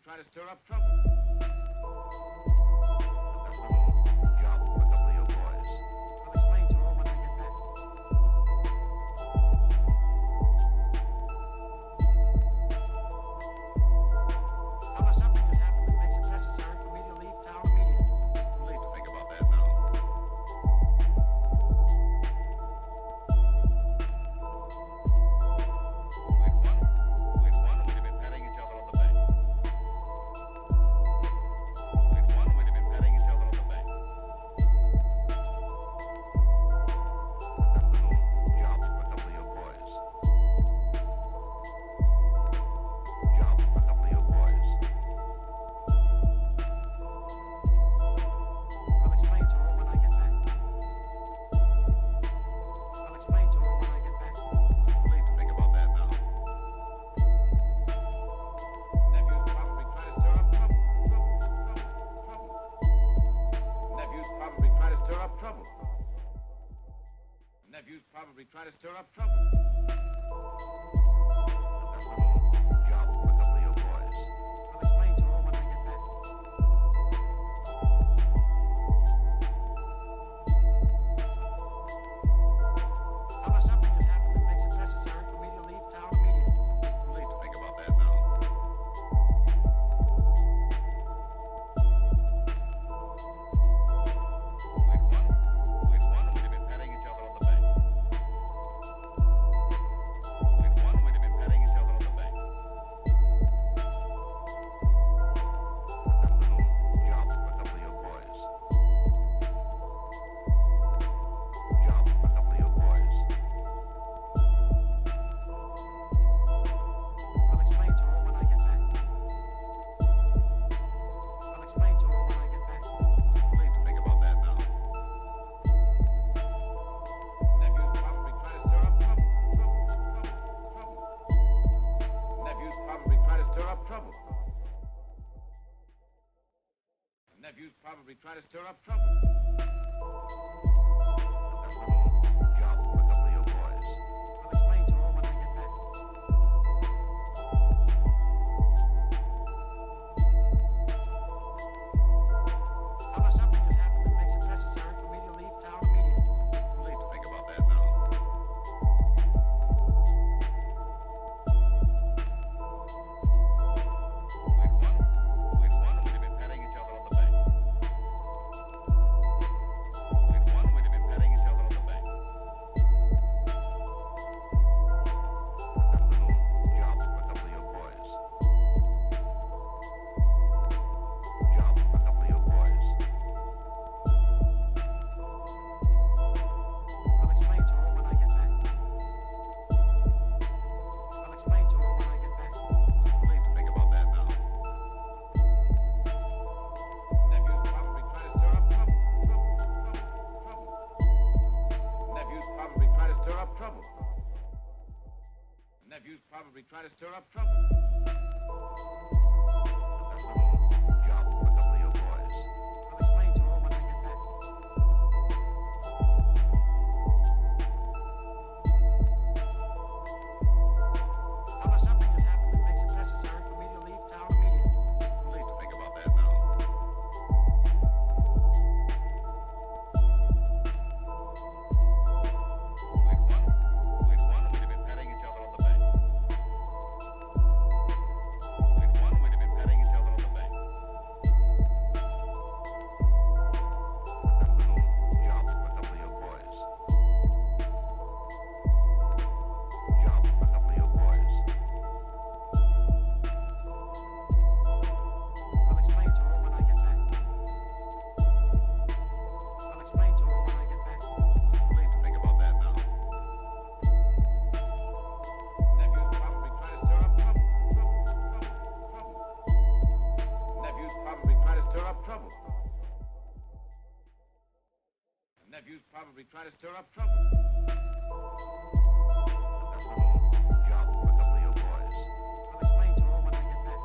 try to stir up trouble. Job for a couple of your boys. I'll explain to her when I get back. Tell her something has happened that makes it necessary for me to leave town immediately. Too late to think about that now. We'd won, and we'd have been patting each other on the back. We'd won, and we'd have been patting each other on the back. That little job for a couple of your boys. Job for a couple of your boys. I'll explain to her when I get back. I'll explain to her when I get back. Too late to think about that now. Nephew's probably trying to stir up trouble. Nephew's probably trying to stir up trouble. Nephew's probably trying to stir up trouble. That little job for a couple of your boys. I'll explain to her when I get back. Tell her something has happened that makes it necessary for me to leave town immediately. Too late to think about that now. We'd won, and we'd have been patting each other on the back. We'd won, and we'd have been patting each other on the back. That little job for a couple of your boys. Job for a couple of your boys. I'll explain to her when I get back. I'll explain to her when I get back. Too late to think about that now. Nephew's probably trying to stir up trouble. Nephew's probably trying to stir up trouble. Nephew's probably trying to stir up trouble. That little job for a couple of your boys. I'll explain to her when I get back. Tell her something has happened that makes it necessary for me to leave town immediately. Too late to think about that now. We'd won, and we'd have been patting each other on the back. We'd won, and we'd have been patting each other on the back. That little job for a couple of your boys. Job for a couple of your boys. I'll explain to her when I get back. I'll explain to her when I get back. Too late to think about that now. Nephew's probably trying to stir up trouble. Nephew's probably trying to stir up trouble. Nephew's probably trying to stir up trouble. That little job for a couple of your boys. I'll explain to her when I get back. Tell her something has happened that makes it necessary for me to leave town immediately. Too late to think about that now. We'd won, and we'd have been patting each other on the back. We'd won, and we'd have been patting each other on the back. That little job for a couple of your boys. Job for a couple of your boys. I'll explain to her when I get back. I'll explain to her when I get back. Too late to think about that now. Nephew's probably trying to stir up trouble. Nephew's probably trying to stir up trouble. Nephew's probably trying to stir up trouble. That little job for a couple of your boys. I'll explain to her when I get back.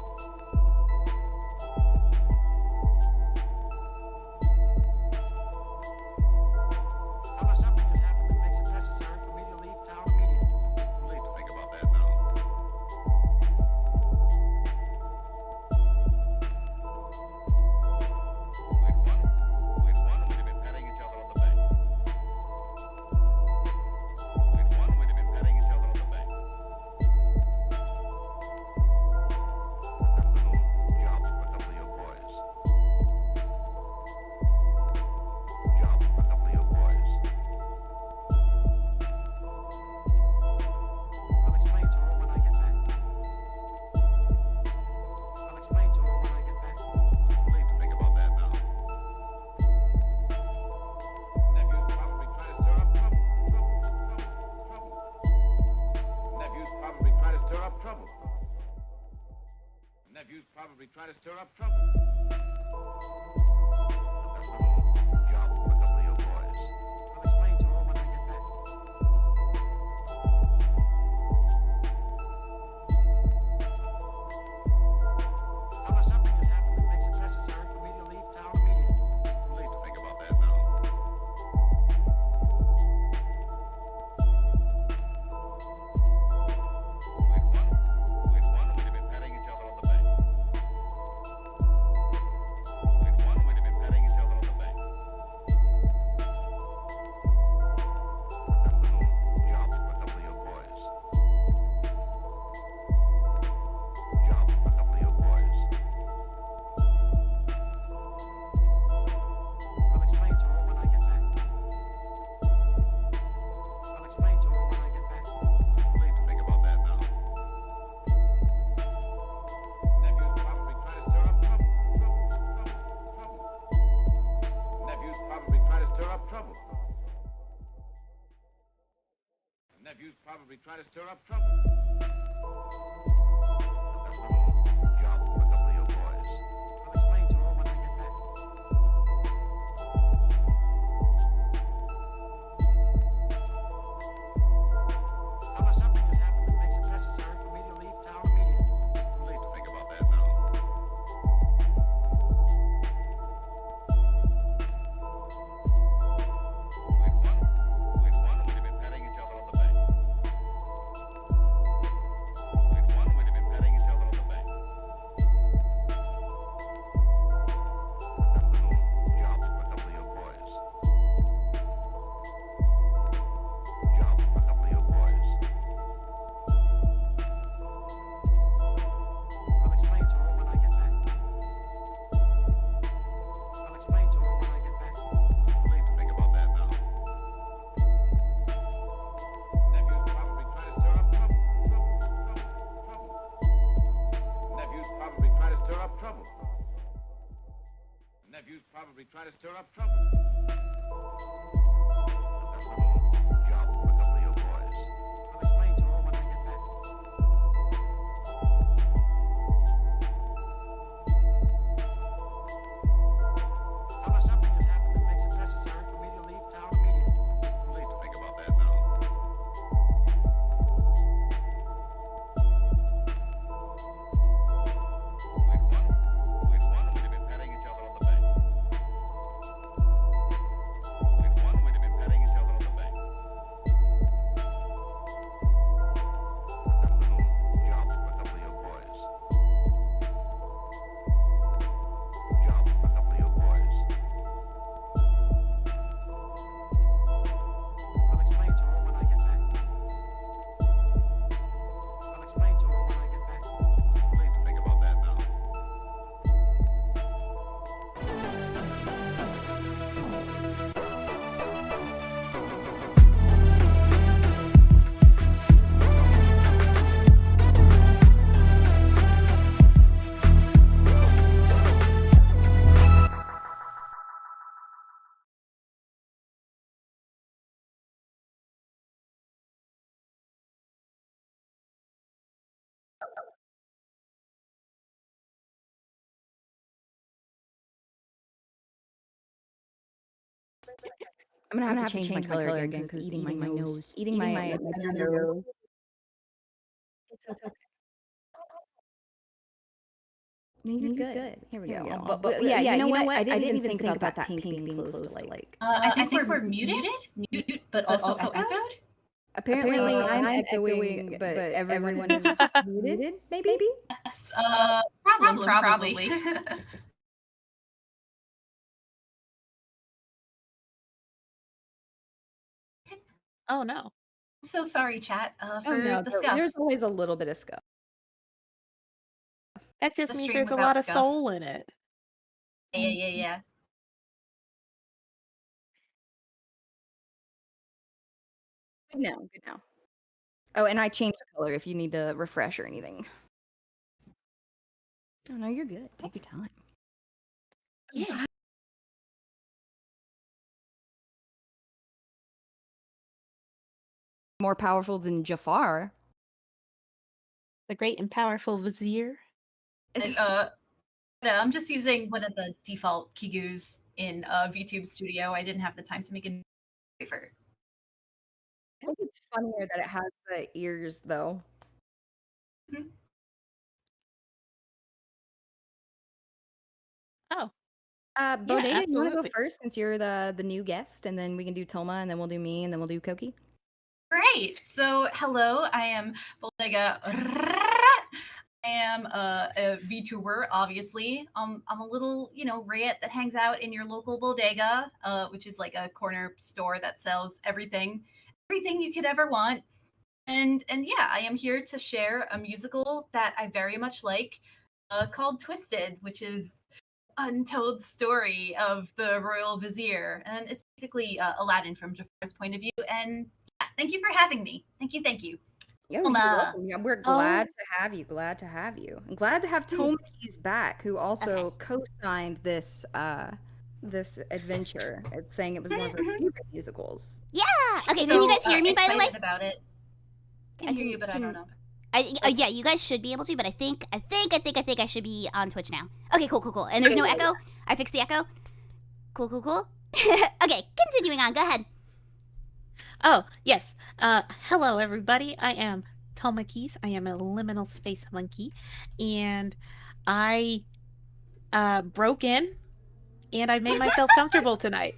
Tell her something has happened that makes it necessary for me to leave town immediately. Too late to think about that now. probably try to stir up trouble. That little job with a couple of your boys. I'll explain to her when I get back. Tell her something has happened that makes it necessary for me to leave town immediately. Too late to think about that now. We'd won, we'd have been patting each other on the back. We'd won, we'd have been patting each other on the back. That little job with a couple of your boys. Job with a couple of your boys. I'll explain to her when I get back. I'll explain to her when I get back. Too late to think about that now. Nephew's probably trying to stir up trouble. Nephew's probably trying to stir up trouble. Nephew's probably trying to stir up trouble. That little job with a couple of your boys. I'll explain to her when I get back. Tell her something has happened that makes it necessary for me to leave town immediately. Too late to think about that now. We'd won, we'd have been patting each other on the back. We'd won, we'd have been patting each other on the back. That little job with a couple of your boys. Job with a couple of your boys. I'll explain to her when I get back. I'll explain to her when I get back. Too late to think about that now. Nephew's probably trying to stir up trouble. Nephew's probably trying to stir up trouble. Nephew's probably trying to stir up trouble. That little job with a couple of your boys. I'll explain to her when I get back. Tell her something has happened that makes it necessary for me to leave town immediately. Too late to think about that now. We'd won, we'd have been patting each other on the back. We'd won, we'd have been patting each other on the back. That little job with a couple of your boys. Job with a couple of your boys. I'll explain to her when I get back. I'll explain to her when I get back. Too late to think about that now. I'm gonna have to change my color again because eating my nose. Eating my nose. It's okay. No, you're good. Here we go. But yeah, you know what? I didn't even think about that pink being close to like. I think we're muted, but also echoed. Apparently, I'm echoing, but everyone is muted. Maybe. Yes, probably. Oh no. I'm so sorry, chat, Oh for no, the stuff. there's always a little bit of scuff. That just The means stream there's a without lot of scuff. soul in it. Yeah. Good now. Oh, and I changed the color if you need to refresh or anything. Oh no, you're good. Take your time. Yeah. More powerful than Jafar. The great and powerful vizier. I'm just using one of the default Kigus in VTube Studio. I didn't have the time to make a for. I think it's funnier that it has the ears, though. Mhm. Oh, Bodega, you want to go absolutely. first since you're the new guest, and then we can do Toma, and then we'll do me, and then we'll do Coqui. Great. So, hello, I am Bodega. I am a VTuber, obviously. I'm a little, rat that hangs out in your local bodega, which is like a corner store that sells everything you could ever want. And yeah, I am here to share a musical that I very much like, called Twisted, which is untold story of the royal vizier, and it's basically Aladdin from Jafar's point of view. And yeah, thank you for having me. Thank you, thank you. Yo, you're Toma. welcome. Yeah, we're Oh, glad to have you. Glad to have you. I'm glad to have Tomakey's back, who also co-signed this adventure. It's saying it was one of her favorite musicals. Yeah. Okay. So, can you guys hear me? By the way, excited about it. I can hear you, but I don't know. yeah, you guys should be able to, but I think I should be on Twitch now. Okay, cool. And there's no echo. I fixed the echo. Cool. Okay, continuing on. Go ahead. Oh, yes. Hello, everybody. I am Tomakey. I am a liminal space monkey, and I broke in, and I made myself comfortable tonight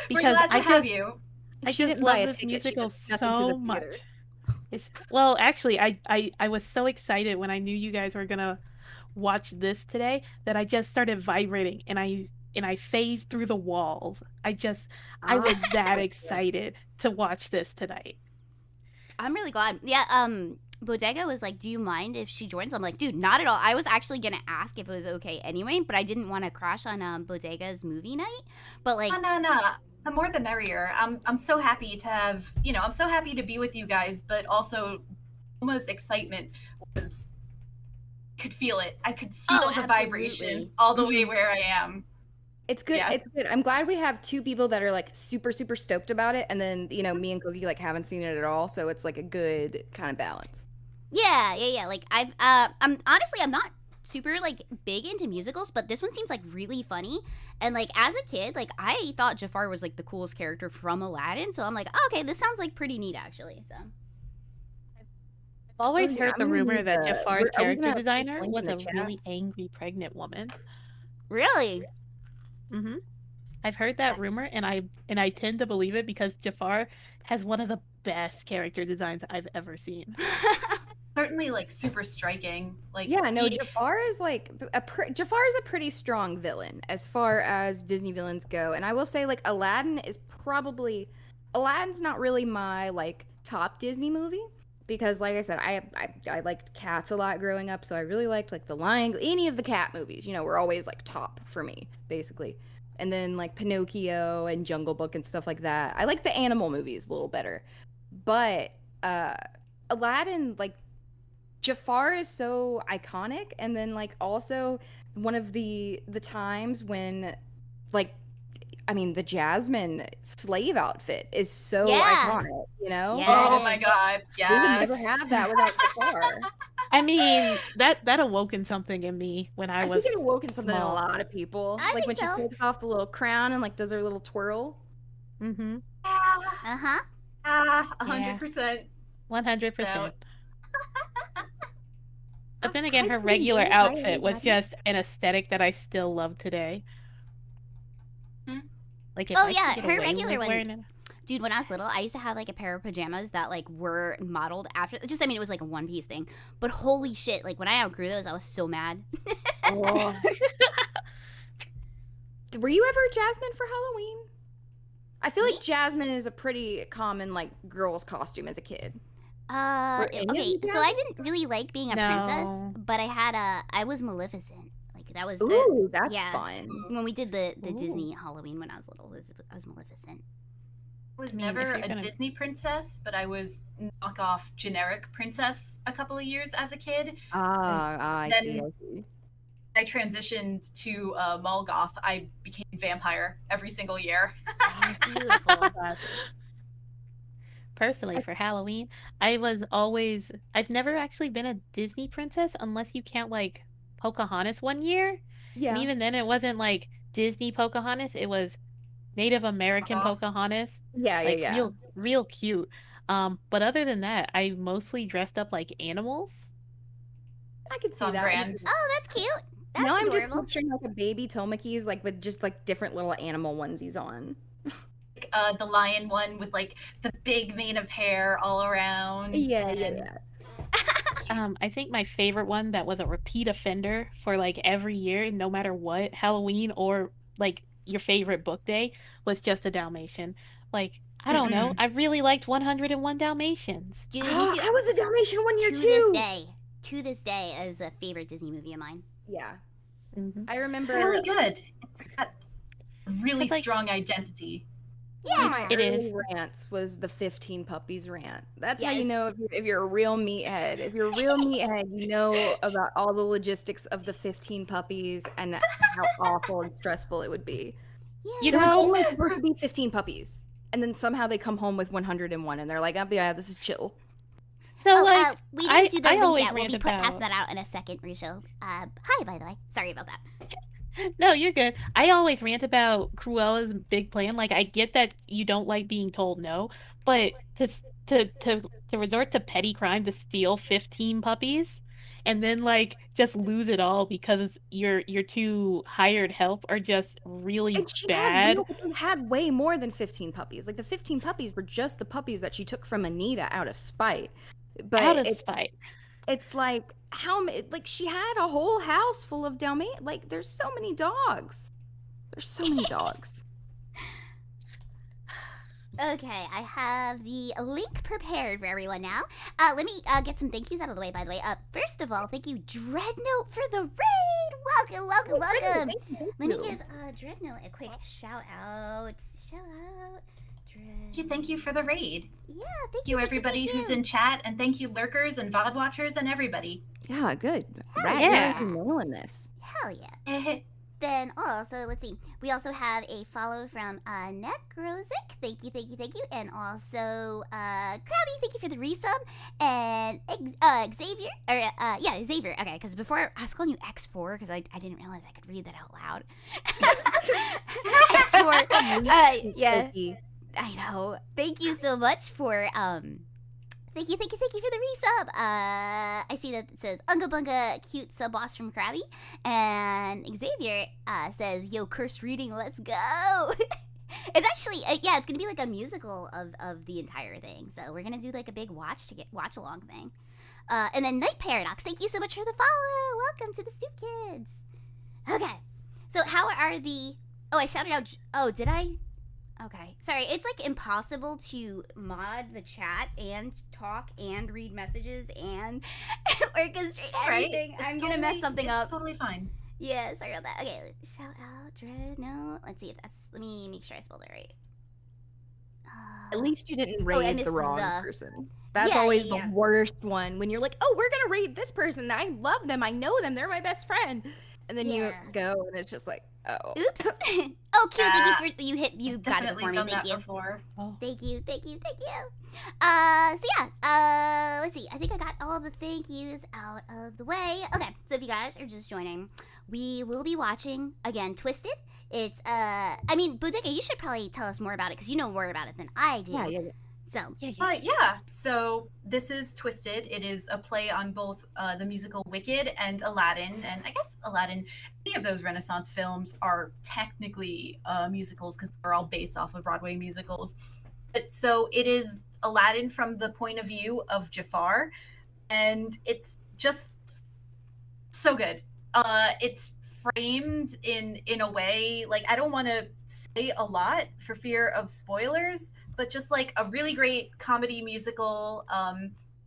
We're glad to have you. I She just didn't buy love a this ticket, she musical just snuck into the so much. theater. Well, actually, I was so excited when I knew you guys were gonna watch this today that I just started vibrating and I phased through the walls. I was that excited to watch this tonight. I'm really glad. Yeah. Bodega was like, "Do you mind if she joins?" I'm like, "Dude, not at all." I was actually gonna ask if it was okay anyway, but I didn't want to crash on Bodega's movie night. But like, No. The more the merrier. I'm so happy to have, I'm so happy to be with you guys, but also almost excitement was could feel it. I could feel the absolutely. vibrations all the way where I am. It's good. Yeah. It's good. I'm glad we have two people that are like super stoked about it, and then me and Coqui like haven't seen it at all, so it's like a good kind of balance. Yeah. Like I'm not super like big into musicals, but this one seems like really funny. And like as a kid, like I thought Jafar was like the coolest character from Aladdin, so I'm like, oh, okay, this sounds like pretty neat actually. So I've always yeah, heard I'm the gonna rumor need that the- Jafar's are we character gonna designer link in was the a chat? really angry pregnant woman. really, I've heard that rumor, and I tend to believe it because Jafar has one of the best character designs I've ever seen. Certainly like super striking. Like Yeah, no, Jafar is like Jafar is a pretty strong villain as far as Disney villains go, and I will say like Aladdin's not really my like top Disney movie because like I said, I liked cats a lot growing up, so I really liked like The Lion, any of the cat movies, were always like top for me basically. And then like Pinocchio and Jungle Book and stuff like that. I like the animal movies a little better, but Aladdin, like Jafar is so iconic, and then like also one of the times when like the Jasmine slave outfit is so iconic, Yeah, oh it my is. god, We would never yes. have that without Jafar. I mean, that awoken something in me when I was think it awoken something in a small. lot of people. I Like think when so. she takes off the little crown and like does her little twirl. Mm-hmm. Uh-huh. 100%. 100%. But then again, her I regular think outfit was Aladdin- just an aesthetic that I still love today. Hmm. Like if Oh, I could yeah, get her away regular with one- wearing it. Dude, when I was little, I used to have like a pair of pajamas that like were modeled after. It was like a one piece thing. But holy shit, like when I outgrew those, I was so mad. Oh. Were you ever Jasmine for Halloween? I feel like Jasmine is a pretty common like girl's costume as a kid. Were any of Okay, you so I didn't really like being a princess, No. but I was Maleficent. Like that was Ooh, that's yeah. fun. when we did the Ooh. Disney Halloween when I was little. I was Maleficent. I was I mean, if never you're a gonna- Disney princess, but I was knockoff generic princess a couple of years as a kid. I then- see. I see. I transitioned to Molgoth. I became vampire every single year. Oh, beautiful. Personally, for Halloween, I've never actually been a Disney princess unless you count like Pocahontas one year, Yeah. and even then it wasn't like Disney Pocahontas. It was Native American Off. Pocahontas, Yeah, like yeah. real cute. But other than that, I mostly dressed up like animals. I could It's see on that. brand. Oh, that's cute. That's Now I'm just adorable. picturing like a baby Tomakey's like with just like different little animal onesies on. The lion one with like the big mane of hair all around. Yeah, and... yeah. I think my favorite one that was a repeat offender for like every year, no matter what, Halloween or like your favorite book day, was just a Dalmatian. Like, I don't know. Mm-mm. I really liked 101 Dalmatians. Dude, me Oh, too. I was a Dalmatian one year To this day is a favorite Disney movie of mine. Yeah, Mhm. I remember. It's really good. It's got a really It's like- strong identity. One of Yeah. my It is. early rants was the 15 puppies rant. That's how you Yes. know if you're a real meathead. If you're a real meathead, you know about all the logistics of the 15 puppies and how awful and stressful it would be. Yeah. You There was know, only supposed to be 15 puppies, and then somehow they come home with 101, and they're like, "Oh yeah, this is chill." so Oh, like we didn't do the I link always yet. We'll rant be passing about. that out in a second, Risho. Hi, by the way. Sorry about that. No, you're good. I always rant about Cruella's big plan. Like, I get that you don't like being told no, but to resort to petty crime to steal 15 puppies and then like just lose it all because your two hired help are just really And she bad. had way more than 15 puppies. Like the 15 puppies were just the puppies that she took from Anita out of spite. But Out of spite. it's like how like she had a whole house full of Dalmatians. Like there's so many dogs. There's so many dogs. Okay, I have the link prepared for everyone now. Let me get some thank yous out of the way, by the way. First of all, thank you, Dreadnought, for the raid. Welcome, welcome, welcome. Let me give Dreadnought a quick shout out. Shout out. Thank you for the raid. Yeah, Thank you, everybody who's in chat, and thank you, lurkers and VOD watchers and everybody. Yeah, good. Hell Right, yeah. you're nailing this. Hell yeah. Then also, let's see. We also have a follow from Necrozic. Thank you, thank you, thank you. And also Krabby, thank you for the resub. And Xavier, or yeah, Xavier. Okay, because before I was calling you X4 because I didn't realize I could read that out loud. X4. Yeah, I know. Thank you so much for Thank you for the resub. I see that it says Unga Bunga cute sub boss from Krabby, and Xavier says yo cursed reading, let's go. It's actually yeah, it's gonna be like a musical of the entire thing. So we're gonna do like a big watch along thing. And then Night Paradox, thank you so much for the follow. Welcome to the Stoop Kids. Okay, so how are the? Oh, I shouted out. Oh, did I? Okay, sorry, it's like impossible to mod the chat and talk and read messages and orchestrate everything. I'm gonna mess something up. It's totally fine. Yeah, sorry about that. Okay, shout out Dreadnought. Let's see if that's. Let me make sure I spelled it right. At least you didn't I raid missed the wrong the- person. That's Yeah, always yeah. the worst one when you're like, oh, we're gonna raid this person. I love them. I know them. They're my best friend. And then you Yeah. go and it's just like, oh. Oops. Oh, cute. Thank you for you got it Definitely for me. done Thank that you. before. Oh. Thank you. So yeah, let's see. I think I got all the thank yous out of the way. Okay, so if you guys are just joining, we will be watching again Twisted. It's I mean, Bodega, you should probably tell us more about it because you know more about it than I do. Yeah. So Yeah, so this is Twisted. It is a play on both the musical Wicked and Aladdin. And I guess Aladdin, any of those Renaissance films are technically musicals because they're all based off of Broadway musicals. But so it is Aladdin from the point of view of Jafar. And it's just so good. It's framed in a way, like, I don't want to say a lot for fear of spoilers, but just like a really great comedy musical.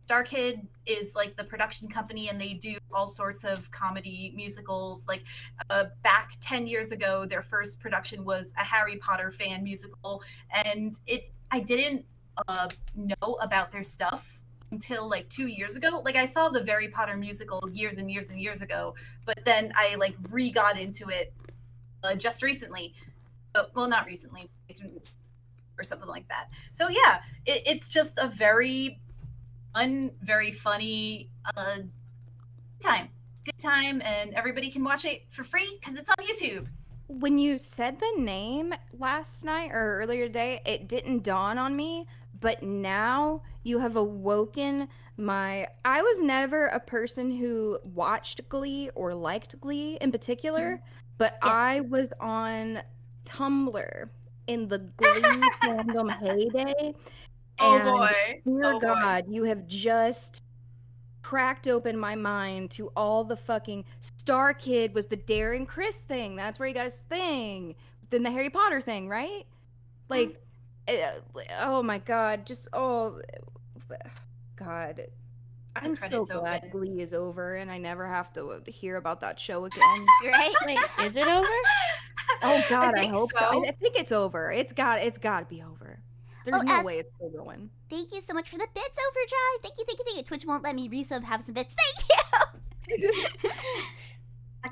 Darkhead is like the production company and they do all sorts of comedy musicals. Like back 10 years ago, their first production was a Harry Potter fan musical. And I didn't know about their stuff until like 2 years ago. Like I saw the Harry Potter musical years and years and years ago, but then I like got into it just recently. Well, not recently, or something like that. So yeah, it's just a very fun, very funny time. good time, and everybody can watch it for free because it's on YouTube. When you said the name last night or earlier today, it didn't dawn on me, but now you have awoken my. I was never a person who watched Glee or liked Glee in particular, but I was on Tumblr in the Glee fandom heyday. Oh And boy. dear Oh boy. God, you have just cracked open my mind to all the fucking Star Kid was the Daring Chris thing. That's where he got his thing. Then the Harry Potter thing, right? Like, oh my God, just God. I'm so credits glad open. Glee is over and I never have to hear about that show again. Right? Wait, is it over? Oh God, I think hope so. so. I think it's over. It's got to be over. There's no way it's still going. Thank you so much for the bits, Overdrive. Thank you, thank you, thank you. Twitch won't let me resub, have some bits. Thank you.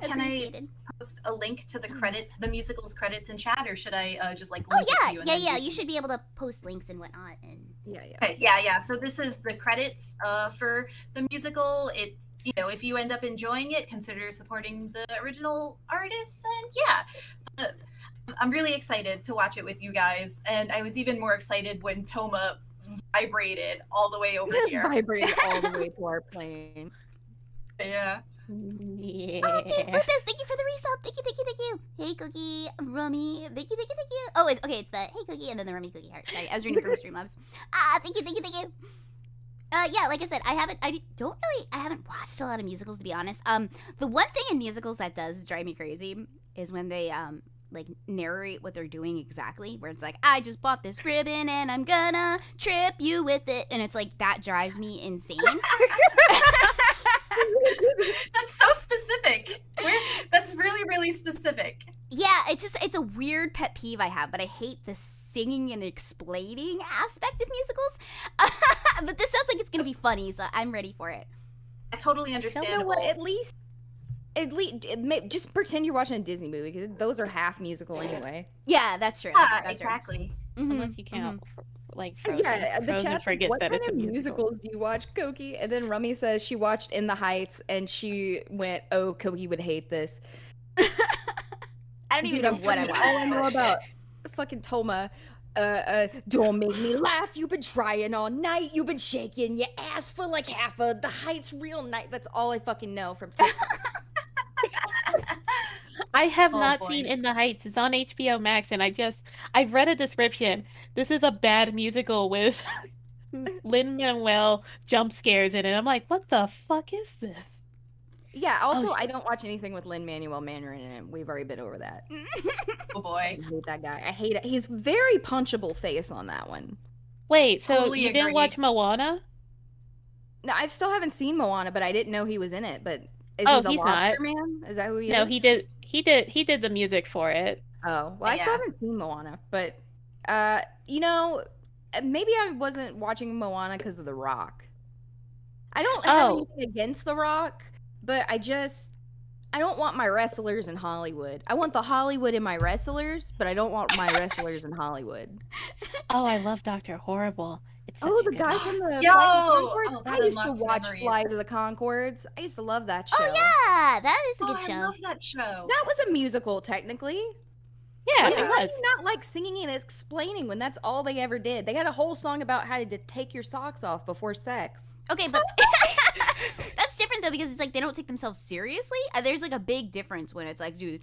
Can I Appreciated. post a link to the musical's credits in chat, or should I just like Oh link it to you? And then yeah. you You can- should be able to post links and whatnot. And Yeah. Okay, yeah. So this is the credits for the musical. It's, if you end up enjoying it, consider supporting the original artists. And yeah, I'm really excited to watch it with you guys. And I was even more excited when Toma vibrated all the way over here. Vibrated all the way to our plane. Yeah. Yeah. oh, thanks, Lupus. Thank you for the resub. Thank you, thank you, thank you. Hey, Cookie, Rummy. Thank you, thank you, thank you. Oh, it's okay. It's the hey, Cookie, and then the Rummy Cookie heart. Sorry, I was reading from Streamlabs. Thank you, thank you, thank you. Yeah, like I said, I haven't watched a lot of musicals, to be honest. The one thing in musicals that does drive me crazy is when they like narrate what they're doing exactly, where it's like, I just bought this ribbon and I'm gonna trip you with it, and it's like that drives me insane. That's so specific. That's really, really specific. Yeah, it's a weird pet peeve I have, but I hate the singing and explaining aspect of musicals. But this sounds like it's gonna be funny, so I'm ready for it. I totally You understand. know what? At least just pretend you're watching a Disney movie because those are half musical anyway. Yeah, that's true. Yeah, That's exactly. true. Mhm, Unless you count like Frozen. Yeah, the Frozen chat. forgets What that kind it's a of musical. musicals do you watch, Coqui? And then Rummy says she watched In the Heights and she went, "Oh, Coqui would hate this." I don't even Dude, know I'm what I fucking- watched. All I know but- about fucking Toma. Don't make me laugh. You've been trying all night. You've been shaking your ass for like half of the Heights real night. That's all I fucking know from TikTok. I have Oh, not boy. seen In the Heights. It's on HBO Max, and I've read a description. This is a bad musical with Lin-Manuel jump scares in it. I'm like, what the fuck is this? Yeah, also, shit. I don't watch anything with Lin-Manuel Miranda in it. We've already been over that. Oh I boy. hate that guy. I hate it. He's very punchable face on that one. Wait, so Totally you didn't agree. watch Moana? No, I still haven't seen Moana, but I didn't know he was in it. But is Oh, he the he's Lobster not. Man? Is that who he is? No, he did the music for it. Oh, well, I still Yeah. haven't seen Moana, but maybe I wasn't watching Moana because of The Rock. I don't have Oh. anything against The Rock, but I don't want my wrestlers in Hollywood. I want the Hollywood in my wrestlers, but I don't want my wrestlers in Hollywood. Oh, I love Dr. Horrible. It's such Oh, a the good guy one. from the Yo! Flight of the Conchords? Oh, I that used to unlocks watch memories. Flight of the Conchords. I used to love that show. Oh yeah, that is a Oh, good I show. love that show. That was a musical, technically. Yeah, Like, it how do was. you not like singing and explaining when that's all they ever did? They had a whole song about how to take your socks off before sex. Okay, but that's different though because it's like they don't take themselves seriously. There's like a big difference when it's like, dude,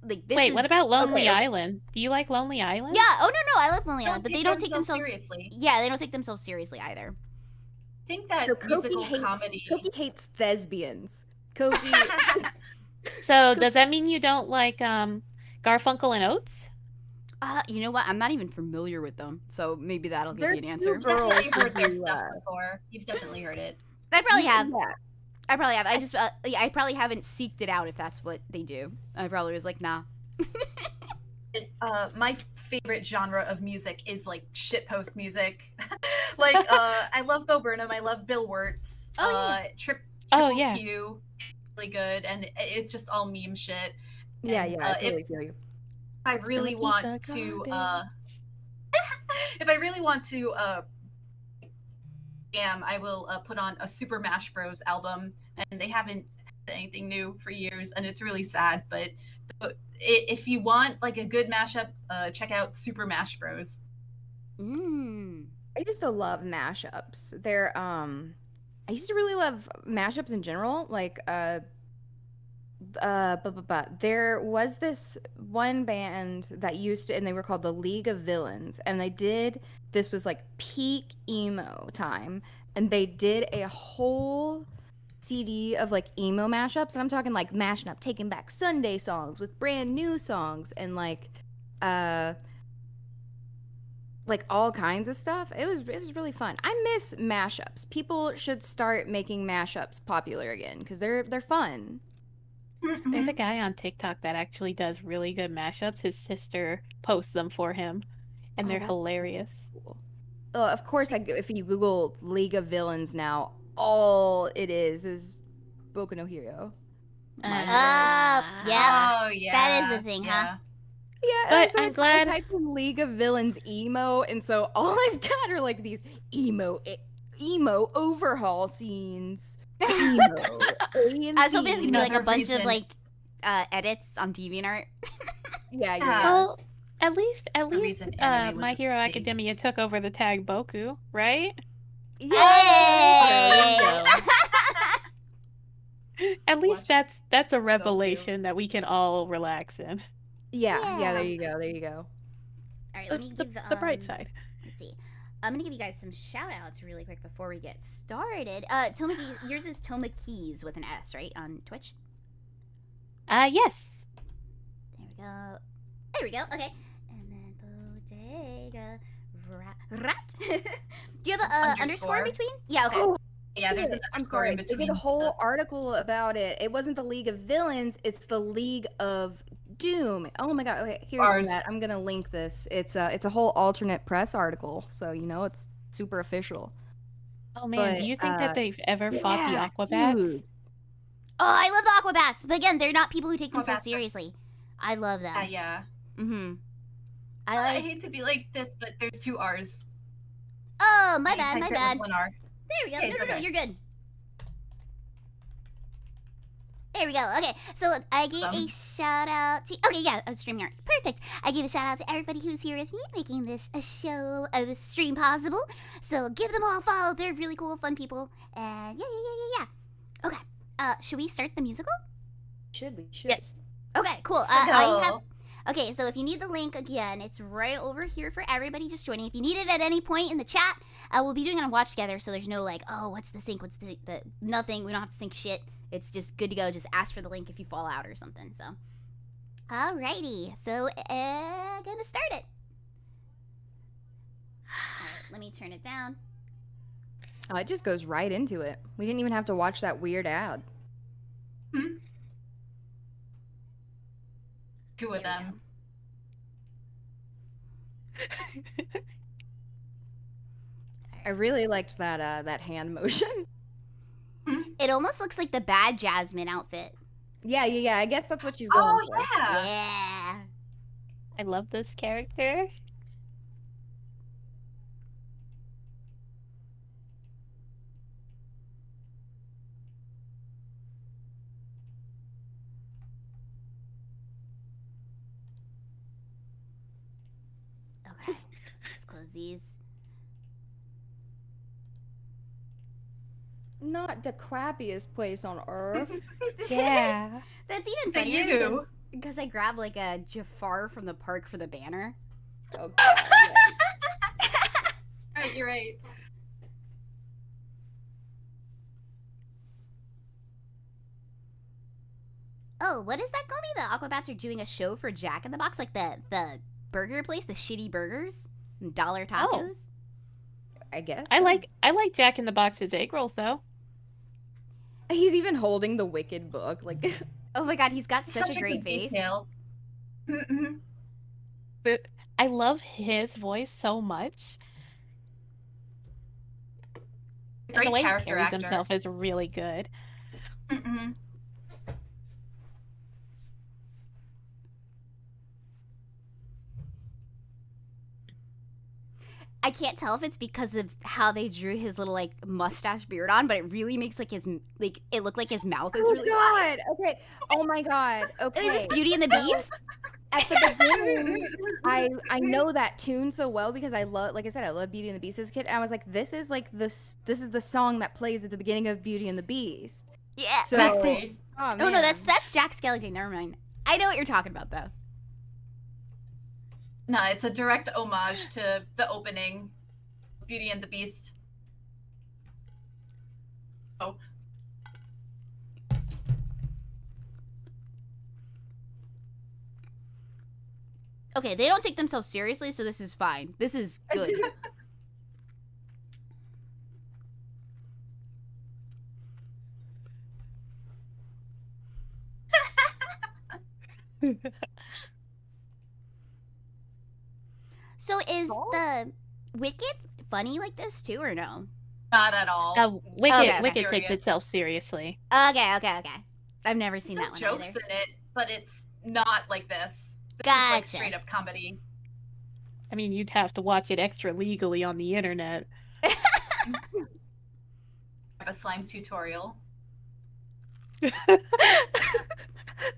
like this. Wait, what about Lonely okay. Island? Do you like Lonely Island? Yeah. Oh no, I love Lonely Island, but they don't take themselves seriously. Yeah, they don't take themselves seriously either. I think that So Coqui musical hates, comedy. Coqui hates thespians. Coqui, So does that mean you don't like Garfunkel and Oates? You know what? I'm not even familiar with them, so maybe that'll give They're you an answer. two girls Definitely heard their who, stuff before. You've definitely heard it. I probably have. Yeah. I probably have. I just, yeah, I probably haven't seeked it out if that's what they do. I probably was like, nah. My favorite genre of music is like shitpost music. Like I love Bo Burnham, I love Bill Wirtz. Oh, yeah. Triple yeah. Q, really good, and it's just all meme shit. Yeah, And, yeah, I if totally feel you. I really piece want of to, garbage. if I really want to, jam, I will put on a Super Mash Bros album, and they haven't anything new for years, and it's really sad. But if you want like a good mashup, check out Super Mash Bros. Mm. I used to love mashups. I used to really love mashups in general. Like, there was this one band that used to, and they were called the League of Villains, and this was like peak emo time, and they did a whole CD of like emo mashups, and I'm talking like mashing up Taking Back Sunday songs with brand new songs, and like all kinds of stuff. It was really fun. I miss mashups. People should start making mashups popular again because they're fun. There's a guy on TikTok that actually does really good mashups. His sister posts them for him, and Oh, they're that's hilarious. cool. Of course, if you Google League of Villains now, all it is Boku no Hero. Yeah. Oh yeah, That is the thing, huh? yeah. Yeah, But so I'm glad- I typed in League of Villains emo, and so all I've got are like these emo overhaul scenes. Emo. I was hoping it's gonna be like a Another bunch of reason. like edits on DeviantArt. Yeah. Well, at least reason anime was My a Hero thing. Academia took over the tag Boku, right? Hey! At least Watch that's a Boku. revelation that we can all relax in. Yeah, there you go. All right, let me give The bright side. Let's see. I'm gonna give you guys some shout outs really quick before we get started. Tomakey, yours is Tomakeys with an S, right? On Twitch? Yes. There we go. Okay. And then Bodega Rat. Do you have a underscore in between? Yeah, okay. Oh, Yeah, there's an I'm underscore sorry. in They between. did a whole article about it. It wasn't the League of Villains, it's the League of Doom. Oh my god. Okay, here's Ours. that. I'm gonna link this. It's a whole alternate press article, so it's super official. Oh man, But, do you think that they've ever fought the yeah, Aquabats? dude. Oh, I love the Aquabats. But again, they're not people who take them so Aquabats are- seriously. I love them. Yeah. Mm-hmm. I hate to be like this, but there's two R's. Oh, my You bad, type my it with bad. One R. There we go. Okay, No, it's no, no, okay. you're good. There we go. Okay, so I gave a shout out to. Okay, yeah, StreamYard. Perfect. I gave a shout out to everybody who's here with me making this this stream possible. So give them all a follow. They're really cool, fun people. And yeah. Okay. Should we start the musical? Should. Yes. Okay, cool. So- I have. Okay, so if you need the link again, it's right over here for everybody just joining. If you need it at any point in the chat, we'll be doing it on Watch Together, so there's no like, oh, what's the sync? What's the nothing? We don't have to sync shit. It's just good to go. Just ask for the link if you fall out or something. So, alrighty. So, gonna start it. All right, let me turn it down. Oh, it just goes right into it. We didn't even have to watch that weird ad. Two of There we them. I really liked that hand motion. It almost looks like the bad Jasmine outfit. Yeah. I guess that's what she's going Oh for. yeah. Yeah. I love this character. Okay. Just close these. Not the crappiest place on earth. Yeah. That's even The funnier you. because I grabbed like a Jafar from the park for the banner. Oh, God, yeah. Right, you're right. Oh, what is that, Gomi? The Aquabats are doing a show for Jack in the Box, like the burger place, the shitty burgers, and dollar tacos. I guess. I like Jack in the Box's egg rolls though. He's even holding the Wicked book. Like, Oh my god, he's got such, a good great face. detail. Mhm. But I love his voice so much. And Great the way he character carries actor. himself is really good. Mhm. can't tell if it's because of how they drew his little like mustache beard on, but it really makes like his like it look like his mouth is Oh really wide. God. Okay. Oh my God. Is Okay. this Beauty and the Beast? At the beginning, I know that tune so well because I love, like I said, I love Beauty and the Beast as a kid. And I was like, this is the song that plays at the beginning of Beauty and the Beast. Yeah, So that's this. Oh, Oh no, man. that's Jack Skellington. Never mind. I know what you're talking about though. No, it's a direct homage to the opening, Beauty and the Beast. Oh. Okay, they don't take themselves seriously, so this is fine. This is good. So is the Wicked funny like this too, or no? Not at all. Wicked, Okay. Wicked takes Serious. itself seriously. Okay. I've never seen Some that one jokes either. in it, but it's not like this. This is like Gotcha. straight up comedy. I mean, you'd have to watch it extra legally on the internet. I have a slime tutorial.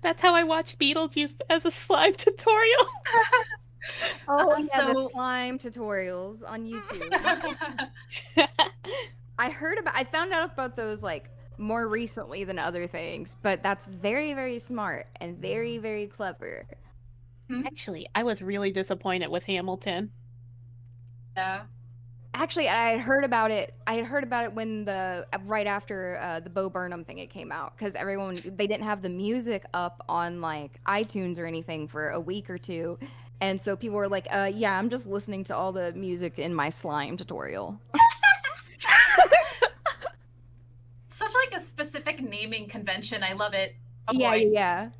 That's how I watched Beetlejuice as a slime tutorial. Oh yeah, the So- slime tutorials on YouTube. I found out about those like more recently than other things, but that's very, very smart and very, very clever. Actually, I was really disappointed with Hamilton. Yeah. Actually, I had heard about it. I had heard about it when right after the Bo Burnham thing it came out, because they didn't have the music up on like iTunes or anything for a week or two, and so people were like, "Yeah, I'm just listening to all the music in my slime tutorial." Such like a specific naming convention. I love it. Oh, Yeah, boy. yeah.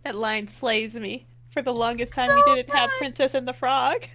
That line slays me. For the longest time, we didn't have Princess and the Frog.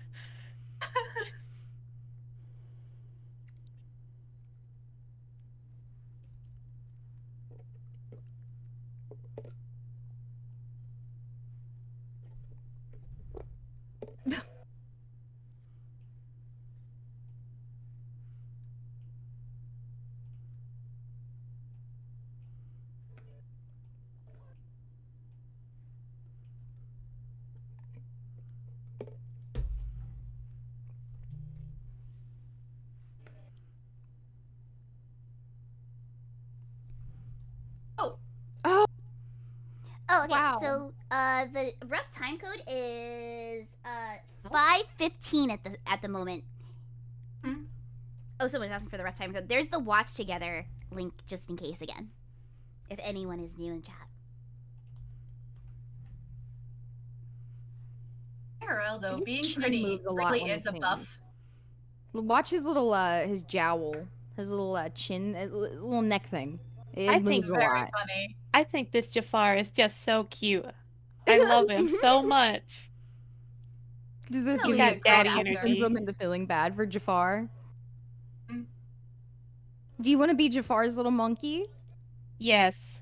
Oh, okay. Wow. So, the rough time code is 5:15 at the moment. Hmm. Oh, someone's asking for the rough time code. There's the watch together link just in case again, if anyone is new in chat. IRL though, His being chin pretty moves a lot really when is he a buff. Watch his little his jowl, his little chin, little neck thing. It I moves think It's a very lot. funny. I think this Jafar is just so cute. I love him so much. Does this Really give you got daddy Stockholm energy. syndrome into feeling bad for Jafar? Mm. Do you want to be Jafar's little monkey? Yes.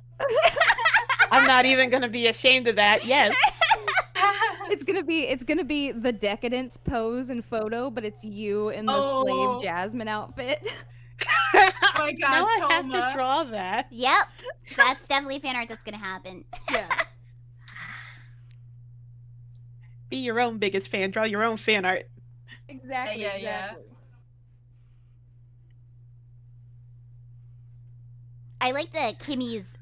I'm not even gonna be ashamed of that. Yes. It's gonna be the decadence pose and photo, but it's you in the Oh. slave Jasmine outfit. Oh my god, Now I have Toma. to draw that. Yep, that's definitely fan art that's gonna happen. Yeah. Be your own biggest fan. Draw your own fan art. Exactly. yeah. exactly. I liked Kimmy's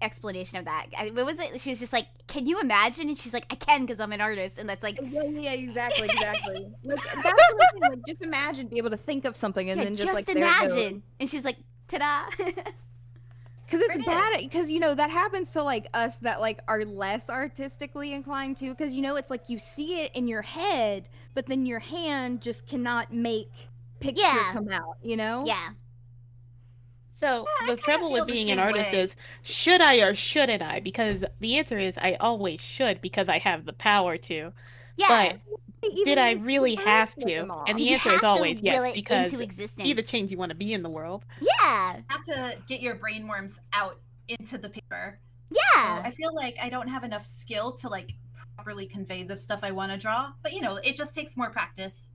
explanation of that. What was it? She was just like, "Can you imagine?" And she's like, "I can because I'm an artist." And that's like, Yeah, exactly. Like that's what I'm saying. Like, just imagine, be able to think of something and yeah, then just just like there it goes. imagine. And she's like, "Ta-da!" Because it's It bad, because that happens to like us that like are less artistically inclined too. Because it's like you see it in your head, but then your hand just cannot make picture Yeah. come out. You know? Yeah. So I the kinda trouble feel with the being an same artist way. is, should I or shouldn't I? Because the answer is I always should because I have the power to. Yeah. But did Even I make really have birds to? them And off. Did the you answer is have to always will yes, it into because be the existence? change you want to be in the world. Yeah. Have to get your brainworms out into the paper. So Yeah. I feel like I don't have enough skill to like properly convey the stuff I want to draw, but you know, it just takes more practice.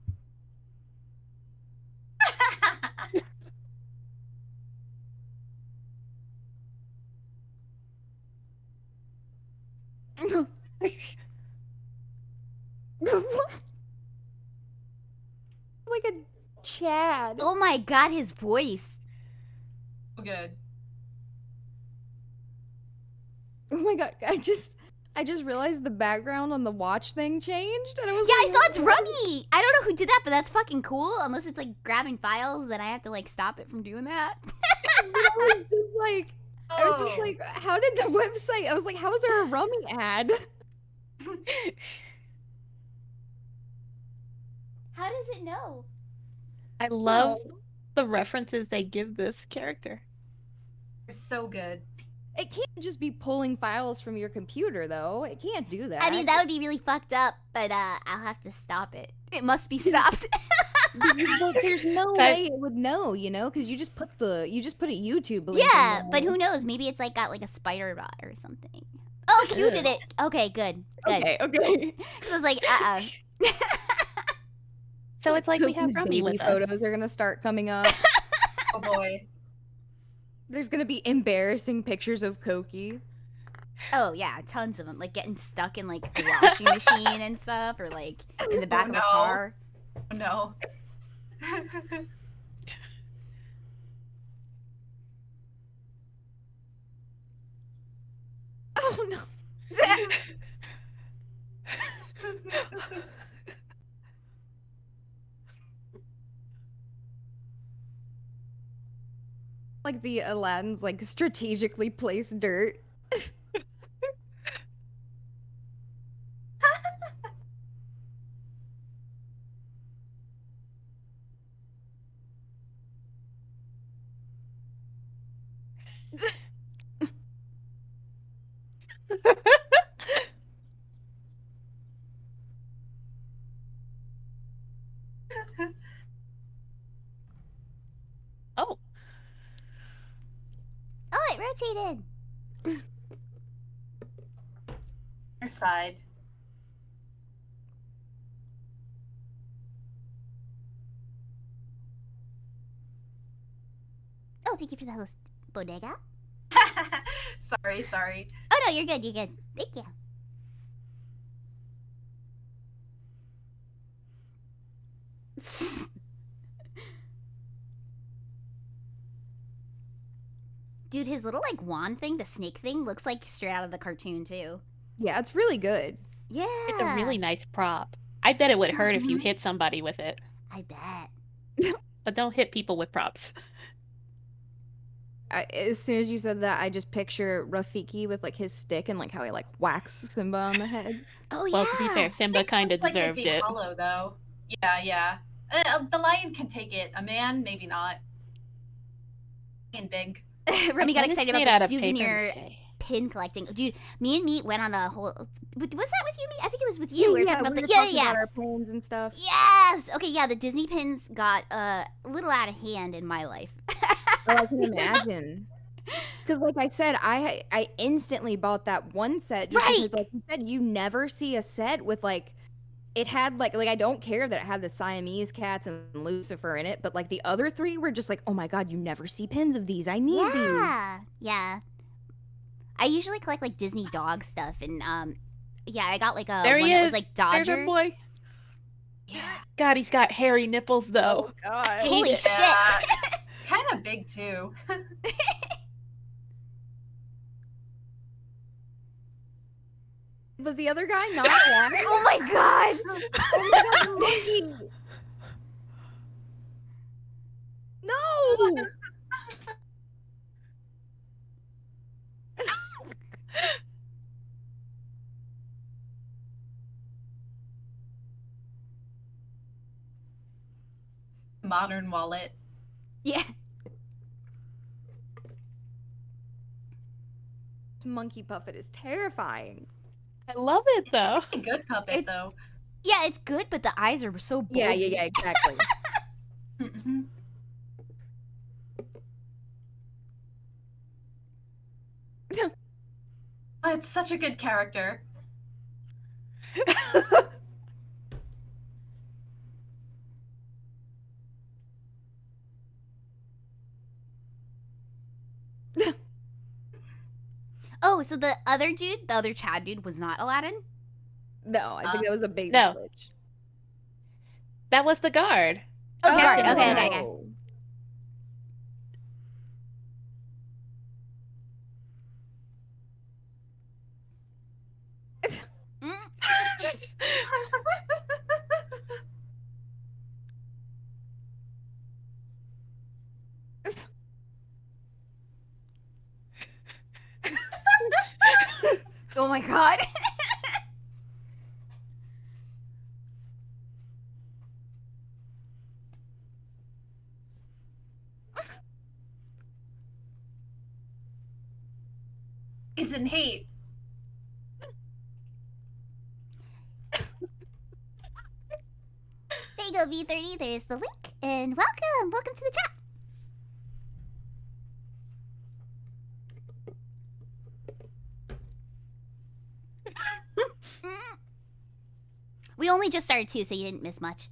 Like a Chad. Oh my god, his voice. Good. Oh my god, I just realized the background on the watch thing changed, and I was Yeah, I like, saw it's what? Rummy. I don't know who did that, but that's fucking cool. Unless it's like grabbing files, then I have to like stop it from doing that. I was just like, I was just Oh. like, how did the website? I was like, how is there a Rummy ad? How does it know? I love the references they give this character. They're so good. It can't just be pulling files from your computer, though. It can't do that. I mean, that would be really fucked up, but I'll have to stop it. It must be stopped. But there's no That- way it would know, you know, because you just put a YouTube link. Yeah, in but there. who knows? Maybe it's like got like a spider bot or something. Oh, Hugh did it. Okay, good. Good. Okay. So it's like, So it's like we have Cookie's Rummy baby with us. photos are gonna start coming up. Oh boy. There's gonna be embarrassing pictures of Coqui. Oh yeah, tons of them. Like getting stuck in like a washing machine and stuff, or like in the back of a no. car. Oh no. Oh no. Like the Aladdin's like strategically placed dirt. Oh, Oh, it rotated. Your side. Oh, thank you for the host, Bodega. Sorry. Oh no, you're good. You're good. Thank you. Dude, his little like wand thing, the snake thing, looks like straight out of the cartoon too. Yeah, it's really good. Yeah. it's a really nice prop. I bet it would hurt if you Mhm. hit somebody with it. I bet. But don't hit people with props. As soon as you said that, I just picture Rafiki with like his stick and like how he like whacks Simba on the head. Oh yeah. Well, to be fair, Simba Snake kind of looks like it'd deserved be it. hollow though. Yeah. The lion can take it. A man, maybe not. And big. Remy got When it's excited made about out the of paper souvenir mache. pin collecting. Dude, me and Meat went on a whole. Was that with you, Meat? I think it was with you. We were talking about we the. were Yeah, talking about our planes and stuff. Yes. Okay. Yeah. The Disney pins got a little out of hand in my life. Oh, I can imagine. Because, like I said, I instantly bought that one set just Right. because, like you said, you never see a set with like it had like I don't care that it had the Siamese cats and Lucifer in it, but like the other three were just like, oh my god, you never see pins of these. I need these. Yeah. I usually collect like Disney dog stuff, and yeah, I got like a There one he that is. was like There's Dodger. our boy. Yeah. God, he's got hairy nipples though. God. Holy shit! Kind of big too. Was the other guy not black? Oh my god! Oh my god, Monkey! No! Modern wallet. Yeah. This monkey puppet is terrifying. I love it It's though. a really good puppet, It's- though. Yeah, it's good, but the eyes are so bulgy. Yeah, exactly. Mhm. Oh, it's such a good character. Oh, so the other dude, the other Chad dude, was not Aladdin? No, I think that was a bait No. switch. That was the guard. Oh, the guard. Captain Okay, Guard. okay, okay. Mm. Oh my god. He's in hate. There you go, V30. There's the link. And welcome. Welcome to the chat. Mm. We only just started too, so you didn't miss much.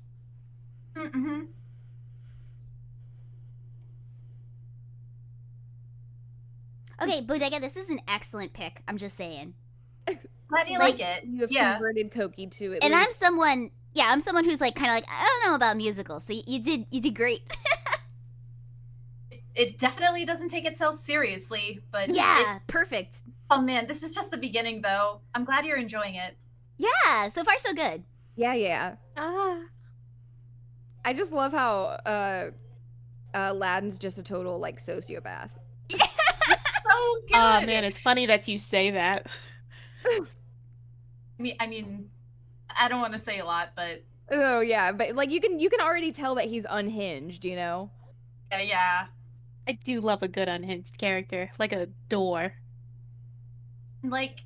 Mm-hmm. Okay, Bodega, this is an excellent pick. I'm just saying. Glad you Like, like it. You have Yeah. converted Coqui to it. And I'm someone, I'm someone who's like kind of like, I don't know about musicals. So you did great. It definitely doesn't take itself seriously, but Yeah, perfect. oh man, this is just the beginning, though. I'm glad you're enjoying it. Yeah, so far so good. Yeah. Ah. I just love how Aladdin's just a total like sociopath. So good. Oh man, it's funny that you say that. I mean, I don't want to say a lot, but Oh yeah, but like you can already tell that he's unhinged, you know? yeah. I do love a good unhinged character, like a door. Like,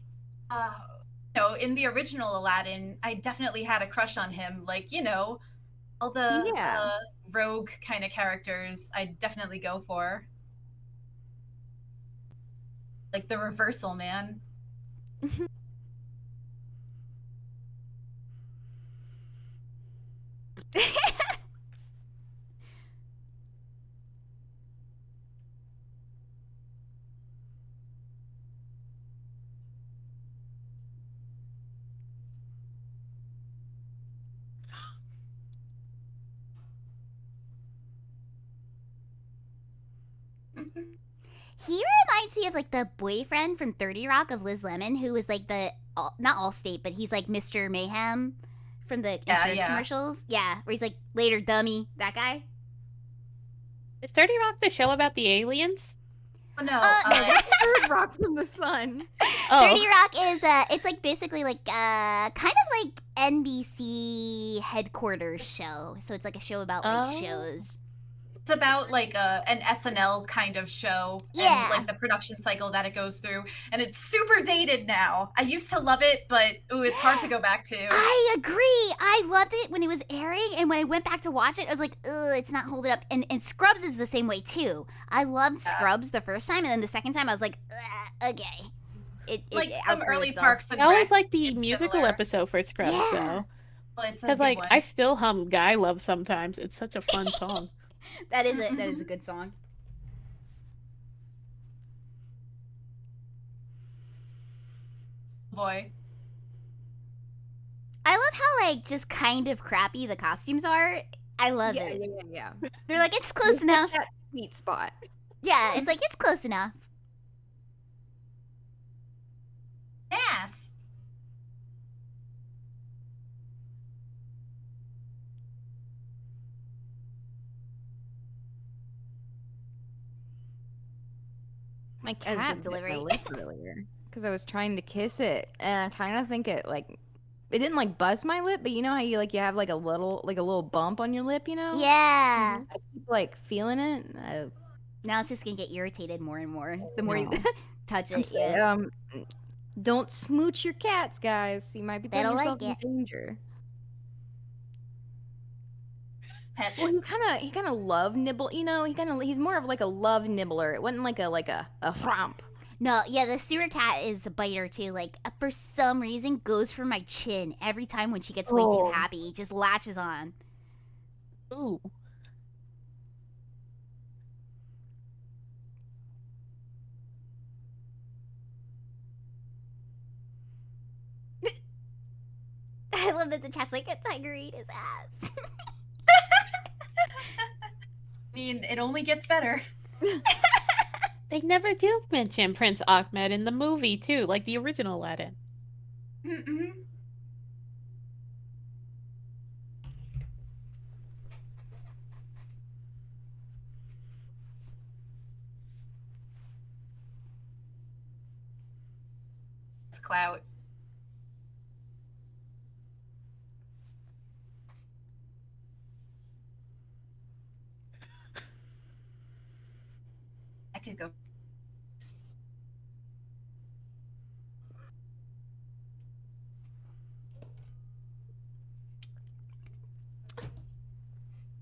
in the original Aladdin, I definitely had a crush on him. Like, all the Yeah. rogue kind of characters, I definitely go for. Like the reversal man. He reminds me of like the boyfriend from 30 Rock of Liz Lemon, who was like not Allstate, but he's like Mr. Mayhem from the insurance yeah. commercials. Yeah, where he's like, later dummy, that guy. Is 30 Rock the show about the aliens? Oh no. Third Rock from the Sun. Oh. 30 Rock is it's like basically like kind of like NBC headquarters show. So it's like a show about like Oh. shows. It's about like an SNL kind of show Yeah. and like the production cycle that it goes through, and it's super dated now. I used to love it, but it's hard to go back to. I agree. I loved it when it was airing, and when I went back to watch it, I was like, ugh, it's not holding up. And Scrubs is the same way too. I loved Yeah. Scrubs the first time, and then the second time I was like, okay. It Like some outgrew early itself. Parks and I always Rec, like the it's musical similar. episode for Scrubs Yeah. though. Well, it's a Because good like one. I still hum Guy Love sometimes. It's such a fun song. That is a good song. Boy. I love how like just kind of crappy the costumes are. I love Yeah, it. yeah. They're like, it's close enough. That sweet spot. Yeah, it's like it's close enough. Yes. My That was cat good bit my delivery. lip earlier because I was trying to kiss it, and I kind of think it didn't like bust my lip, but you know how you have like a little bump on your lip, you know? Yeah. I keep like feeling it. Now it's just gonna get irritated more and more the more you No. touch I'm it. saying, Yeah. don't smooch your cats, guys. You might be They putting don't yourself like in danger. Pets. Well, he kind of love nibble. You know, he's more of like a love nibbler. It wasn't like a romp. No, yeah, the sewer cat is a biter too. Like for some reason, goes for my chin every time when she gets way too Oh. happy. Just latches on. Ooh. I love that the chat's like, a tiger ate his ass. I mean, it only gets better. They never do mention Prince Ahmed in the movie, too, like the original Aladdin. Mm-mm. It's clout. I could go.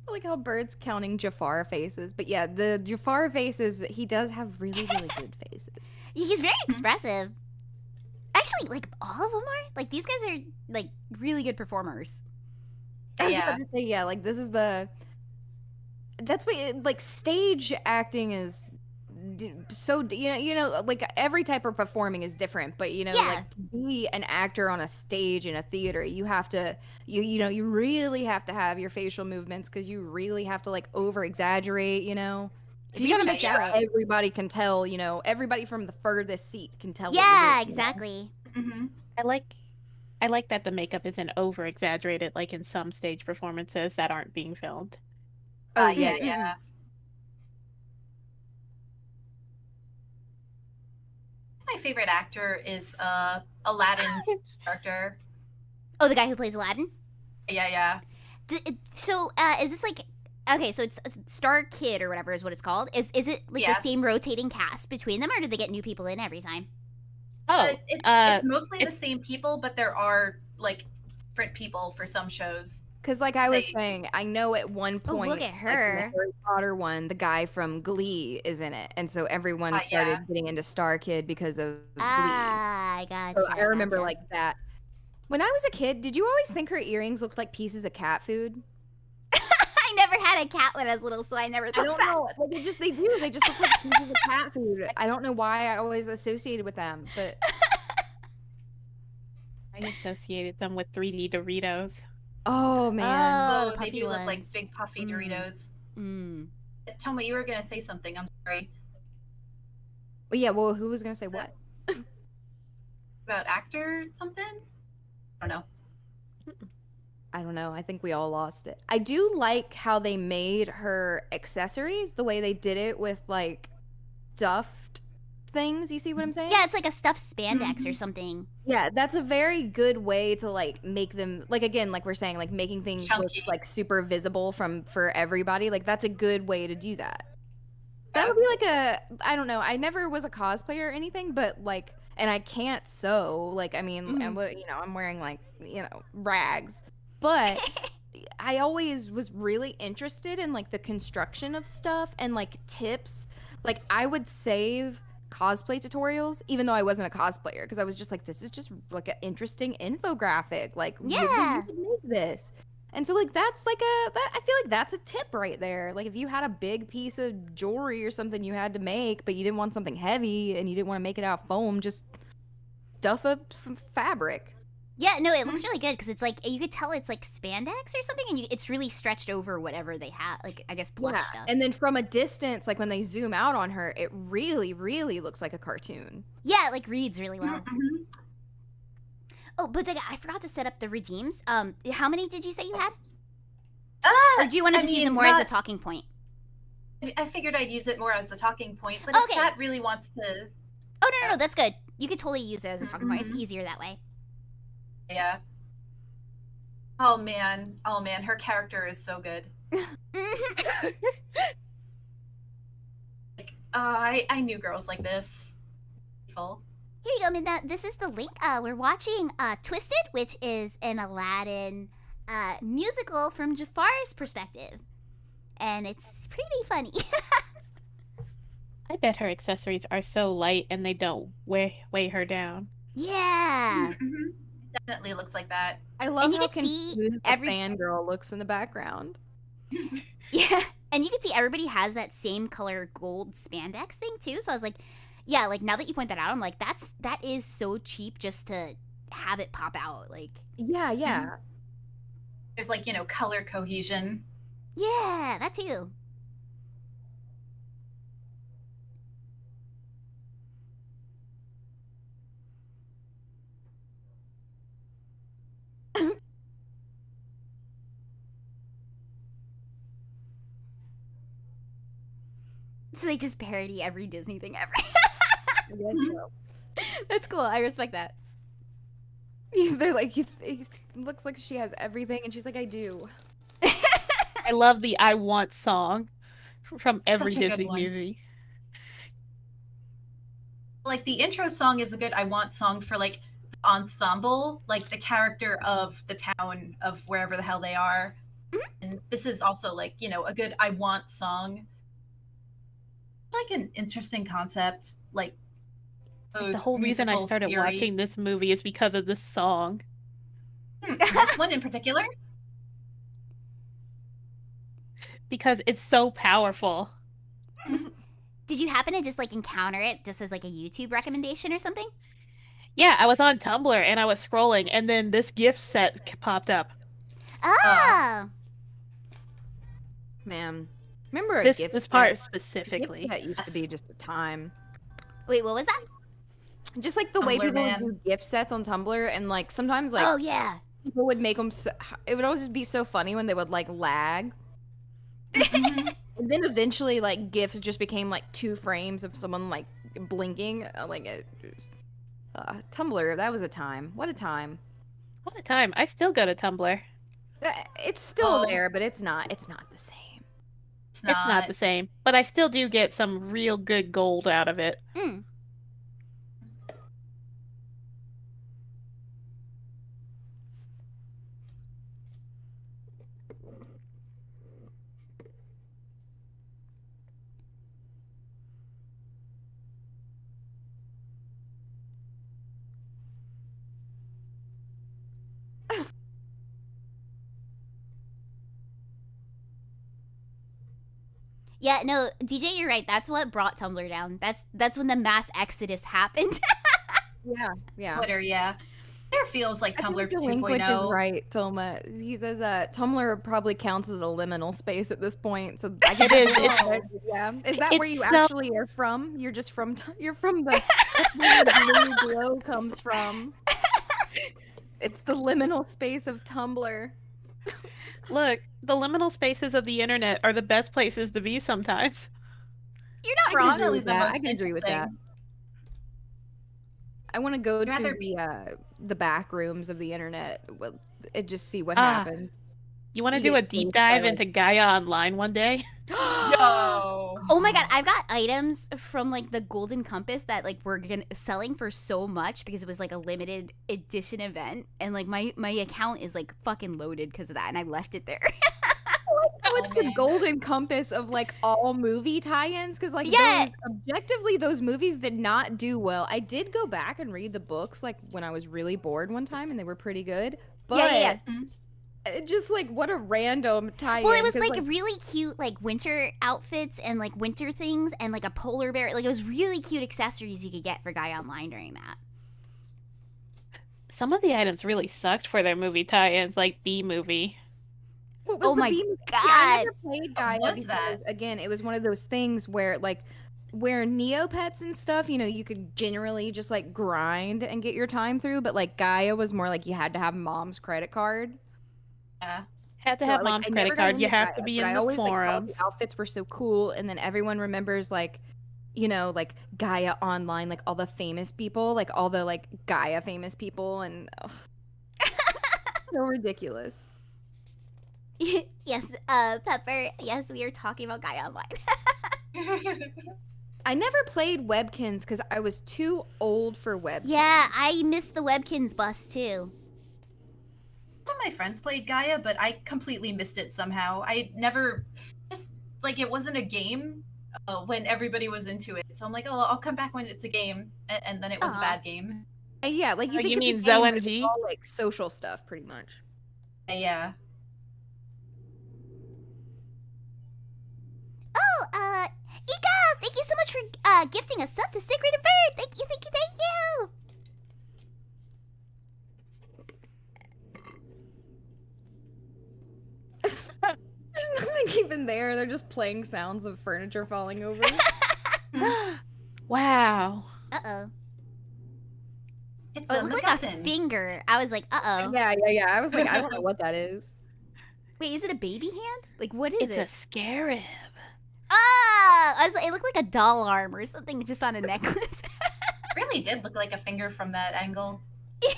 I like how Bird's counting Jafar faces, but yeah, the Jafar faces, he does have really good faces. He's very expressive. Actually, like all of them are. Like these guys are like really good performers. I was Yeah. about to say, yeah, like this is that's what like stage acting is so you know like every type of performing is different, but you know Yeah. like to be an actor on a stage in a theater, you have to you really have to have your facial movements because you really have to like over exaggerate, you know. 'Cause you gotta Really make sure sell it. everybody can tell, you know, everybody from the furthest seat can tell. what you're Yeah, doing, you know? exactly. Mm-hmm. I like that the makeup isn't over exaggerated like in some stage performances that aren't being filmed. Oh Yeah, yeah, yeah. My favorite actor is Aladdin's character. Oh, the guy who plays Aladdin. Yeah, yeah. So, is this like? Okay, so it's Star Kid or whatever is what it's called. Is it like Yeah. the same rotating cast between them, or do they get new people in every time? Oh, It's mostly the it's- same people, but there are like different people for some shows. because like I was Say- saying, I know at one Oh, point, look at like, in her. the Harry Potter one, the guy from Glee is in it, and so everyone Yeah. started getting into Star Kid because of Glee. Ah, I gotcha. So I remember gotcha. like that. When I was a kid, did you always think her earrings looked like pieces of cat food? I never had a cat when I was little, so I never I thought don't that. know. Like they do. They just look like pieces of cat food. I don't know why I always associated with them, but I associated them with 3D Doritos. oh man. Oh, the they puffy do look like ones. big puffy Mm. Doritos. Mm. Toma, you were gonna say something. I'm sorry. Well, yeah. Well, who was gonna say what? About actor something? I don't know. I don't know. I think we all lost it. I do like how they made her accessories, the way they did it with like stuffed things. You see what I'm saying? Yeah, it's like a stuffed spandex or Mhm. something. Yeah, that's a very good way to like make them like again, like we're saying, like making things look Chunky. like super visible for everybody. Like that's a good way to do that. That Yeah. would be like I don't know. I never was a cosplayer or anything, but like, and I can't sew. Like, I mean, Mhm. and you know, I'm wearing like rags, but I always was really interested in like the construction of stuff and like tips. Like I would save cosplay tutorials even though I wasn't a cosplayer because I was just like this is just like an interesting infographic. Like Yeah. you could make this. And so like that's like I feel like that's a tip right there. Like if you had a big piece of jewelry or something you had to make but you didn't want something heavy and you didn't want to make it out of foam, just stuff up fabric. Yeah, no, it looks really good because it's like you could tell it's like spandex or something, and it's really stretched over whatever they have, like I guess plush stuff. And then from a distance, like when they zoom out on her, it really, really looks like a cartoon. Yeah, it like reads really well. Mhm. Oh, Bodega, I forgot to set up the redeems. How many did you say you had? Ah, Or do you want to I just use mean, them more as a not- talking point? I figured I'd use it more as a talking point, but Okay. if Chat really wants to, Oh no, that's good. You could totally use it as a talking point. It's Mhm. easier that way. yeah. Oh man, her character is so good. I knew girls like this. Full. Here you go, Minna. This is the link. We're watching Twisted, which is an Aladdin musical from Jafar's perspective. And it's pretty funny. I bet her accessories are so light and they don't weigh her down. Yeah. Mhm. Definitely looks like that. I love And you how can see confused the every- fangirl looks in the background. Yeah. And you can see everybody has that same color gold spandex thing too. So I was like, yeah, like now that you point that out, I'm like, that is so cheap just to have it pop out. Like, Yeah, yeah. There's like, color cohesion. yeah, that too. So they just parody every Disney thing ever. I guess so. That's cool. I respect that. They're like, it looks like she has everything, and she's like, I do. I love the I Want song from every Such a good Disney one. movie. Like the intro song is a good I Want song for like the ensemble, like the character of the town of wherever the hell they are. And this is also like, a good I Want song. Like an interesting concept, like The whole reason I started watching this movie is because of this song. This one in particular. Because it's so powerful. Did you happen to just like encounter it just as like a YouTube recommendation or something? Yeah, I was on Tumblr and I was scrolling, and then this gift set popped up. Oh. Man. Remember a This gift part set? specifically. Gift set used to be just a time. Wait, what was that? Just like the way Tumblr, people man. would do gift sets on Tumblr, and like sometimes like Oh yeah. people would make them. It would always be so funny when they would like lag. And then eventually, like gifs just became like 2 frames of someone like blinking. Tumblr, that was a time. What a time. What a time. I still go to Tumblr. It's still Oh. there, but it's not. It's not the same. It's It's not the same. But I still do get some real good gold out of it. Mm. Yeah, no, DJ, you're right. That's what brought Tumblr down. That's when the mass exodus happened. Yeah. Twitter, yeah. Twitter feels like I Tumblr think Delinquent is 2.0. right, Toma. He says Tumblr probably counts as a liminal space at this point. So I guess It is. yeah. Is that where it's you so- actually are from? You're just from. You're from the. That's where the blue glow comes from. It's the liminal space of Tumblr. Look, the liminal spaces of the internet are the best places to be sometimes. You're I not can wrong. agree with the that. I most can agree with that. interesting. I want to go I'd rather to the back rooms of the internet and just see what Ah. happens. You want to You do a get deep close by, dive like- into Gaia Online one day? Yo. Oh my god, I've got items from like the Golden Compass that like were selling for so much because it was like a limited edition event, and like my account is like fucking loaded because of that, and I left it there. Oh, it's Oh, the man. golden compass of like all movie tie-ins because like Yeah. objectively those movies did not do well. I did go back and read the books like when I was really bored one time and they were pretty good. But Yeah. it just like what a random tie-in. Well, it was 'cause, like really cute like winter outfits and like winter things and like a polar bear. Like it was really cute accessories you could get for Guy Online during that. Some of the items really sucked for their movie tie-ins, like B-movie. what was Oh the my B-movie? See, I never God. played Gaia was because that? again, it was one of those things where like where Neopets and stuff, you know, you could generally just like grind and get your time through, but like Gaia was more like you had to have mom's credit card. Yeah. Had to So, have like, mom's I never credit got card. into You have Gaia, to be but in I the always, like, thought forums. the outfits were so cool, and then everyone remembers like, you know, like Gaia Online, like all the famous people, like all the like Gaia famous people, and ugh. So ridiculous. Yes, Pepper. Yes, we are talking about Guy Online. I never played Webkins because I was too old for Webkins. Yeah, I missed the Webkins bus too. One of my friends played Gaia, but I completely missed it somehow. I never, just like it wasn't a game when everybody was into it. So I'm like, oh, I'll come back when it's a game, and then it was a Aw. bad game. Yeah, like you Oh, think you it's a mean game, Zoe but and it's V? all like social stuff, pretty much. Yeah. Oh, Ika, thank you so much for gifting a sub to Sacred and Bird. Thank you, thank you, thank you. There's nothing even there. They're just playing sounds of furniture falling over. Wow. Uh-oh. It's Oh, a it looked like a MacGuffin. finger. I was like, uh-oh. Yeah. I was like, I don't know what that is. Wait, is it a baby hand? Like, what is It's it? a scarab. Oh! I was like, it looked like a doll arm or something just on a necklace. It really did look like a finger from that angle. Yeah.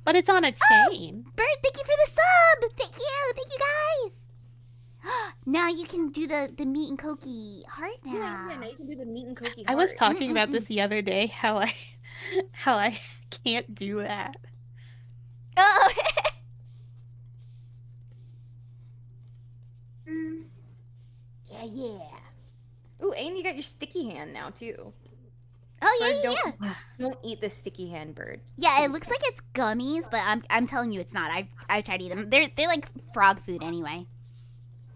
But it's on a chain. Bird, thank you for the sub! Thank you guys! Now you can do the meat and Coqui heart now. Now you can do the meat and cookie. I was talking about this the other day, how I can't do that. Oh! Yeah. Ooh, and you got your sticky hand now too. Oh, Bird, yeah. Don't eat the sticky hand, Bird. Yeah, it looks like it's gummies, but I'm telling you it's not. I've tried to eat them. They're like frog food anyway.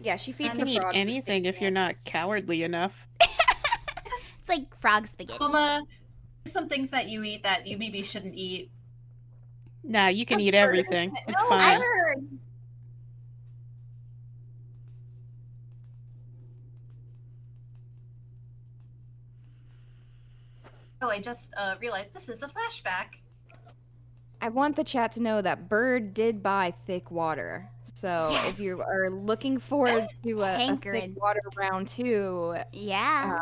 Yeah, she You feeds can the eat frogs the anything sticky if you're hand. not cowardly enough. It's like frog spaghetti. There's some things that you eat that you maybe shouldn't eat. Nah, you can eat everything. It's No, fine. Bird! Oh, I just realized this is a flashback. I want the chat to know that Bird did buy thick water. So Yes. if you are looking forward to a thick Hankering. water round 2, Yeah.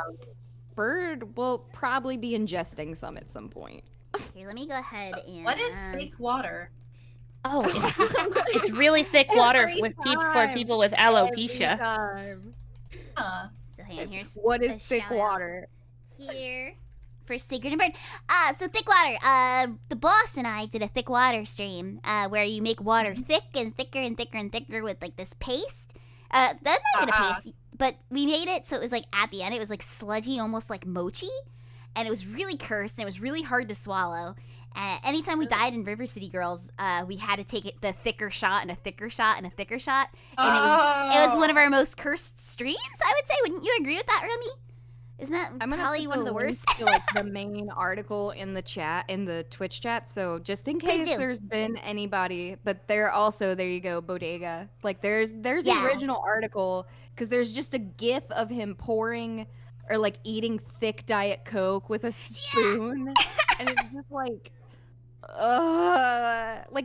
Bird will probably be ingesting some at some point. Here, let me go ahead and. What is fake water? Oh, it's really thick water Every with for time. people with alopecia. Time. So hang on, here's What a is thick shout-out water? here for Sacred and Bird. So thick water. The boss and I did a thick water stream where you make water thick and thicker and thicker and thicker with like this paste. That's not even a paste, but we made it so it was like at the end it was like sludgy, almost like mochi, and it was really cursed and it was really hard to swallow. Anytime we died in River City Girls, we had to take the thicker shot and a thicker shot and a thicker shot, and it was one of our most cursed streams. I would say, wouldn't you agree with that, Remy? Isn't that I'm gonna probably put one of the link worst? to, like the main article in the chat, in the Twitch chat. So just in Please case do. there's been anybody, but there also, there you go, Bodega. Like there's Yeah. the original article, because there's just a GIF of him pouring or like eating thick Diet Coke with a spoon, and it's just like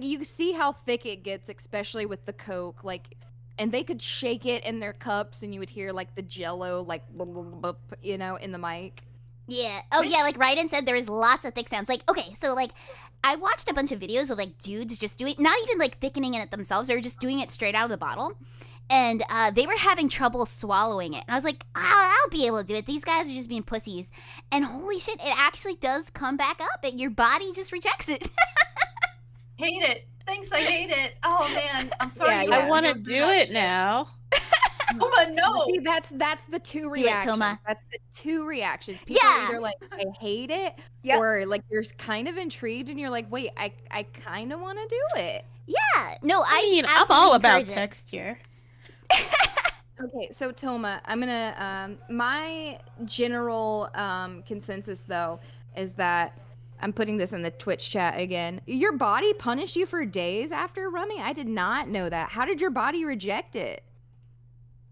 you see how thick it gets, especially with the Coke, like. And they could shake it in their cups, and you would hear like the Jello, like in the mic. Yeah. Oh, yeah. Like Raiden said, there is lots of thick sounds. Like, okay, so like, I watched a bunch of videos of like dudes just doing, not even like thickening it themselves. They were just doing it straight out of the bottle, and they were having trouble swallowing it. And I was like, I'll be able to do it. These guys are just being pussies. And holy shit, it actually does come back up, and your body just rejects it. Hate it. Thanks, I hate it. Oh man, I'm sorry. Yeah, you yeah. have I want to go through do that it shit. now. Toma, no. See, that's the two Do it, reactions. Toma. That's the two reactions. People Yeah. are either like, I hate it, Yep. or like you're kind of intrigued, and you're like, wait, I kind of want to do it. Yeah. No, I mean, I'm absolutely all about encourage it. texture. Okay, so Toma, I'm gonna my general consensus though is that I'm putting this in the Twitch chat again. Your body punished you for days after rummy? I did not know that. How did your body reject it?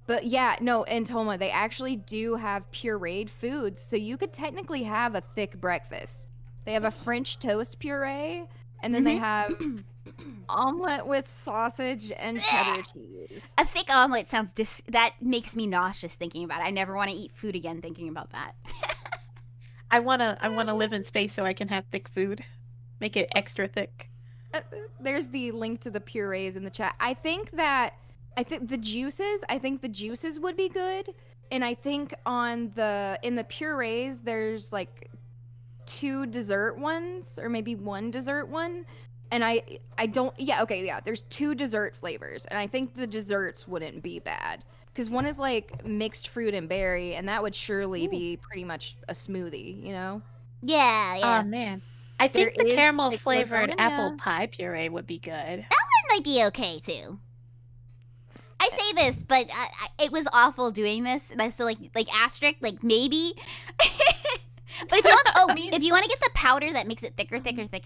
But yeah, no, and Toma, they actually do have pureed foods, so you could technically have a thick breakfast. They have a French toast puree, and then they have omelet with sausage and cheddar cheese. A thick omelet sounds that makes me nauseous thinking about it. I never want to eat food again thinking about that. I wanna live in space so I can have thick food. Make it extra thick. There's the link to the purees in the chat. I think that I think the juices would be good. And I think in the purees, there's like 2 dessert ones or maybe 1 dessert one. And I don't, yeah, okay, yeah, there's 2 dessert flavors. And I think the desserts wouldn't be bad. Because one is like mixed fruit and berry, and that would surely be pretty much a smoothie, you know? Yeah, yeah. Oh man, I There think the is caramel thick flavored apple lasagna. pie puree would be good. That might be okay too. I say this, but it was awful doing this. And so like asterisk, like maybe. But if you want, if you want to get the powder that makes it thicker,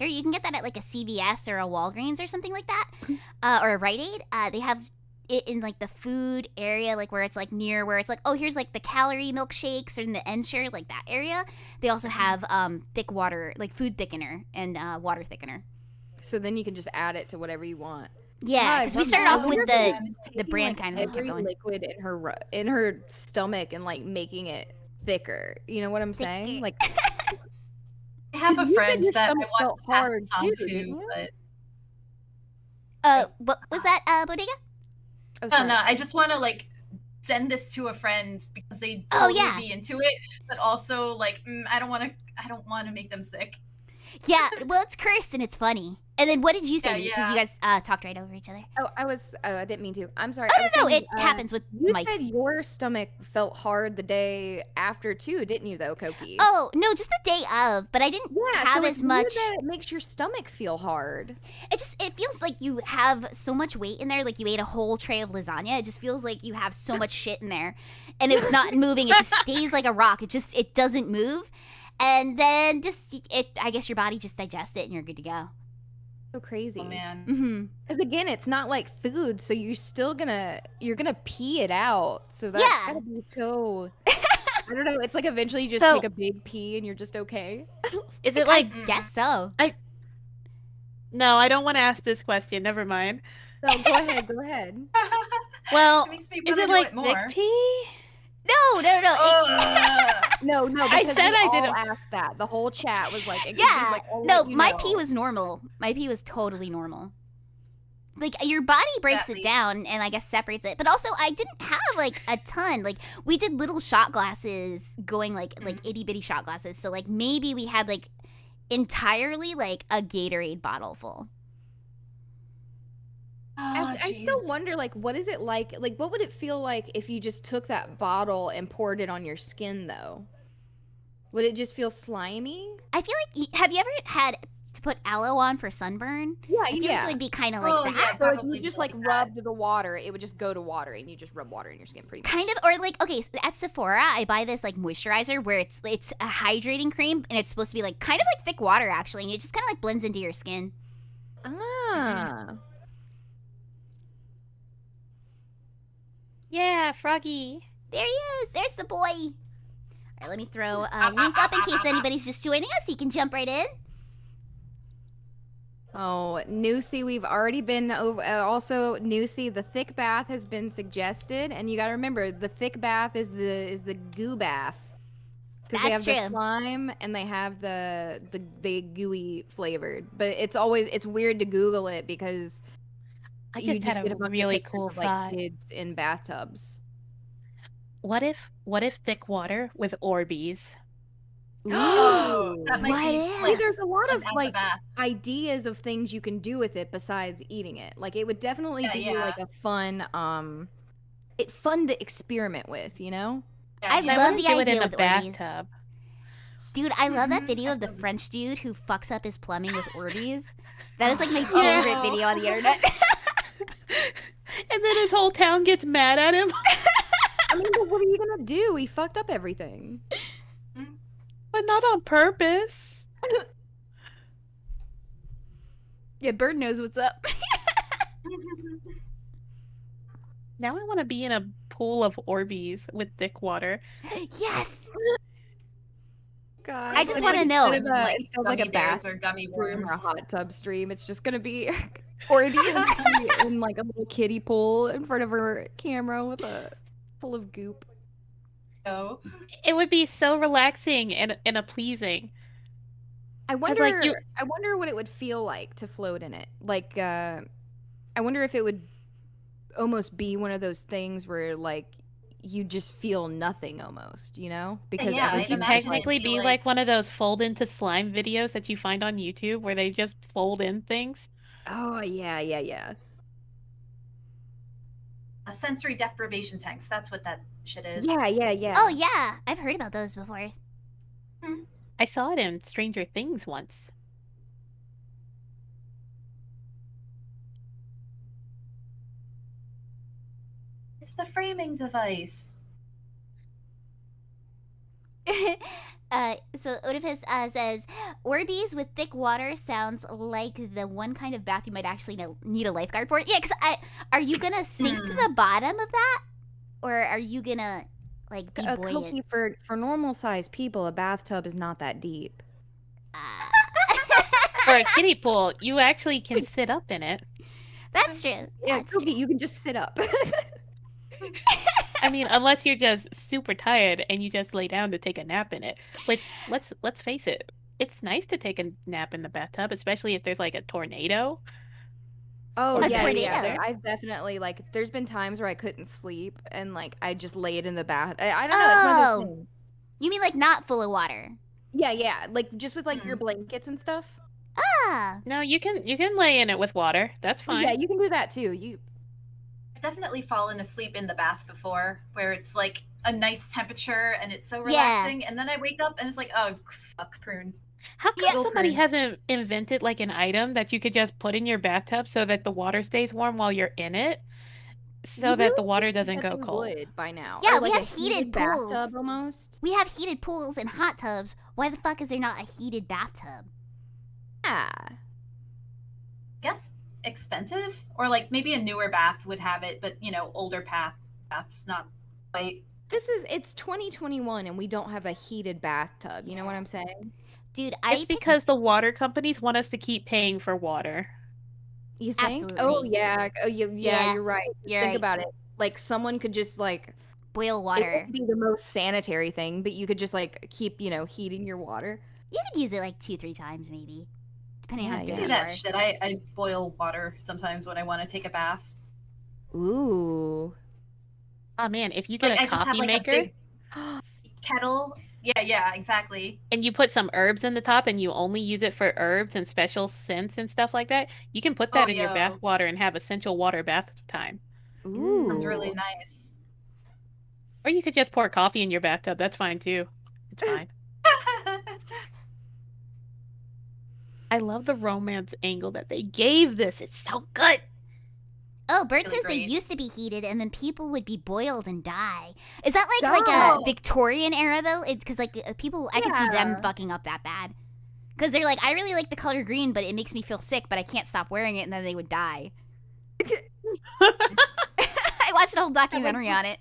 you can get that at like a CVS or a Walgreens or something like that, or a Rite Aid. They have it in like the food area, like where it's like near where it's like, oh, here's like the calorie milkshakes or in the Ensure, like that area. They also have thick water, like food thickener and water thickener. So then you can just add it to whatever you want. Yeah, because we started off with the brand like kind of every kept going. liquid in her stomach and like making it thicker. You know what I'm saying? Like I have a You said friend your that I stomach want felt to pass hard this on too, to, didn't you? but What was that, Bodega? oh, no, sorry. no, I just want to like send this to a friend because they Oh, totally yeah. be into it, but also like I don't want to make them sick. Yeah, well, it's cursed and it's funny. And then what did you say? Yeah, Because yeah. you guys talked right over each other. I didn't mean to. I'm sorry. Oh, I was no, saying, it happens with You mics. said your stomach felt hard the day after too, didn't you though, Coqui? Oh, no, just the day of, but I didn't yeah, have so as it's much. weird that it makes your stomach feel hard. It feels like you have so much weight in there, like you ate a whole tray of lasagna. It just feels like you have so much shit in there. And if it's not moving, it just stays like a rock. It doesn't move. And then I guess your body just digests it and you're good to go. So crazy. Oh man. Mm-hmm. Because again, it's not like food, so you're gonna pee it out. So that's Yeah. gotta be so. I don't know. It's like eventually you just So- take a big pee and you're just okay. Is it like? Guess so. No, I don't want to ask this question. Never mind. So go ahead. Go ahead. Well, It makes me is wanna it do like it more. thick pee? No. Ugh. No, I because said we I all didn't- asked that. The whole chat was like, Yeah. like, "I'll No, let you my know." pee was normal. My pee was totally normal. Like your body breaks it Exactly. down and I guess separates it. But also I didn't have like a ton. Like we did little shot glasses going like itty bitty shot glasses. So like maybe we had like entirely like a Gatorade bottle full. Oh, I still jeez. wonder, like, what is it like? Like, what would it feel like if you just took that bottle and poured it on your skin, though? Would it just feel slimy? I feel like have you ever had to put aloe on for sunburn? Yeah, I feel like it would be kind of like Oh, that. yeah. So if probably you just like like that. rubbed the water, it would just go to water, and you just rub water in your skin, pretty much. Kind of, or like okay, so at Sephora, I buy this like moisturizer where it's a hydrating cream and it's supposed to be like kind of like thick water actually, and it just kind of like blends into your skin. Ah. Yeah, Froggy. There he is. There's the boy. All right, let me throw a link up in case anybody's just joining us. You can jump right in. Oh, Nusi, we've already been over. Also, Nusi, the thick bath has been suggested, and you got to remember, the thick bath is the goo bath. Because they have That's the true. slime and they have the gooey flavored. But it's weird to Google it because I you just had get a bunch of really pictures cool of, like, thought. kids in bathtubs. What if thick water with Orbeez? Oh, that might What be if? See, like there's a lot an of ounce like bath. ideas of things you can do with it besides eating it. Like it would definitely Yeah, be yeah. like a fun fun to experiment with, you know? Yeah, I yeah. I love wouldn't the do it idea in a with Orbeez. bathtub. Dude, I love that Mhm, video of the that sounds- French dude who fucks up his plumbing with Orbeez. That is like my Yeah. favorite video on the internet. And then his whole town gets mad at him. I mean, but what are you gonna do? He fucked up everything. But not on purpose. Yeah, Bird knows what's up. Now I want to be in a pool of Orbeez with thick water. Yes. God, I just and wanna instead know. of a- instead of like a Gummy bears bath or gummy stream or a worms. hot tub stream, it's just gonna be Orbeez in like a little kiddie pool in front of her camera with a full of goop. No. It would be so relaxing and a pleasing. I like, wonder. you- I wonder what it would feel like to float in it. Like, I wonder if it would. almost be one of those things where like you just feel nothing almost, you know? Because yeah, It everything could imagine it'd technically be be like- like one of those fold into slime videos that you find on YouTube where they just fold in things. Oh yeah. sensory deprivation tanks. That's what that shit is. Yeah. Oh yeah, I've heard about those before. I saw it in Stranger Things once. It's the framing device. So Oedipus says, Orbeez with thick water sounds like the one kind of bath you might actually need a lifeguard for. Yeah, because are you gonna sink to the bottom of that, or are you gonna like be buoyant? Coqui, for normal sized people, a bathtub is not that deep. For a kiddie pool, you actually can sit up in it. That's true. Yeah, That's true. Coqui, you can just sit up. I mean, unless you're just super tired and you just lay down to take a nap in it. Which let's face it, it's nice to take a nap in the bathtub, especially if there's like a tornado. Oh A yeah. tornado. I've definitely like. There's been times where I couldn't sleep and like I just laid in the bath. I don't know. It's one of those Oh. things. You mean like not full of water? Yeah. Like just with like your blankets and stuff. Ah. No, you can lay in it with water. That's fine. Yeah, you can do that too. I've definitely fallen asleep in the bath before, where it's like a nice temperature and it's so Yeah. relaxing, and then I wake up and it's like, oh fuck, prune. How come Yeah. somebody Prune. hasn't invented like an item that you could just put in your bathtub so that the water stays warm while you're in it, so that the water doesn't go cold? Would by now. Yeah, Or, we like, have a heated pools. bathtub almost. We have heated pools and hot tubs. Why the fuck is there not a heated bathtub? Yeah. I guess expensive, or like maybe a newer bath would have it, but older baths not quite. It's 2021 and we don't have a heated bathtub. You know what I'm saying? Dude, It's because the water companies want us to keep paying for water. You think? Absolutely. Oh yeah. Yeah, You're right. you're Think right. about it. Like someone could just like boil it water. wouldn't be the most sanitary thing, but you could just like keep, heating your water. You could use it like 2-3 times maybe, depending on how Yeah, dirty Do you that are. shit. I boil water sometimes when I want to take a bath. Ooh. Oh man, if you get Like a I just have coffee like maker a big kettle. Yeah, exactly. and you put some herbs in the top and you only use it for herbs and special scents and stuff like that, you can put that in your yo. bath water and have essential water bath time. Ooh. Sounds really nice. Or you could just pour coffee in your bathtub. That's fine too. It's fine. I love the romance angle that they gave this. It's so good. Oh, Bert Really says they great. used to be heated and then people would be boiled and die. Is that like a Stop. Victorian era though? It's because like people, I can see them Yeah. fucking up that bad. Because they're like, I really like the color green, but it makes me feel sick, but I can't stop wearing it, and then they would die. I watched a whole documentary on it.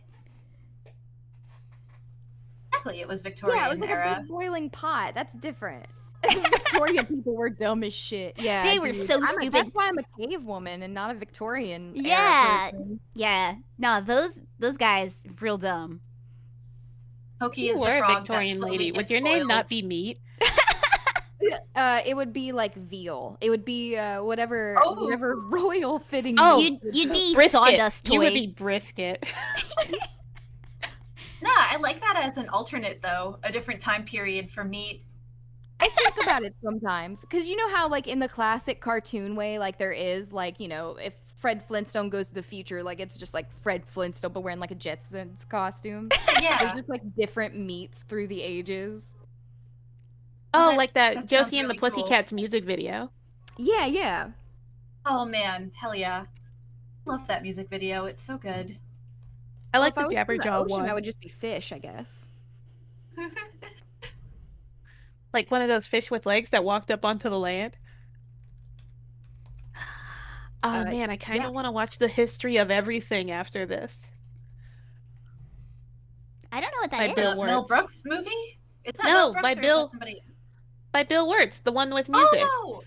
Exactly, it was Victorian Yeah, it was like a era. big boiling pot. That's different. Victorian people were dumb as shit. Yeah, They were so stupid. That's why I'm a cave woman and not a Victorian. era Yeah. person. Yeah, no, those guys real dumb. Coqui You is the were a frog Victorian that slowly lady. Would gets your name not boiled. be meat? It would be like veal. It would be whatever royal fitting. Oh, You'd be Brisket. sawdust toy. You would be brisket. Nah, I like that as an alternate though, a different time period for meat. I think about it sometimes because you know how like in the classic cartoon way, like there is like if Fred Flintstone goes to the future, like it's just like Fred Flintstone but wearing like a Jetsons costume. There's Yeah, just like different meats through the ages. Oh, that- like that that Josie sounds and the really cool. Pussycats music video. Yeah. oh man, hell yeah. Love that music video. It's so good. I like If I the was in the Jabberjaw ocean, one. I would just be fish, I guess. Like one of those fish with legs that walked up onto the land. Oh man, I kind of yeah. want to watch the history of everything after this. I don't know what By that is. Bill The Mel Wirtz. Brooks movie? It's not No, Mel Brooks, by or is that Bill- somebody? By Bill Wirtz, the one with music. Oh,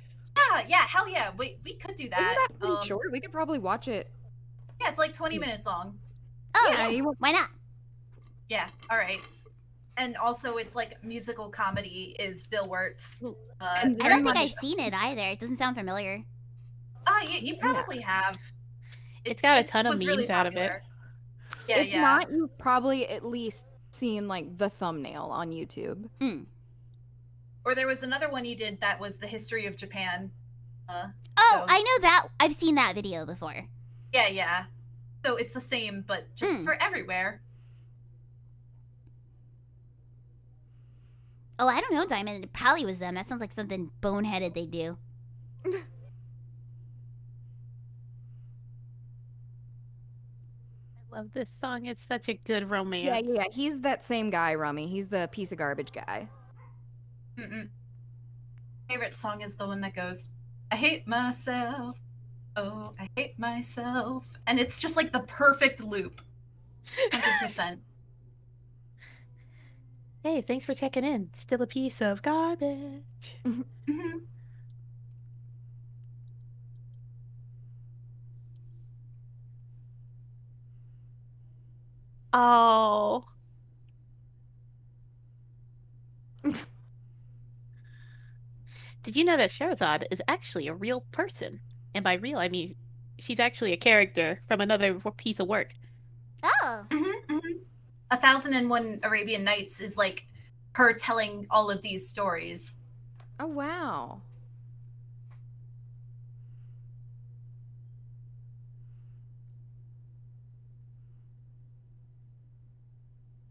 yeah, hell yeah. We could do that. Isn't that pretty short? We could probably watch it. Yeah, it's like 20 minutes long. Oh Yeah, yeah, you won't- why not? Yeah, all right. And also, it's like musical comedy is Bill Wirtz. And I very don't think much- I've seen it either. It doesn't sound familiar. You probably have. It's got a It's ton of was really memes out of it. popular. Yeah, if not, you've probably at least seen like the thumbnail on YouTube. Or there was another one he did that was the history of Japan. Oh, so- I know that. I've seen that video before. Yeah. So it's the same, but just for everywhere. Oh, I don't know, Diamond. It probably was them. That sounds like something boneheaded they do. I love this song. It's such a good romance. Yeah. He's that same guy, Rummy. He's the piece of garbage guy. Favorite song is the one that goes, I hate myself. Oh, I hate myself. And it's just like the perfect loop. 100%. Hey, thanks for checking in. Still a piece of garbage. Oh. Did you know that SOUTHSIDE is actually a real person? And by real, I mean she's actually a character from another piece of work. Oh. 1001 Arabian Nights is like her telling all of these stories. Oh, wow.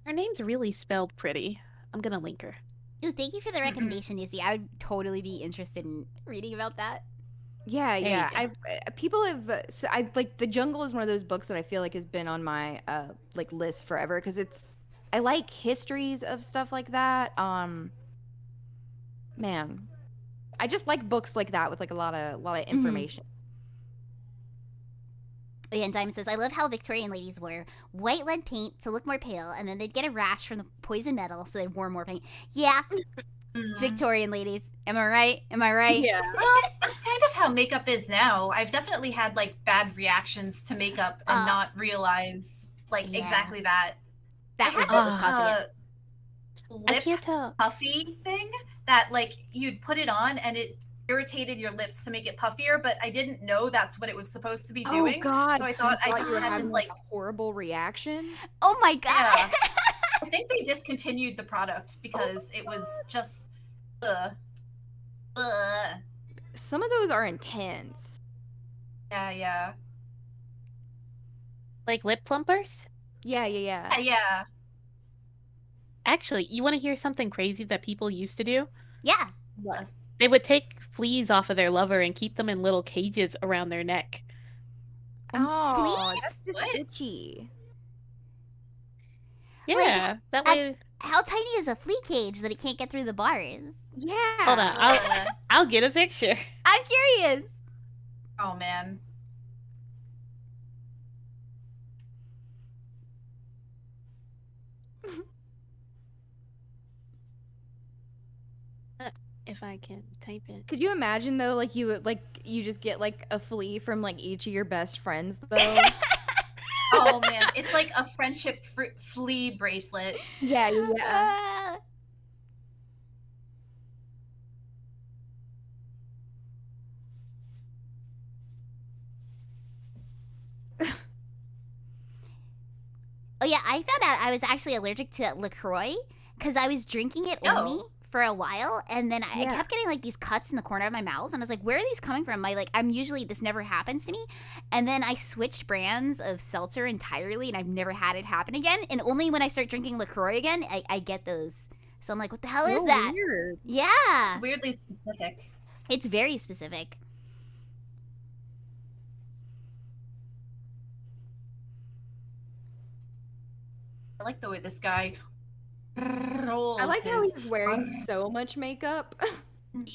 Her name's really spelled pretty. I'm gonna link her. Ooh, thank you for the recommendation, Yuzi. I would totally be interested in reading about that. Yeah. you I've people have. So I've like The Jungle is one of those books that I feel like has been on my like list forever because I like histories of stuff like that. Man, I just like books like that with like a lot of information. Oh, yeah, and Diamond says, I love how Victorian ladies wear white lead paint to look more pale, and then they'd get a rash from the poison metal, so they wore more paint. Yeah, Victorian ladies. Am I right? Am I right? Yeah. Well, that's kind of how makeup is now. I've definitely had like bad reactions to makeup and not realize like Yeah. exactly that. That I was had what was this, causing it. I lip can't tell. puffy thing that like you'd put it on and it irritated your lips to make it puffier, but I didn't know that's what it was supposed to be doing. Oh God! So I thought I you just were had having this like a horrible reaction. Oh my god. yeah. I think they discontinued the product because it was just Some of those are intense. yeah. Like lip plumpers? Yeah. Yeah. Actually, you want to hear something crazy that people used to do? Yeah. Yes. They would take fleas off of their lover and keep them in little cages around their neck. Oh, fleas? that's just What? itchy. Yeah, that way. How tiny is a flea cage that it can't get through the bars? Yeah. Hold on, I'll get a picture. I'm curious. Oh man. If I can type it. Could you imagine though, like you just get like a flea from like each of your best friends though? Oh man, it's like a friendship flea bracelet. Yeah. Ah. Oh yeah, I found out I was actually allergic to LaCroix because I was drinking it only for a while, and then I kept getting like these cuts in the corner of my mouth, and I was like, where are these coming from? I'm usually, this never happens to me, and then I switched brands of seltzer entirely, and I've never had it happen again, and only when I start drinking LaCroix again, I get those. So I'm like, what the hell is that? Weird. Yeah, It's weirdly specific. it's very specific. I like the way this guy rolls. I like how his he's wearing arms. so much makeup. Yeah.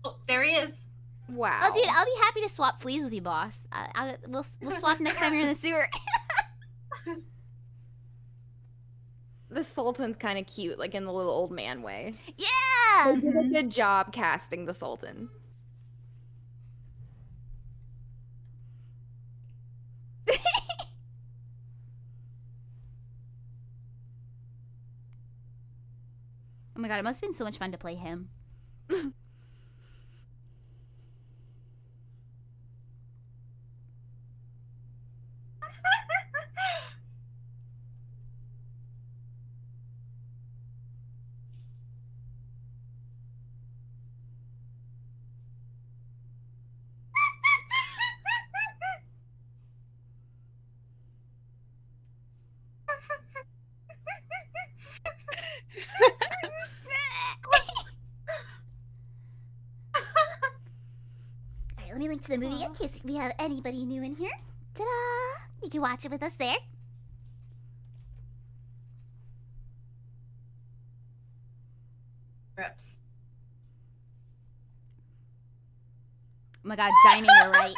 Oh, there he is. Wow. Oh, dude, I'll be happy to swap fleas with you, boss. We'll swap next time you're in the sewer. The Sultan's kind of cute, like in the little old man way. Yeah. They did a good job casting the Sultan. Oh my god, it must have been so much fun to play him. Alright, let me link to the movie in case we have anybody new in here. Ta-da! You can watch it with us there. Rips. Oh my god, Diamond, you're right.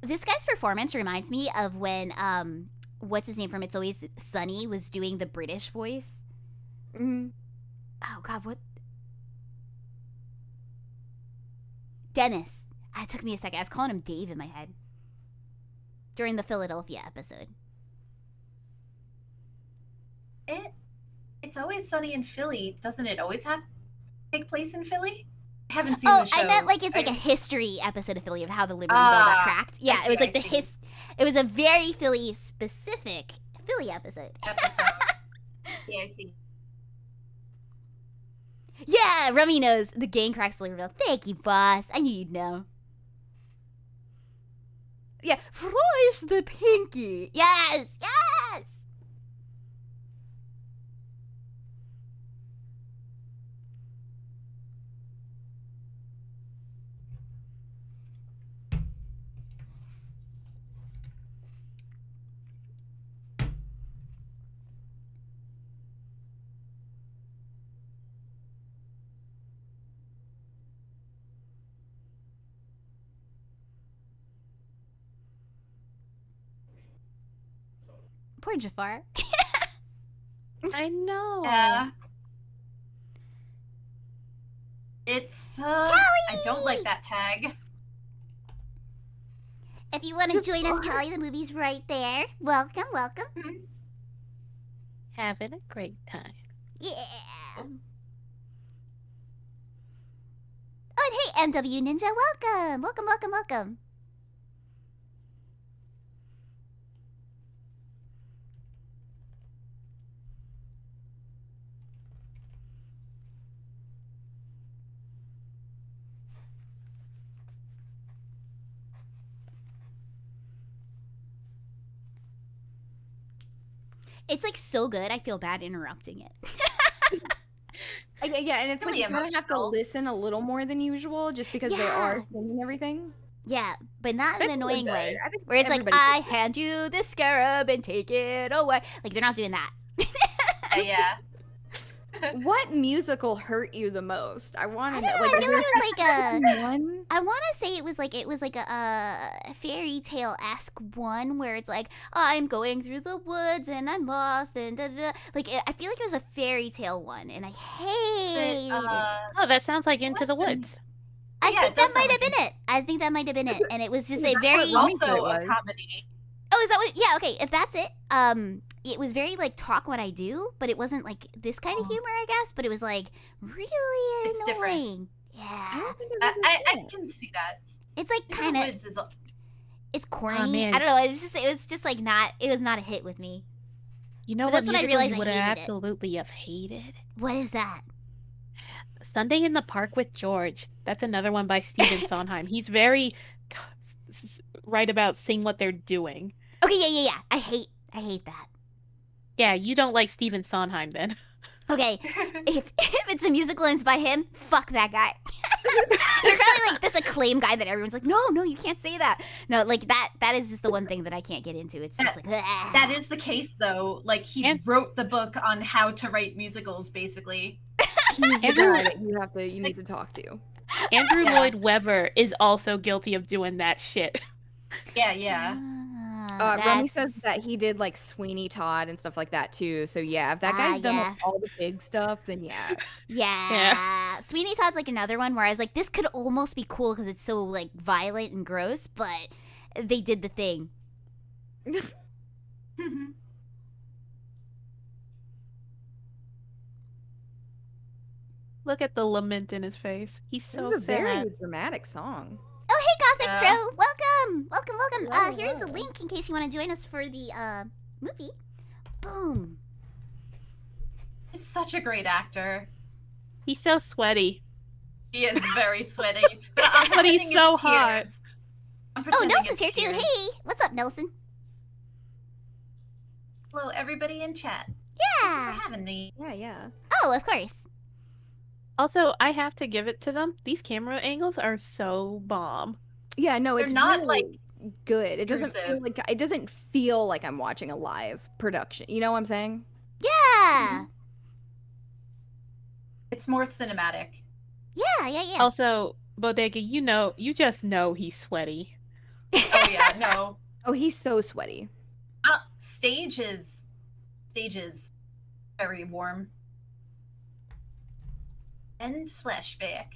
This guy's performance reminds me of when, what's his name from It's Always Sunny was doing the British voice. Mhm. Oh god, what? Dennis. It took me a second. I was calling him Dave in my head. During the Philadelphia episode. It's Always Sunny in Philly. Doesn't it always take place in Philly? I haven't seen Oh, the show. I meant like it's like a history episode of Philly of how the Liberty Bell got cracked. Yeah, I it was see, like I the see. It was a very Philly specific Philly episode. Yeah, I see. Yeah, Rummy knows the gang cracks the Liberty Bell. Thank you, boss. I knew you'd know. Yeah, Froish the Pinky. Yes, yes. Poor Jafar. I know. Yeah. It's I don't like that tag. If you want to join us, Callie, the movie's right there. Welcome, welcome. Having a great time. Yeah. Oh, and hey, MW Ninja, welcome. Welcome, welcome, welcome. It's like so good, I feel bad interrupting it. Yeah, and it's like Really you kind of have to emotional. listen a little more than usual just because they are Yeah. singing everything. Yeah, but not in But an it's really annoying good. way. I think Where it's like, everybody I should do hand you this scarab and take it away. Like, they're not doing that. Yeah. it. What musical hurt you the most? I want I to don't know. know, I Like, feel like it was like a... one. I want to say it was like a fairy tale-esque one where it's like, I'm going through the woods and I'm lost and da da da. Like, I feel like it was a fairy tale one, and I hated it. Oh, that sounds like Into the Listen. Woods. I yeah, think it that does might sound have like been it. I think that might have been it, and it was just a That's very. what It's Lummi said also it a was. comedy. Oh, is that what? Yeah, okay. If that's it, it was very like talk what I do, but it wasn't like this kind of Oh. humor, I guess. But it was like really It's different. annoying. I Yeah, don't think I can see that. it's like Into the kind of Woods is it's corny. man. I don't know. It was just like not. It was not a hit with me. You know But what that's when I musical realized you I would hated have it. absolutely have hated? What is that? Sunday in the Park with George. That's another one by Stephen Sondheim. He's very right about seeing what they're doing. Okay, yeah. I hate that. Yeah, you don't like Stephen Sondheim then. Okay, if it's a musical and it's by him, fuck that guy. There's probably like this acclaimed guy that everyone's like, no, you can't say that. No, like that is just the one thing that I can't get into. It's just like that is the case though. Like he And- wrote the book on how to write musicals, basically. He's the Andrew- guy that you need to talk to. Andrew Yeah. Lloyd Webber is also guilty of doing that shit. Yeah. Rummy says that he did like Sweeney Todd and stuff like that too. So yeah, if that guy's done yeah. like, all the big stuff, then yeah. Yeah. Sweeney Todd's like another one where I was like, this could almost be cool because it's so like violent and gross, but they did the thing. Look at the lament in his face. He's This so is a very sad. dramatic song. Oh, hey, Gothic Yeah. Crow. Welcome. Hello, Here's the hello. link in case you want to join us for the movie. Boom. He's such a great actor. He's so sweaty. He is very sweaty. But I'm But he's pretending so it's hot. tears. I'm Oh, pretending Nelson's here it's too. tears. Hey, what's up, Nelson? Hello, everybody in chat. Thank you Yeah. for having me. Yeah. Oh, of course. Also, I have to give it to them. These camera angles are so bomb. Yeah, no, They're it's not, really good. It doesn't feel intrusive. like I'm watching a live production. You know what I'm saying? Yeah. It's more cinematic. Yeah. Also, Bodega, you just know he's sweaty. Oh yeah, no. Oh, he's so sweaty. Stage is very warm. And flashback.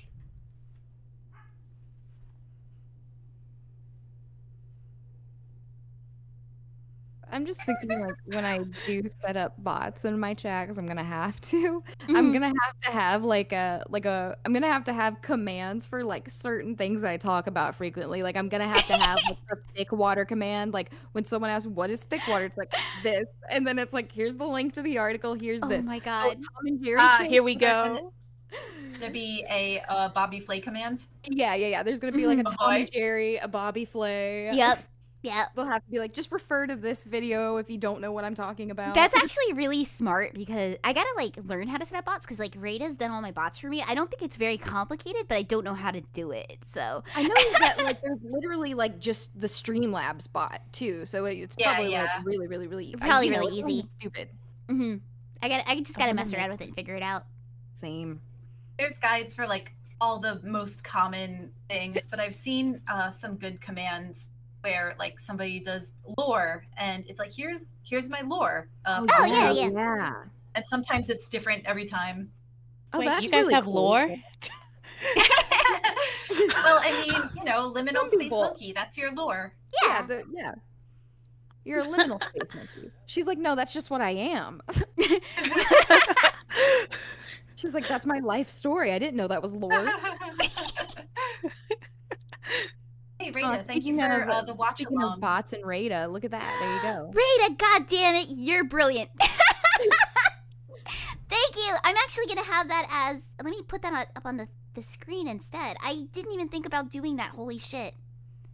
I'm just thinking like when I do set up bots in my chat, because I'm gonna have to. Mhm. I'm gonna have to have I'm gonna have to have commands for like certain things I talk about frequently. Like I'm gonna have to have like, the thick water command. Like when someone asks what is thick water, it's like this, and then it's like here's the link to the article. Here's Oh this. my Oh, god. Tom and Jerry Here we Is there go. gonna be a Bobby Flay command? Yeah. There's gonna be like a Mhm. Tom and Boy. Jerry, a Bobby Flay. Yep. They'll have to be like, just refer to this video if you don't know what I'm talking about. That's actually really smart because I gotta like learn how to set up bots because like Rada's done all my bots for me. I don't think it's very complicated, but I don't know how to do it. So I know that like there's literally like just the Streamlabs bot too, so it's Yeah, probably yeah. like really Probably you know, really it's only easy. stupid. I just gotta mess Oh. around with it and figure it out. Same. There's guides for like all the most common things, but I've seen some good commands where like somebody does lore and it's like here's my lore. Oh, yeah. Yeah. And sometimes it's different every time. Oh, Wait, that's you guys really have cool. lore? Well, I mean, liminal Some space people- monkey, that's your lore. Yeah. Yeah. You're a liminal space monkey. She's like, no, that's just what I am. She's like, that's my life story. I didn't know that was lore. Hey Rita, thank you Speaking for of- the watch Speaking along. of bots and Rada, look at that. There you go. Rada, god damn it, you're brilliant. Thank you. I'm actually gonna have that as. Let me put that up on the screen instead. I didn't even think about doing that. Holy shit.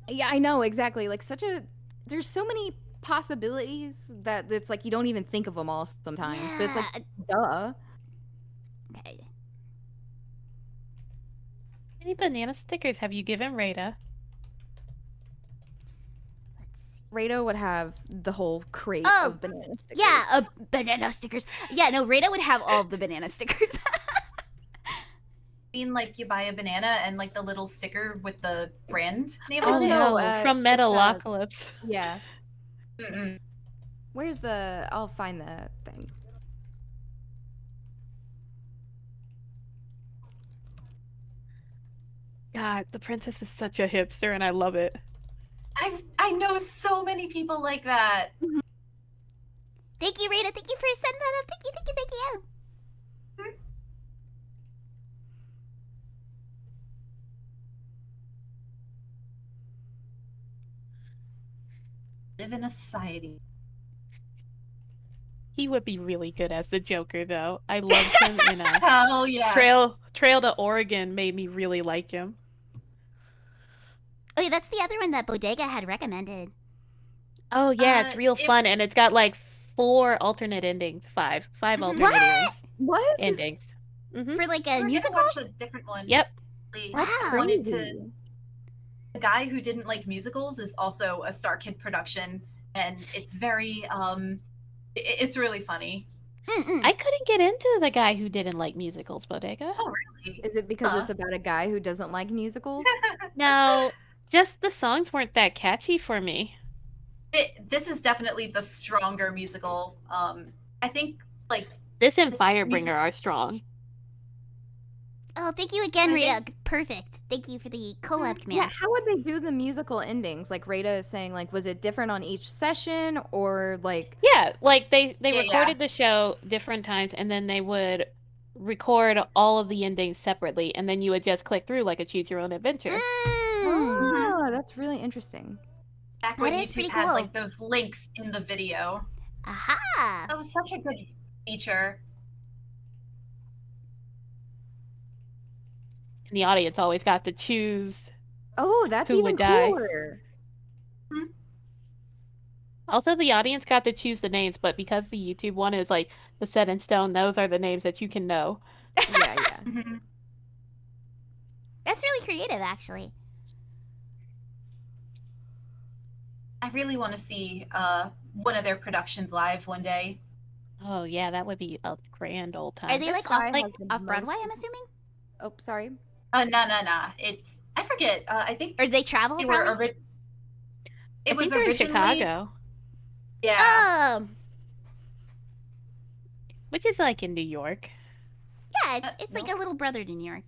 Yeah, I know exactly. Like there's so many possibilities that it's like you don't even think of them all sometimes. But it's like, duh. Okay. How many banana stickers have you given Rada? Let's see. Rado would have the whole crate Oh, of banana stickers. Yeah, banana stickers. Yeah, no, Rada would have all of the banana stickers. I mean, like you buy a banana and like the little sticker with the brand name Oh, on it. no. From it's, Metalocalypse. Yeah. Mm-mm. Where's the? I'll find the thing. God, the princess is such a hipster, and I love it. I know so many people like that. Thank you, Rada. Thank you for setting that up. Thank you. Live in a society. He would be really good as the Joker, though. I loved him in Hell yeah. Trail to Oregon made me really like him. Oh, yeah, that's the other one that Bodega had recommended. Oh yeah, it's real it- fun, and it's got like 4 alternate endings, 5 alternate What? What? endings. Hmm For like We're a gonna musical? watch a different one. Yep. Really. Wow. I wanted to. Crazy. The guy who didn't like musicals is also a Star Kid production, and it's very it's really funny. Mm-mm. I couldn't get into the guy who didn't like musicals, Bodega. Oh really? Is it because Huh? it's about a guy who doesn't like musicals? No, just the songs weren't that catchy for me. This is definitely the stronger musical. I think like This and This Firebringer music- are strong. Oh, thank you again, I Rita. Perfect. Thank you for the collab command. Yeah, how would they do the musical endings? Like Rada is saying, like, was it different on each session or like? Yeah, like they Yeah, yeah. recorded the show different times, and then they would record all of the endings separately, and then you would just click through like a choose your own adventure. Oh, that's really interesting. Back That when is YouTube pretty had cool. like those links in the video. Aha! That was such a good feature. And the audience always got to choose. Oh, that's Who even would die? cooler. Also, the audience got to choose the names, but because the YouTube one is like the set in stone, those are the names that you can know. Yeah, yeah. Mhm. That's really creative, actually. I really want to see one of their productions live one day. Oh yeah, that would be a grand old time. Are they like guy off has the off Broadway? most- I'm assuming, Oh, sorry. No. It's I forget. I think or do they travel? they Probably? were. I It was think they're in originally Chicago, Yeah. which is like in New York. Yeah, it's like no. a little brother to New York.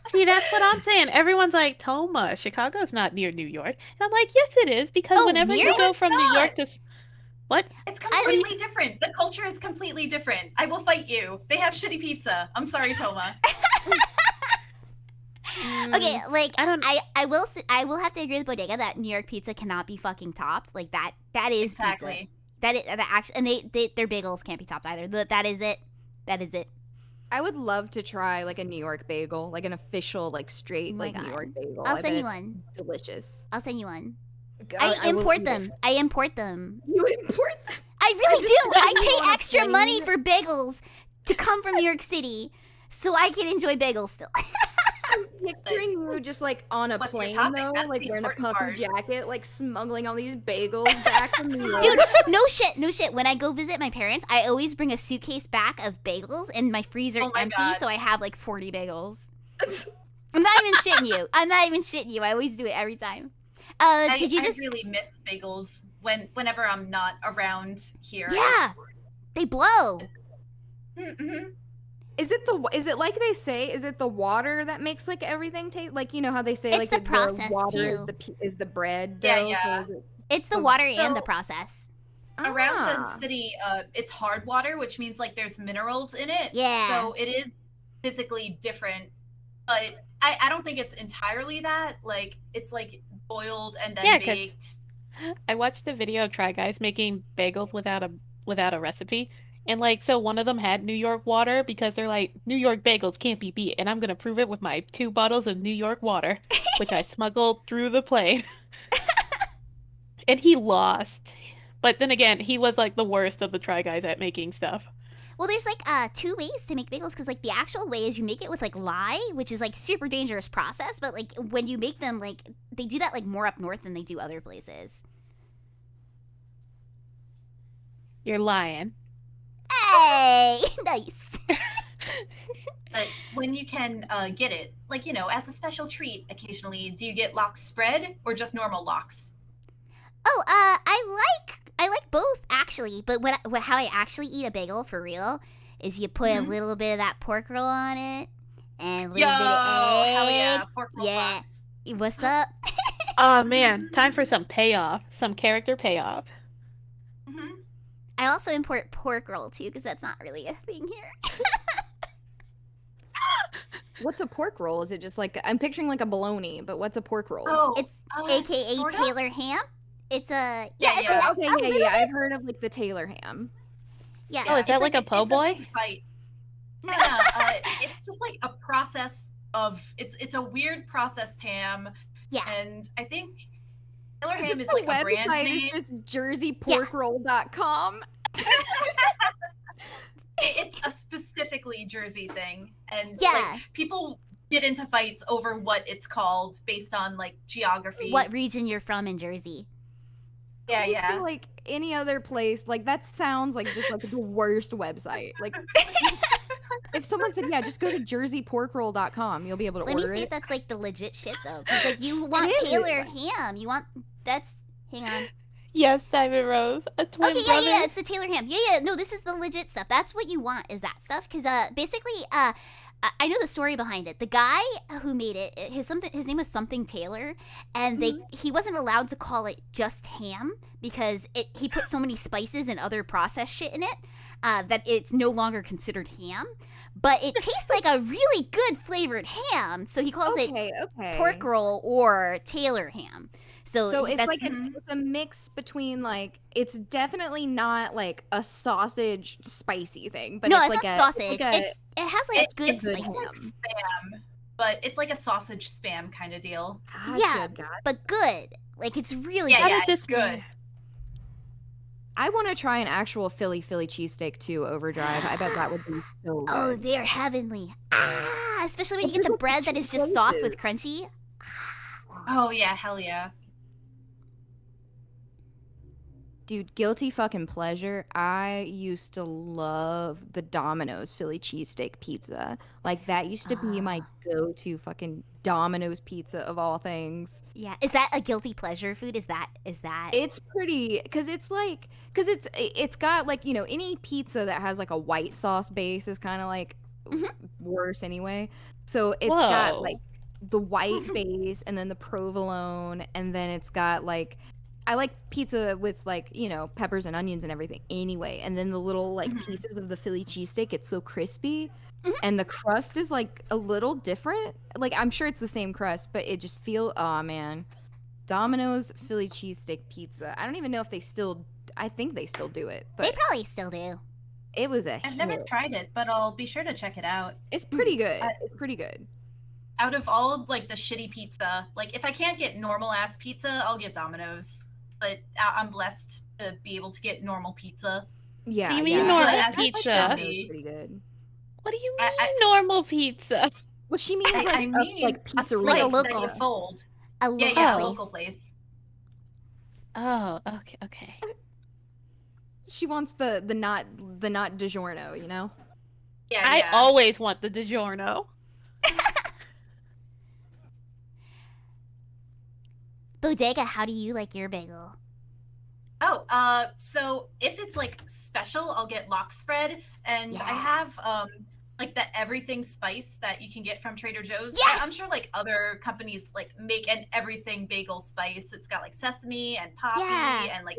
See, that's what I'm saying. Everyone's like, Toma, Chicago's not near New York. And I'm like, yes, it is, because Oh, whenever near? you go It's from New York not. to... What? It's completely different. The culture is completely different. I will fight you. They have shitty pizza. I'm sorry, Toma. Okay, like I don't... I will have to agree with Bodega that New York pizza cannot be fucking topped. Like that is pizza. Exactly. That is that actually, and their bagels can't be topped either. That is it. That is it. I would love to try like a New York bagel, like an official, like straight, Oh my like New God. York bagel. I'll I send bet you it's one. Delicious. I'll send you one. I will import eat them. it. I import them. You import them? I really do. just I put you on pay a extra money plane. for bagels to come from New York City, so I can enjoy bagels still. Picturing you just like on a What's your plane topic? though, That's like the wearing a important puffy part. jacket, like smuggling all these bagels back from New York. Dude, no shit. When I go visit my parents, I always bring a suitcase back of bagels, and my freezer Oh my empty, God. so I have like 40 bagels. I'm not even shitting you. I always do it every time. Did you just? I really miss bagels whenever I'm not around here. Yeah, they blow. Mm-hmm. Is it like they say? Is it the water that makes like everything taste like, you know how they say It's like the process, water is too. is the bread Yeah, dough, so yeah. is it- It's the So- water and the so- process. Around the Ah. city, it's hard water, which means like there's minerals in it. Yeah. So it is physically different, but I don't think it's entirely that. Like it's like boiled and then Yeah, 'cause- baked. I watched the video of Try Guys making bagels without a recipe. And like, so one of them had New York water because they're like, New York bagels can't be beat. And I'm going to prove it with my 2 bottles of New York water, which I smuggled through the plane. And he lost. But then again, he was like the worst of the Try Guys at making stuff. Well, there's like 2 ways to make bagels, because like the actual way is you make it with like lye, which is like super dangerous process, but like when you make them, like they do that like more up north than they do other places. You're lying. Hey, nice. But when you can get it, like, you know, as a special treat occasionally, do you get lox spread or just normal lox? Oh, I like both actually, but how I actually eat a bagel for real is you put a little bit of that pork roll on it and a little Yo, bit of egg. hell yeah, pork roll Yeah. lox. What's up? Oh man, time for some payoff. Some character payoff. Mhm. I also import pork roll too, because that's not really a thing here. What's a pork roll? Is it just like, I'm picturing like a bologna, but what's a pork roll? Oh, It's uh, AKA sorta? Taylor ham. It's a Yeah, it's yeah. a Okay, little yeah, bit. I've heard of like the Taylor ham. Yeah. Oh, is that it's like a po' it's boy? big fight. No, it's just like a process of it's a weird processed ham, Yeah. and I think Taylor I ham think is the like a brand website name. is just jerseyporkroll.com. It's a specifically Jersey thing, and Yeah. like, people get into fights over what it's called based on like geography. What region you're from in Jersey? Yeah, I feel yeah. like any other place, like that sounds like just like the worst website. Like if someone said, yeah, just go to jerseyporkroll.com, you'll be able to Let me order see it. if that's like the legit shit though, because like you want is. Taylor ham. You want that's. Hang on. Yes, Diamond Rose, a twin Okay, brother. it's the Taylor ham. Yeah, no, this is the legit stuff. That's what you want is that stuff, because basically I know the story behind it. The guy who made it, his name was something Taylor, and he wasn't allowed to call it just ham because he put so many spices and other processed shit in it that it's no longer considered ham. But it tastes like a really good flavored ham, so he calls it pork roll or Taylor ham. So it's that's, like it's a mix between like it's definitely not like a sausage spicy thing, but no, it's it's like not sausage. It has like good it's spices. like spam, but it's like a sausage spam kind of deal. Yeah, but good. Like it's really good. Yeah, it's good. I want to try an actual Philly cheesesteak too, Overdrive. I bet that would be so good. Oh, they're heavenly. Especially when you get the bread that is just soft with crunchy. Oh yeah, hell yeah. Dude, guilty fucking pleasure. I used to love the Domino's Philly cheesesteak pizza. Like that used to be my go-to fucking Domino's pizza of all things. Yeah, is that a guilty pleasure food? Is that? It's pretty because it's got like, you know, any pizza that has like a white sauce base is kind of like worse anyway. So it's got like the white base and then the provolone, and then it's got like, I like pizza with like, you know, peppers and onions and everything anyway. And then the little like pieces of the Philly cheesesteak, it's so crispy. And the crust is like a little different. Like I'm sure it's the same crust, but it just oh man. Domino's Philly cheesesteak pizza. I don't even know if they still, I think they still do it. But they probably still do. It was I've never tried it, but I'll be sure to check it out. It's pretty good. It's pretty good. Out of all like the shitty pizza, like if I can't get normal ass pizza, I'll get Domino's. But I'm blessed to be able to get normal pizza. What Yeah, do you mean normal pizza? Pretty good. What do you mean normal pizza? What she means I mean like a pizza, slice like a that local. you fold. A local Yeah, place. a local place. Oh, okay. She wants the not DiGiorno, you know? Yeah, I always want the DiGiorno. Bodega, how do you like your bagel? Oh, so if it's like special, I'll get lock spread, and I have like the everything spice that you can get from Trader Joe's. Yes! I'm sure like other companies like make an everything bagel spice. It's got like sesame and poppy and like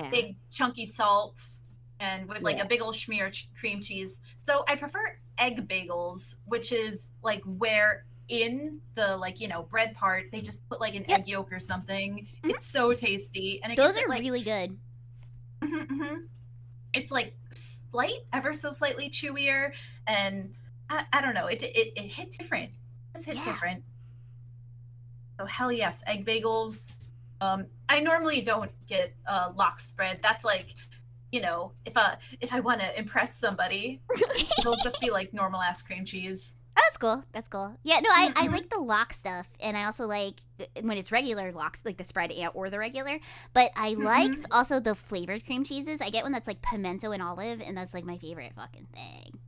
big chunky salts, and with like a big old smear cream cheese. So I prefer egg bagels, which is like where in the like, you know, bread part they just put like an egg yolk or something. It's so tasty, and it Those gives are it, like, really good. It's like ever so slightly chewier, and I don't know, it hit different. It hit different. So hell yes, egg bagels. I normally don't get lox spread. That's like, you know, if I want to impress somebody, it'll just be like normal ass cream cheese. Oh, that's cool. That's cool. Yeah, no, I like the lock stuff, and I also like when it's regular locks, like the spread or the regular. But I like also the flavored cream cheeses. I get one that's like pimento and olive, and that's like my favorite fucking thing.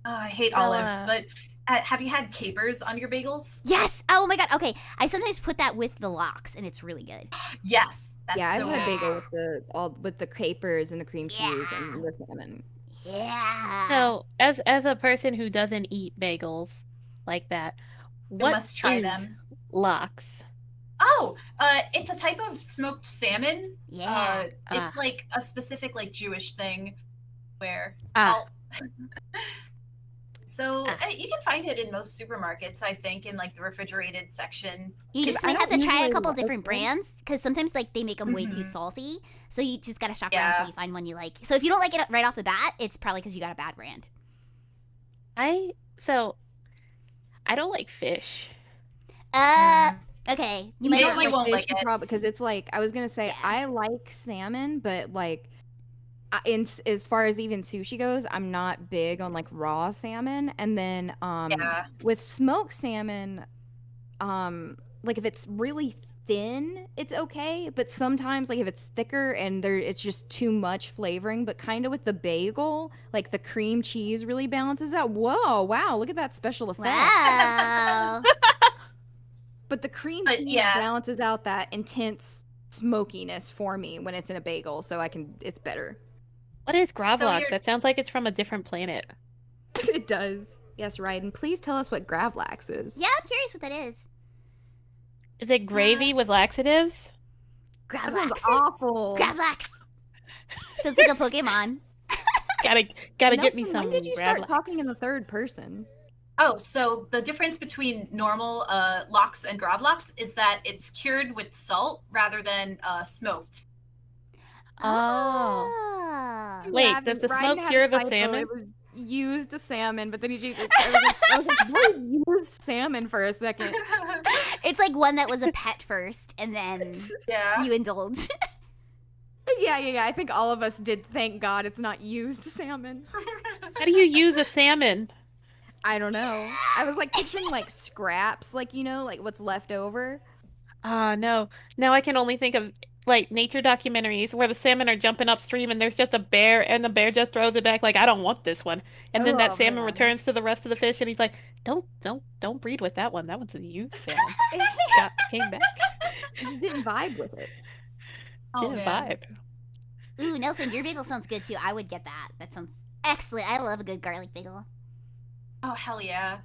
Oh, I hate olives, but have you had capers on your bagels? Yes. Oh my god. Okay, I sometimes put that with the lox, and it's really good. Yes. That's so I've had good. bagel with the capers and the cream cheese and the salmon. Yeah. So, as a person who doesn't eat bagels like that, what must try is them. lox? Oh, it's a type of smoked salmon. Yeah. It's like a specific like Jewish thing where So you can find it in most supermarkets, I think, in like the refrigerated section. You just I have to don't try a usually couple like different them. brands because sometimes like they make them way too salty. So you just gotta shop around Yeah. until you find one you like. So if you don't like it right off the bat, it's probably because you got a bad brand. I don't like fish. Okay. You You might don't not like. won't like it. Because it's like, I was gonna say, Yeah. I like salmon, but like, as far as even sushi goes, I'm not big on like raw salmon. And then with smoked salmon, like if it's really thin, it's okay. But sometimes like if it's thicker and it's just too much flavoring. But kind of with the bagel, like the cream cheese really balances out. Whoa, wow, look at that special effect. Wow. But the cream But, cheese yeah. balances out that intense smokiness for me when it's in a bagel, so it's better. What is gravlax? you're- That sounds like it's from a different planet. It does. Yes, Ryden. Please tell us what Gravlax is. Yeah, I'm curious what that is. Is it gravy with laxatives? That sounds Gravlax. awful. Gravlax. Sounds like a Pokemon. Gotta get me Nelson, some when did you start Gravlax. talking in the third person? Oh, so the difference between normal lox and gravlax is that it's cured with salt rather than smoked. Oh. Ah. Wait, Ryden- does the Ryden smoke had cure a the typo. salmon? It was used salmon, but then he just I was like, what is used salmon for a second? It's like one that was a pet first, and then Yeah. you indulge. Yeah. I think all of us did. Thank God it's not used salmon. How do you use a salmon? I don't know. I was like picturing like scraps, like like what's left over. No. Now I can only think of like nature documentaries where the salmon are jumping upstream and there's just a bear and the bear just throws it back like I don't want this one. And then that Oh, salmon man. returns to the rest of the fish and he's like, Don't breed with that one. That one's a used salmon. Came back. I just didn't vibe with it. Oh, Didn't man. vibe. Ooh, Nelson, your bagel sounds good too. I would get that. That sounds excellent. I love a good garlic bagel. Oh, hell yeah.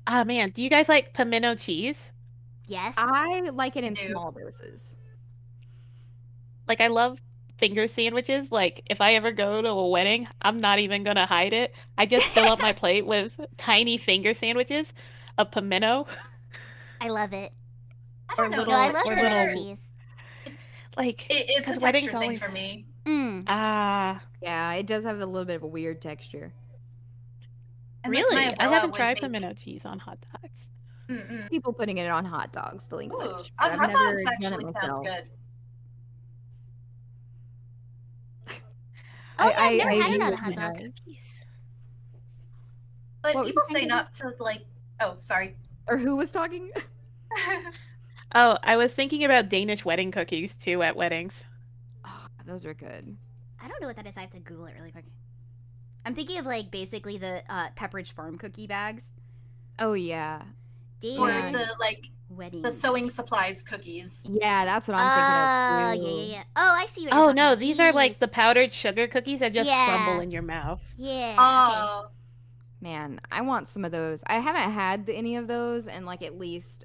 Ah man, do you guys like pimento cheese? Yes. I like it in No. small doses. Like I love finger sandwiches. Like if I ever go to a wedding, I'm not even gonna hide it. I just fill up my plate with tiny finger sandwiches of pimento. I love it. I Or don't know. little- No, I love or pimento little- cheese. Like It's a 'cause weddings texture thing always- for me. Mm. Yeah, it does have a little bit of a weird texture. And, like, my Really? I abuela haven't would tried make- pimento cheese on hot dogs. Mm-mm. People putting it on hot dogs, delinquent. Ooh, but on I've hot never dogs done it actually sounds myself. good. Oh, yeah, I've never had agree it on a with hot Mel. dog. But What were you people say saying? not to like. Oh, sorry. Or who was talking? Oh, I was thinking about Danish wedding cookies too at weddings. Oh, those are good. I don't know what that is. I have to Google it really quick. I'm thinking of like basically the Pepperidge Farm cookie bags. Oh yeah, Or Danish the like wedding. the sewing supplies cookies. yeah. That's what Oh, I'm thinking of too. yeah. Oh, I see what you're Oh talking no, about. these are like the powdered sugar cookies that just Yeah. crumble in your mouth. Yeah. Okay. Oh, Man, I want some of those. I haven't had any of those in like at least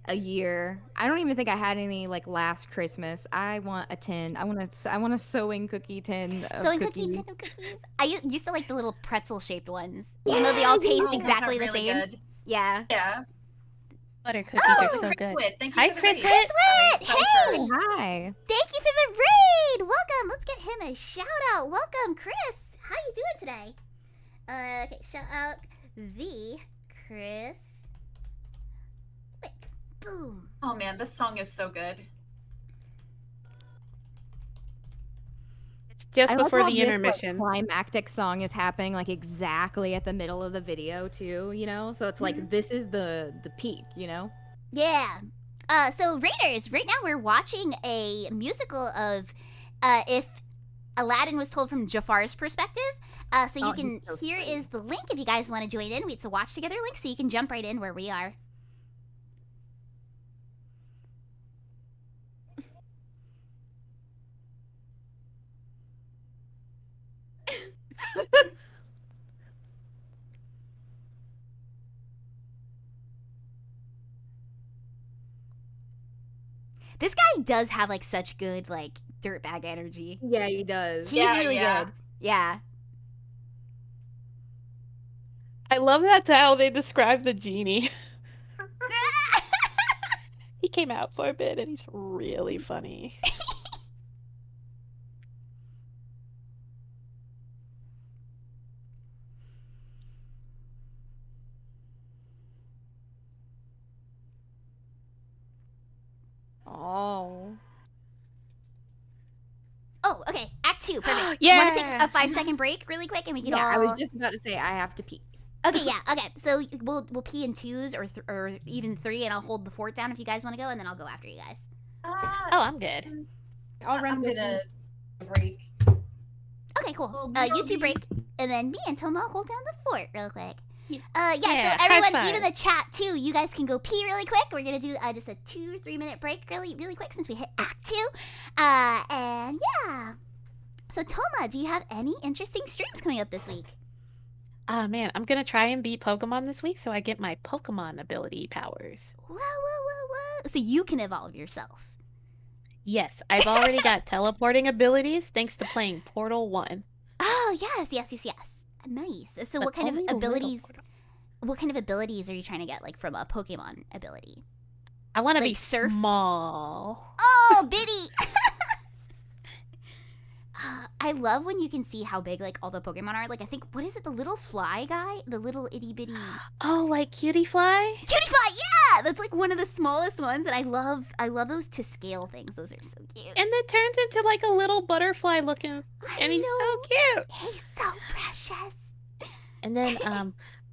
a year. I don't even think I had any like last Christmas. I want a tin. I want a sewing cookie tin of Sewing cookies. tin of cookies. I used to like the little pretzel shaped ones, even though they all taste those are exactly the really same. good. Yeah. Yeah. Butter cookies Oh, are so Chris good. Witt, thank you Hi, for the Chris raid. Witt. Chris Witt! Sorry, Hey! sorry. Hi. Thank you for the raid! Welcome! Let's get him a shout out. Welcome, Chris! How you doing today? Okay, shout out the Chris Witt. Boom. Oh man, this song is so good. It's just I like before how the this, like, intermission. climactic song is happening like exactly at the middle of the video too. So it's like this is the peak. Yeah. So Raiders, right now we're watching a musical of if Aladdin was told from Jafar's perspective. So you Oh, can he's so here sweet. is the link if you guys want to join in. It's a watch together link, so you can jump right in where we are. This guy does have like such good like dirtbag energy. Yeah, he does. He's Yeah, really yeah. good. Yeah. I love that's how they describe the genie. He came out for a bit and he's really funny. Oh. Oh, okay. Act 2. Perfect. Want to Yeah. take a 5-second break really quick and we can Yeah, all I was just about to say I have to pee. Okay, yeah. Okay. So we'll pee in 2s or even 3 and I'll hold the fort down if you guys want to go and then I'll go after you guys. Oh, I'm good. I'll run I'm with gonna you. break. Okay, cool. Well, You two we- break and then me and Toma hold down the fort real quick. Yeah. Yeah, Yeah, so high everyone, five. even the chat too, you guys can go pee really quick. We're gonna do just a 2 or 3 minute break really quick since we hit Act 2. And yeah. So Toma, do you have any interesting streams coming up this week? Ah, man, I'm gonna try and beat Pokemon this week so I get my Pokemon ability powers. Whoa, whoa, whoa, whoa. So you can evolve yourself. Yes, I've already got teleporting abilities thanks to playing Portal 1. Oh, yes, yes, yes, yes. Nice. So But what kind of only a little abilities Portal. what kind of abilities are you trying to get like from a Pokemon ability? I want to Like be surf? small. Oh, Biddy! I love when you can see how big like all the Pokemon are. Like I think what is it, the little fly guy? The little itty bitty Oh, like Cutie Fly? Cutie fly, yeah! That's like one of the smallest ones, and I love those to scale things. Those are so cute. And it turns into like a little butterfly looking, and he's so cute. He's so precious. And then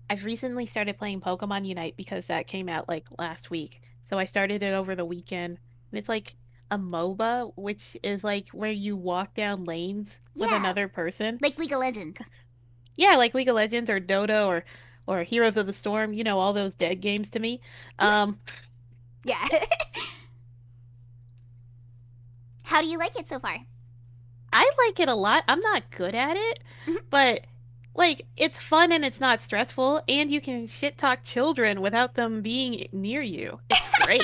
I've recently started playing Pokemon Unite because that came out like last week. So I started it over the weekend. And it's like a MOBA, which is like where you walk down lanes with Yeah. another person. Like League of Legends. Yeah, like League of Legends or Dota or Heroes of the Storm, you know, all those dead games to me. Yeah. How do you like it so far? I like it a lot. I'm not good at it, Mhm. but like it's fun and it's not stressful, and you can shit talk children without them being near you. It's great.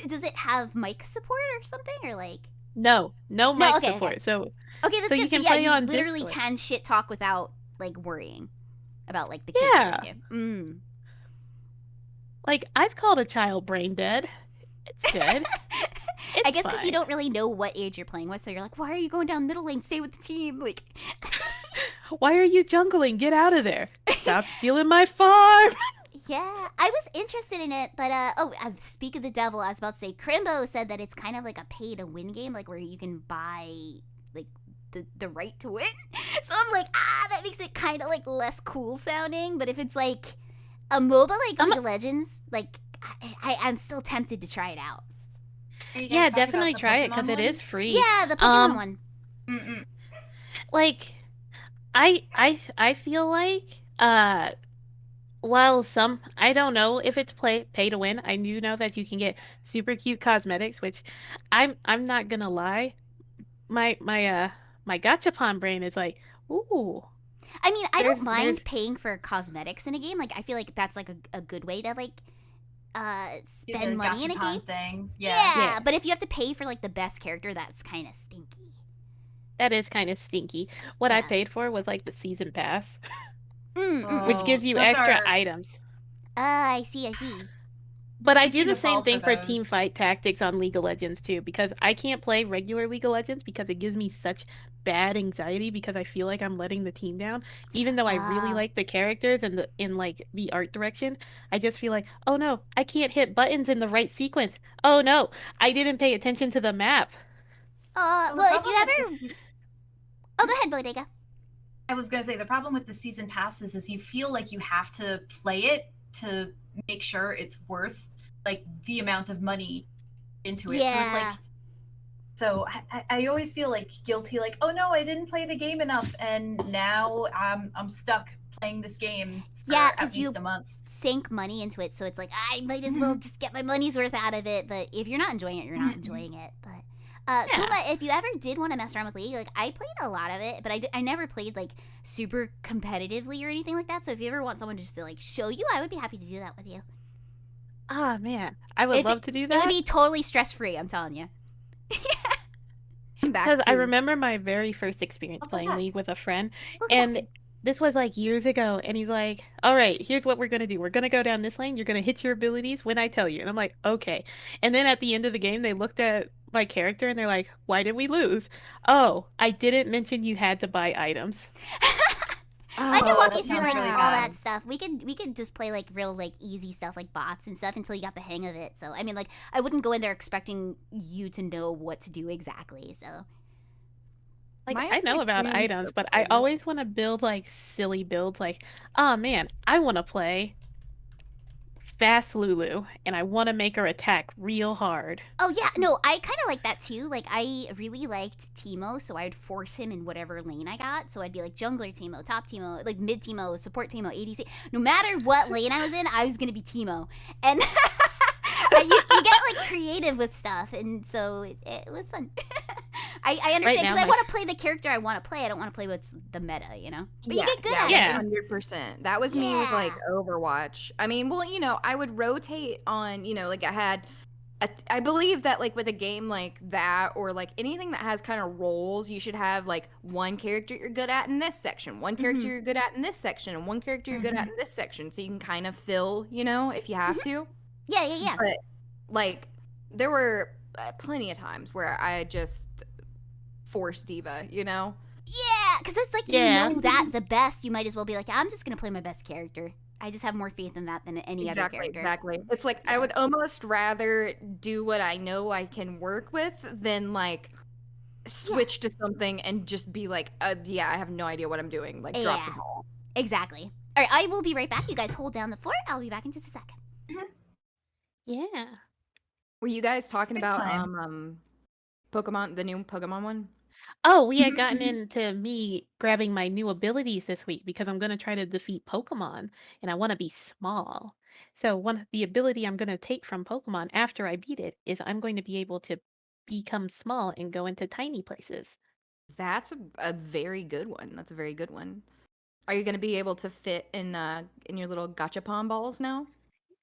Does it have mic support or something, or like? No mic okay, support. okay. So Okay, that's So good. you can so yeah, play you on literally Discord. can shit talk without like worrying about like the kids Yeah. around you. Mm. like I've called a child brain dead. It's good. I guess because you fine. don't really know what age you're playing with, so you're like, why are you going down middle lane? Stay with the team. Like, Why are you jungling? Get out of there. Stop stealing my farm. yeah, I was interested in it, but speak of the devil, I was about to say, Crimbo said that it's kind of like a pay to win game, like where you can buy like the right to win. So I'm like, that makes it kind of like less cool sounding. But if it's like a MOBA like League of Legends, like I'm still tempted to try it out. Are you guys Yeah, talking about definitely the try it Pokemon because it one? is free. Yeah, the Pokemon one. Mm-mm. Like I feel like while some I don't know if it's pay to win. I do know that you can get super cute cosmetics, which I'm not gonna lie. My gachapon brain is like, ooh. I mean, I don't There's- mind there's- paying for cosmetics in a game. Like, I feel like that's like a good way to like Do spend the money in a gachapon game. thing. Yeah, but if you have to pay for like the best character, that's kind of stinky. That is kind of stinky. What I Yeah. paid for was like the season pass, Mm. which gives you those extra are- items. I see. But I I've do seen the the same fall thing for for team those. fight tactics on League of Legends too, because I can't play regular League of Legends because it gives me such bad anxiety because I feel like I'm letting the team down. Even though I really Ah. like the characters and like the art direction, I just feel like, oh no, I can't hit buttons in the right sequence. Oh no, I didn't pay attention to the map. Well, the if problem you with ever, the seas- oh, go ahead, Bodega. I was gonna say the problem with the season passes is you feel like you have to play it to make sure it's worth like the amount of money into it. So it's Yeah. like I always feel like guilty, like, oh no, I didn't play the game enough, and now I'm stuck playing this game for Yeah, at 'cause you- least a month. Sink money into it, so it's like I might as well just get my money's worth out of it. But if you're not enjoying it, you're not Mhm. enjoying it. But Yeah. Toma, if you ever did want to mess around with League, like I played a lot of it, but I never played like super competitively or anything like that. So if you ever want someone just to like show you, I would be happy to do that with you. Ah man, I would If love to do It would that be totally stress free. I'm telling you. Back because I to- remember my very first experience Welcome playing back. League with a friend. Look And at this was like years ago, and he's like, all right, here's what we're gonna do. We're gonna go down this lane, you're gonna hit your abilities when I tell you. And I'm like, okay. And then at the end of the game they looked at my character and they're like, why did we lose? Oh, I didn't mention you had to buy items. I can Oh, walk that you through sounds like really all bad. that stuff. We could just play like real like easy stuff like bots and stuff until you got the hang of it. So I mean, like I wouldn't go in there expecting you to know what to do exactly. So Like My I know only about dream items, for but I playing- always want to build like silly builds like, oh man, I want to play Fast Lulu and I want to make her attack real hard. oh yeah, no, I kind of like that too. Like I really liked Teemo, so I'd force him in whatever lane I got. So I'd be like jungler Teemo, top Teemo, like mid Teemo, support Teemo, ADC. No matter what lane I was in, I was gonna be Teemo. And you get like creative with stuff, and so it was fun. I understand Right because now, I my- want to play the character I want to play. I don't want to play what's the meta, you know. But you get good at it. Yeah. 100%. That was me with like Yeah. Overwatch. I mean, well, I would rotate on, like I had I believe that like with a game like that or like anything that has kind of roles, you should have like one character you're good at in this section, one character Mhm. you're good at in this section, and one character you're good at in this section, so you can kind of fill, if you have to. Yeah. But like there were plenty of times where I just forced diva, Yeah, because it's like Yeah. you know that the best. You might as well be like, I'm just gonna play my best character. I just have more faith in that than any other character. Exactly. It's like I would almost rather do what I know I can work with than like switch to something and just be like, yeah, I have no idea what I'm doing. Like, drop the Yeah. ball. Exactly. All right, I will be right back. You guys hold down the fort. I'll be back in just a second. Yeah. Were you guys talking Good about time. Pokemon, the new Pokemon one? Oh, we had gotten into me grabbing my new abilities this week because I'm going to try to defeat Pokemon and I want to be small. So, the ability I'm going to take from Pokemon after I beat it is I'm going to be able to become small and go into tiny places. That's a very good one. That's a very good one. Are you going to be able to fit in your little gachapon balls now?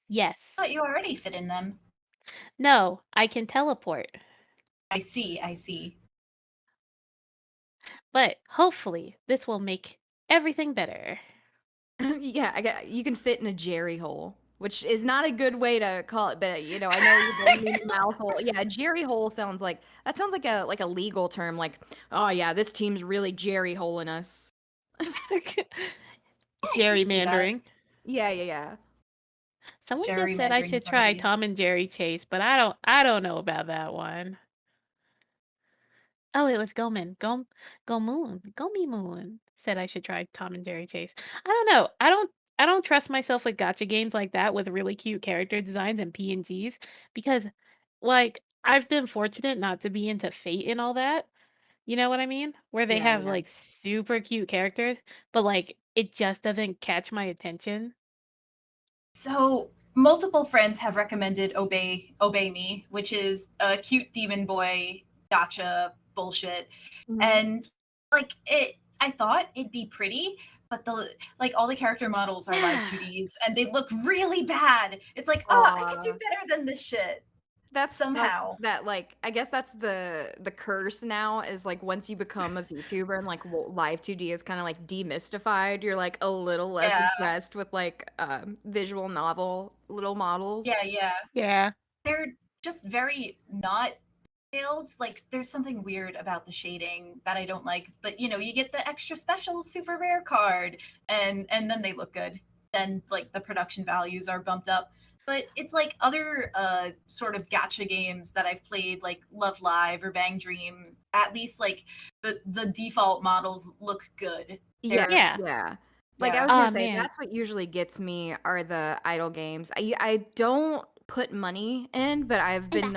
Yes. But you already fit in them. No, I can teleport. I see. But hopefully, this will make everything better. Yeah, you can fit in a jerry hole, which is not a good way to call it, but I know you mean mouth hole. Yeah, a jerry hole sounds like a legal term. Like, oh yeah, this team's really jerry holing us. Gerrymandering. Yeah. Someone just said I gerrymandering should try somebody. Tom and Jerry Chase, but I don't know about that one. Oh, it was Gomin. Gomi Moon said I should try Tom and Jerry Chase. I don't know. I don't trust myself with gotcha games like that with really cute character designs and PNGs because like I've been fortunate not to be into Fate and all that. You know what I mean? Where they have Yeah. like super cute characters, but like it just doesn't catch my attention. So multiple friends have recommended Obey Me, which is a cute demon boy gotcha bullshit. Mhm. And like I thought it'd be pretty, but all the character models are live 2Ds and they look really bad. It's like, I could do Aw. better than this shit. That's Somehow. that like I guess that's the curse now is like once you become a VTuber and like live 2D is kind of like demystified, you're like a little less Yeah. impressed with like visual novel little models. Yeah. Yeah. They're just very not detailed. Like there's something weird about the shading that I don't like. But you get the extra special super rare card and then they look good. Then like the production values are bumped up. But it's like other sort of gacha games that I've played, like Love Live or Bang Dream. At least like the default models look good. Yeah. Yeah. Like I Yeah. was gonna Aw, say, man. that's what usually gets me are the idle games. I don't put money in, but I've been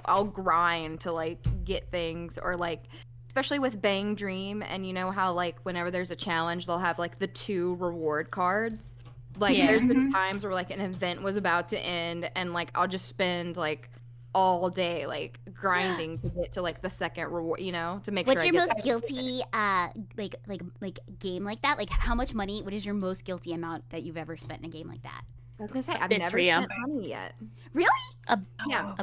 I'll grind to like get things or like especially with Bang Dream and you know how like whenever there's a challenge they'll have like the 2 reward cards. Like Yeah. there's been times where like an event was about to end and like I'll just spend like all day like grinding to get to like the second reward, to make What's sure your I get most guilty like game like that? Like how much money? What is your most guilty amount that you've ever spent in a game like that? I was gonna say I've This never Rio. spent money yet. Really? Yeah.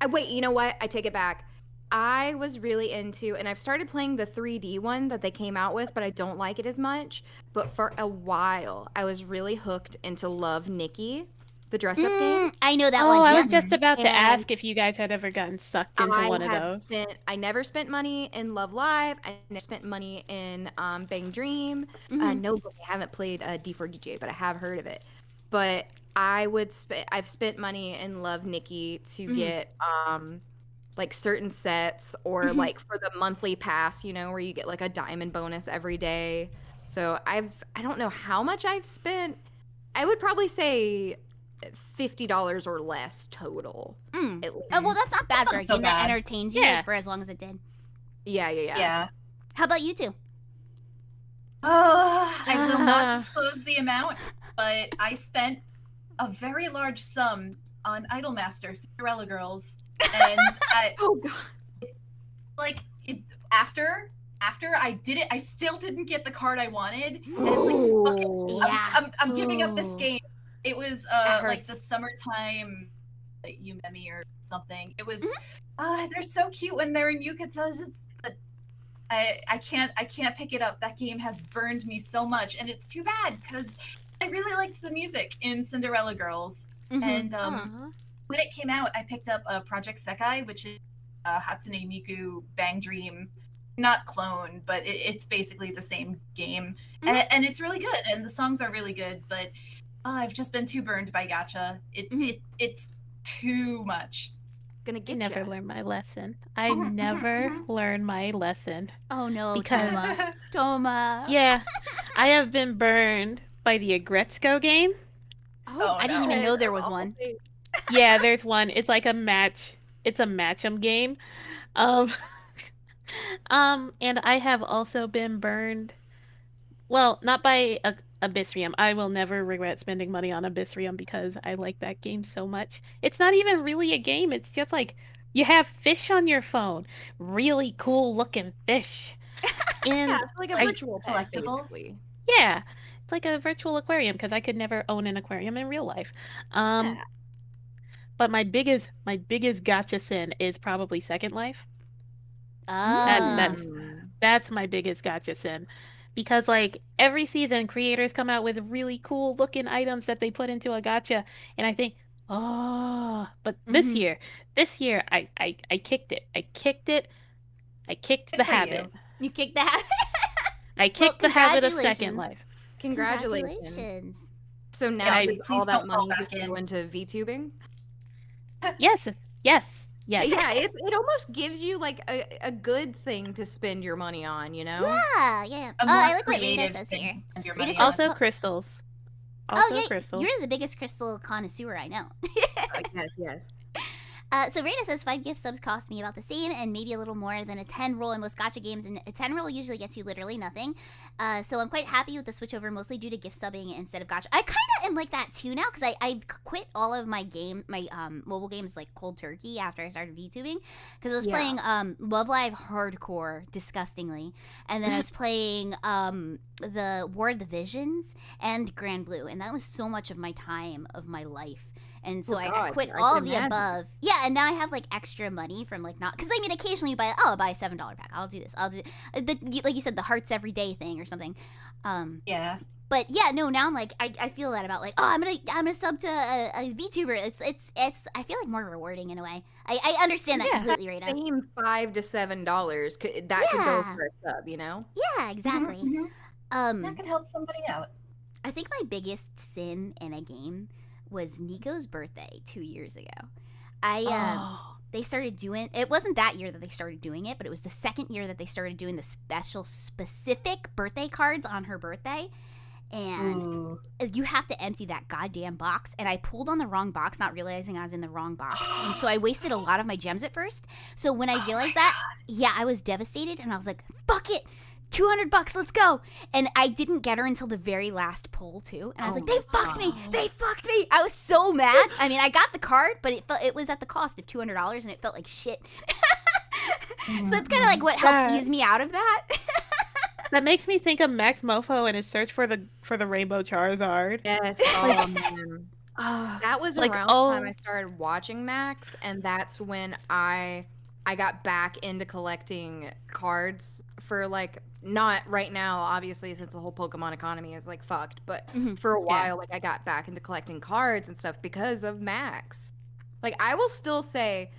Oh. Wait, you know what? I take it back. I was really into, and I've started playing the 3D one that they came out with, but I don't like it as much. But for a while, I was really hooked into Love Nikki, the dress-up game. I know that Oh, one. I Yep. was just about to And ask if you guys had ever gotten sucked into one of those. I never spent money in Love Live. I never spent money in Bang Dream. Mhm. No, I haven't played D4DJ, but I have heard of it. But I've spent money in Love Nikki to get like certain sets or like for the monthly pass, where you get like a diamond bonus every day. So I don't know how much I've spent. I would probably say $50 or less total. Mm. At least. Oh, well, that's not bad That's for a not so game that bad. entertains you Yeah. like, for as long as it did. Yeah. Yeah. How about you two? I will not disclose the amount, but I spent a very large sum on Idolmaster, Cinderella Girls, and Oh god. like after I did it, I still didn't get the card I wanted, and it's like, fuck it, Yeah. I'm giving up this Ooh. game. It was That like the hurts. summertime Yumemi or something. It was Mm-hmm. they're so cute when they're in yukatas. But I can't pick it up. That game has burned me so much, and it's too bad because I really liked the music in Cinderella Girls. Mhm. And Aw. when it came out, I picked up Project Sekai, which is Hatsune Miku Bang Dream, not clone, but it's basically the same game, and it's really good, and the songs are really good. But I've just been too burned by gacha. It's too much. Gonna I get never you. learned my lesson. I never learned my lesson. Oh no, Because- Toma. Toma. Yeah, I have been burned by the Agretzko game. Oh, I didn't even no. know there was one. Yeah, there's one. It's like a match. It's a match'em game. Um, and I have also been burned. Well, not by Abyssrium. I will never regret spending money on Abyssrium because I like that game so much. It's not even really a game. It's just like you have fish on your phone. Really cool looking fish. And Yeah, it's like a I- virtual pet, Collectibles? basically. yeah, it's like a virtual aquarium because I could never own an aquarium in real life. Yeah. But my biggest gotcha sin is probably Second Life. Ah. That's my biggest gotcha sin. Because like every season creators come out with really cool looking items that they put into a gacha and I think, oh, but this Mhm. year I kicked it. I kicked Good the for you. habit. You kicked that. I kicked the habit of Second congratulations. Life. Congratulations. So now I- with all Please that don't fall money back just go in. into VTubing? Yes. Yeah, it almost gives you like a good thing to spend your money on, you know? Yeah. A Oh, more I like what Rita creative says thing here. to spend your Rita money says on. Also fu- crystals. Oh yeah, Crystals. you're the biggest crystal connoisseur I know. Yes. So Rita says 5 gift subs cost me about the same and maybe a little more than a 10 roll in most gacha games, and a 10 roll usually gets you literally nothing. So I'm quite happy with the switch over, mostly due to gift subbing instead of gacha. I kind of am like that too now because I quit all of my mobile games like cold turkey after I started VTubing because I was Yeah. playing Love Live Hardcore disgustingly, and then I was playing the War of the Visions and Grand Blue, and that was so much of my time of my life. And so Oh, I God, quit I all can of the imagine. above. Yeah, and now I have like extra money from like not because I mean occasionally you buy I'll buy a $7 pack. I'll do this. I'll do like you said the hearts every day thing or something. Yeah. But yeah, no, now I'm like I feel that about like I'm gonna sub to a VTuber. It's I feel like more rewarding in a way. I understand that Yeah. completely right now. Same $5 to $7 could go Yeah. for a sub, you know? Yeah, exactly. That could help somebody out. I think my biggest sin in a game was Nico's birthday 2 years ago. They started doing it wasn't that year that they started doing it, but it was the second year that they started doing the specific birthday cards on her birthday. And Ooh. you have to empty that goddamn box, and I pulled on the wrong box not realizing I was in the wrong box, and so I wasted a lot of my gems at first. So when I realized that, yeah, I was devastated, and I was like, fuck it, $200, let's go. And I didn't get her until the very last pull too, and I was like, they fucked me. I was so mad. I mean, I got the card, but it was at the cost of $200, and it felt like shit. So that's kind of like what helped Yeah. ease me out of that. That makes me think of Max Mofo and his search for the Rainbow Charizard. Yes. Oh man. Ah, That was Like, around the time oh. I started watching Max, and that's when I got back into collecting cards for like not right now, obviously, since the whole Pokemon economy is like fucked, but Mhm. for a Yeah. while, like I got back into collecting cards and stuff because of Max. Like I will still say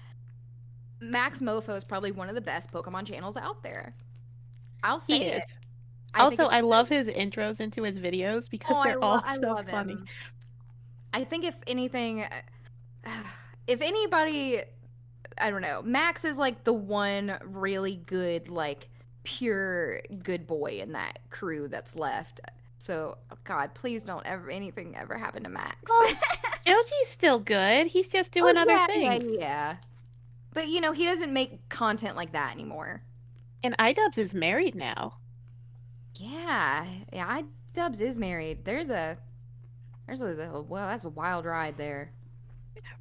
Max Mofo is probably one of the best Pokemon channels out there. I'll say He it. is. I think Also, it's I love his intros into his videos because Oh, they're all I so love funny. him. I think if anything, if anybody, I don't know, Max is like the one really good, like pure good boy in that crew that's left. So, God, please don't anything ever happen to Max. Yoji's still good. He's just doing other things. Yeah. But you know, he doesn't make content like that anymore. And iDubbbz is married now. Yeah, Dubs is married. There's a well, that's a wild ride there.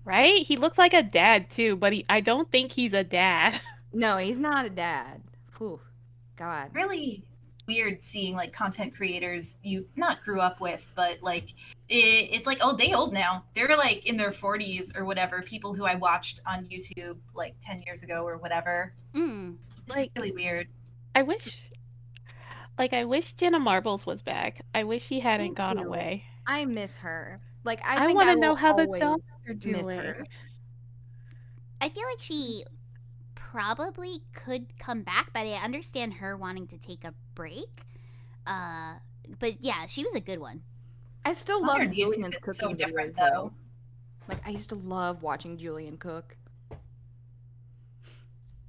Right? He looks like a dad too, but I don't think he's a dad. No, he's not a dad. Whew. God. Really weird seeing like content creators you not grew up with, but like it's like, oh, they old now. They're like in their 40s or whatever. People who I watched on YouTube like 10 years ago or whatever. Mm. It's Like- really weird. I wish Jenna Marbles was back. I wish she hadn't Me gone too. away. I miss her. Like I think want to will know how the always dogs are miss doing. her. I feel like she probably could come back, but I understand her wanting to take a break. But yeah, she was a good one. I still On love YouTube, Julian's it's cooking so different videos, though. Like I used to love watching Julian cook.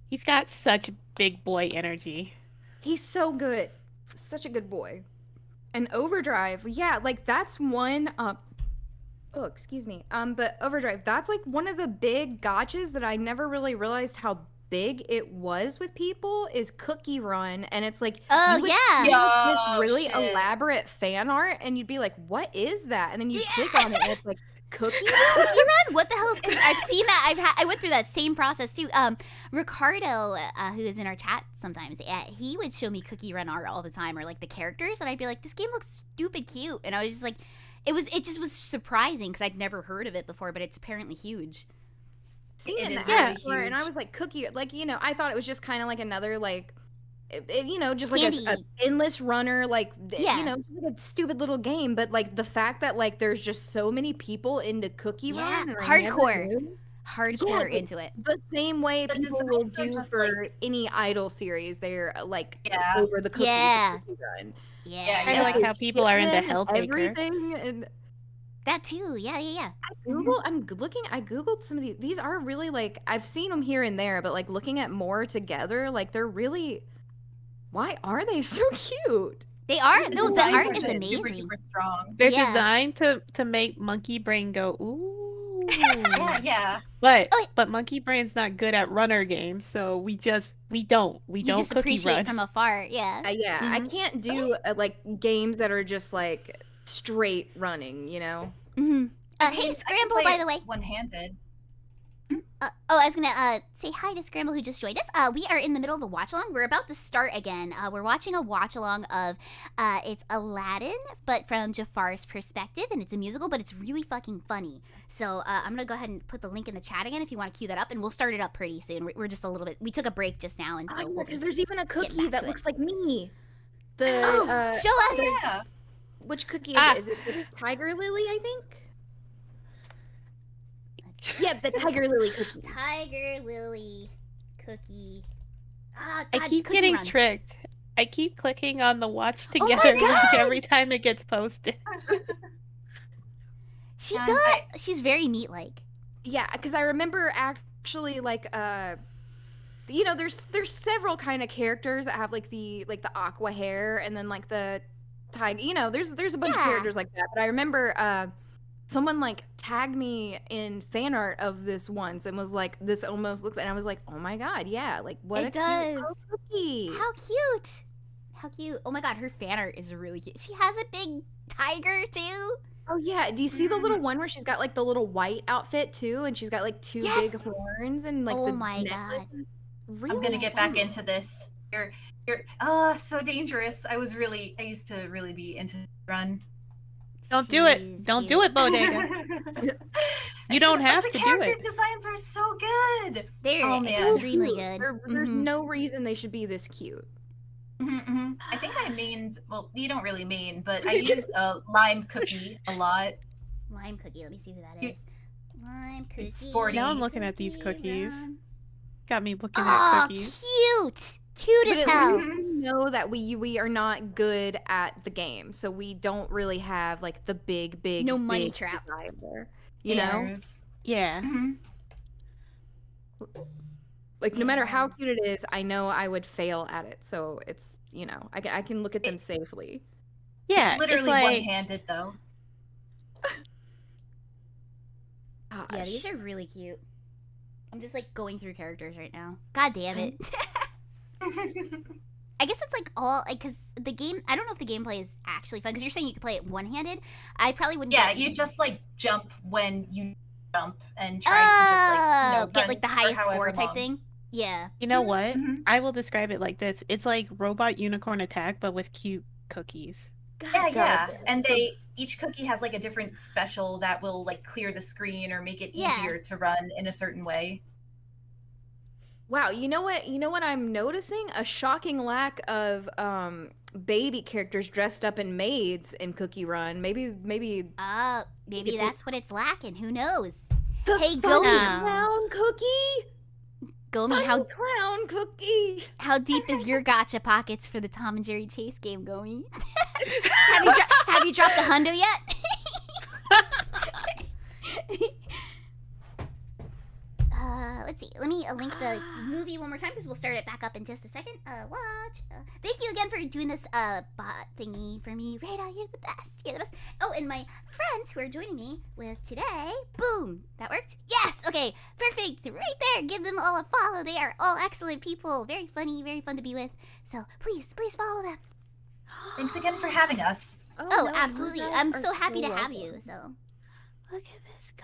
He's got such big boy energy. He's so good. Such a good boy. And Overdrive, yeah, like that's one oh, excuse me. But Overdrive, that's like one of the big gotchas that I never really realized how big it was with people is Cookie Run, and it's like Oh you would yeah. see Yo, this really shit. elaborate fan art and you'd be like, what is that? And then you click on it and it's like Cookie Cookie Run? What the hell is Cookie? I've seen that. I went through that same process too. Ricardo, who is in our chat sometimes, he would show me Cookie Run art all the time, or like the characters, and I'd be like, "This game looks stupid cute," and I was just like, it just was surprising because I'd never heard of it before, but it's apparently huge. seeing It is that really and I huge. was like Cookie, like I thought it was just kind of like another like just like a Candy. endless runner, like Yeah. just like a stupid little game, but like the fact that like there's just so many people into Cookie Yeah, Run, and I never hardcore. knew. Hardcore Yeah, like- into it. The same way The people will designs are do just, for any idol series, they're like Yeah. over the cookies. Yeah. for Cookie Run. Yeah, Yeah, Kind yeah. of like how people are into Chicken and Helltaker. everything, and that too. Yeah. I'm looking. I googled some of these. These are really like I've seen them here and there, but like looking at more together, like they're really. Why are they so cute? They are. The No, the designs art are is just amazing. Super, super strong. They're Yeah. designed to make Monkey Brain go ooh. Yeah, yeah. But Oh, but Monkey Brain's not good at runner games, so we don't You don't just cookie appreciate run. from afar. Yeah. Yeah, I Mhm. can't do like games that are just like straight running. Mm-hmm. I Hey, mean, I can Scramble, play by it the way. one-handed. I was gonna say hi to Scramble who just joined us. We are in the middle of a watch along. We're about to start again. We're watching a watch along of it's Aladdin, but from Jafar's perspective, and it's a musical, but it's really fucking funny. So I'm gonna go ahead and put the link in the chat again if you want to cue that up, and we'll start it up pretty soon. We're just a little bit. We took a break just now, and so we'll Because be. there's even a getting cookie back that to looks like me. The Oh, show us. Yeah. which cookie is Ah. it? Is it the Tiger Lily? I think. Yeah, the Tiger Lily cookie. Tiger Lily cookie. Ah, I God, keep Cookie getting Run. tricked. I keep clicking on the watch Oh my together link God! every time it gets posted. She And does. I- She's very meat-like. Yeah, because I remember actually like there's several kind of characters that have like the aqua hair and then like the tiger. There's a bunch of Yeah. characters like that. But I remember someone like tagged me in fan art of this once and was like, this almost looks, and I was like, oh my god, yeah, like what It a cute little does. cookie. How cute! How cute! Oh my god, her fan art is really cute. She has a big tiger too. Oh yeah, do you see the little one where she's got like the little white outfit too, and she's got like two Yes! big horns and like Oh the my necklace God. is I'm really gonna get back cute. into this. You're so dangerous. I used to really be into run. Don't do it. She's Don't cute. do it, Bodega. You don't have the to do character it. designs are so good. They're Oh, man. extremely Cute. good. There's Mhm. no reason they should be this cute. I think I mained. Well, you don't really main, but I used lime cookie a lot. Lime cookie. Let me see who that Cute. is. Lime cookie. sporty. Now I'm looking at these Cookie cookies. Run. Got me looking at Oh, cookies. cute! Cute But as at hell. least we know that we are not good at the game, so we don't really have like the big No money big trap. design there. You know, Ears. Yeah. Mhm. like no matter how Yeah. cute it is, I know I would fail at it. So it's I can look at them safely. Yeah. It's literally like, one-handed though. Yeah, Gosh. these are really cute. I'm just like going through characters right now. God damn it. I guess it's like all like because the game. I don't know if the gameplay is actually fun because you're saying you could play it one-handed. I probably wouldn't. Yeah, get- you just like jump when you jump and try to just like get run like the for highest score however type long. thing. Yeah. You know what? Mhm. I will describe it like this. It's like Robot Unicorn Attack, but with cute cookies. Yeah, Gotcha. yeah. And each cookie has like a different special that will like clear the screen or make it Yeah. easier to run in a certain way. Wow, you know what? You know what I'm noticing? A shocking lack of baby characters dressed up in maids in Cookie Run. Maybe Maybe It's a- that's what it's lacking. Who knows? the Hey, funny Gomi. clown cookie. Gomi, Funny clown cookie. how deep is your gotcha pockets for the Tom and Jerry chase game, Gomi? have you dropped the hundo yet? Let's see. Let me link the movie one more time because we'll start it back up in just a second. Watch. Thank you again for doing this bot thingy for me. Radar, you're the best. You're the best. Oh, and my friends who are joining me with today. Boom. That worked? Yes. Okay. Perfect. Right there. Give them all a follow. They are all excellent people. Very funny. Very fun to be with. So please follow them. Thanks again for having us. Oh, no, you absolutely. guys I'm are so happy to so have you. welcome. So look at this cookie.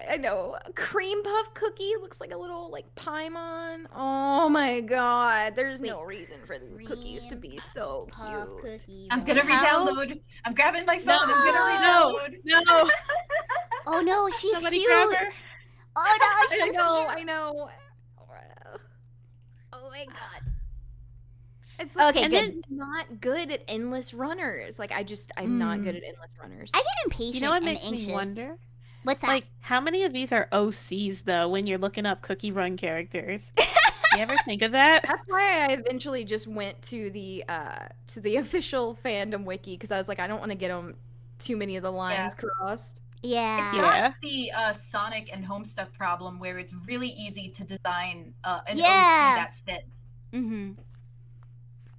I know. A cream puff cookie looks like a little like Paimon. Oh my god. There's no reason for the cookies to Cream be so Puff cute. cookie. I'm gonna How? re-download. I'm grabbing my phone. I'm No. gonna re-download. No! Oh no, she's Somebody cute. grab her. Oh no, she's cute. I know. Oh my god. It's like Okay, I'm good. not good at endless runners. Like I'm not good Mm. at endless runners. I get impatient You know what and makes anxious. me wonder? What's that? Like, how many of these are OCs, though, when you're looking up Cookie Run characters? You ever think of that? That's why I eventually just went to the official fandom wiki because I was like, I don't want to get them too many of the lines crossed. Yeah. It's not the Sonic and Homestuck problem where it's really easy to design an Yeah. OC that fits. Mm-hmm.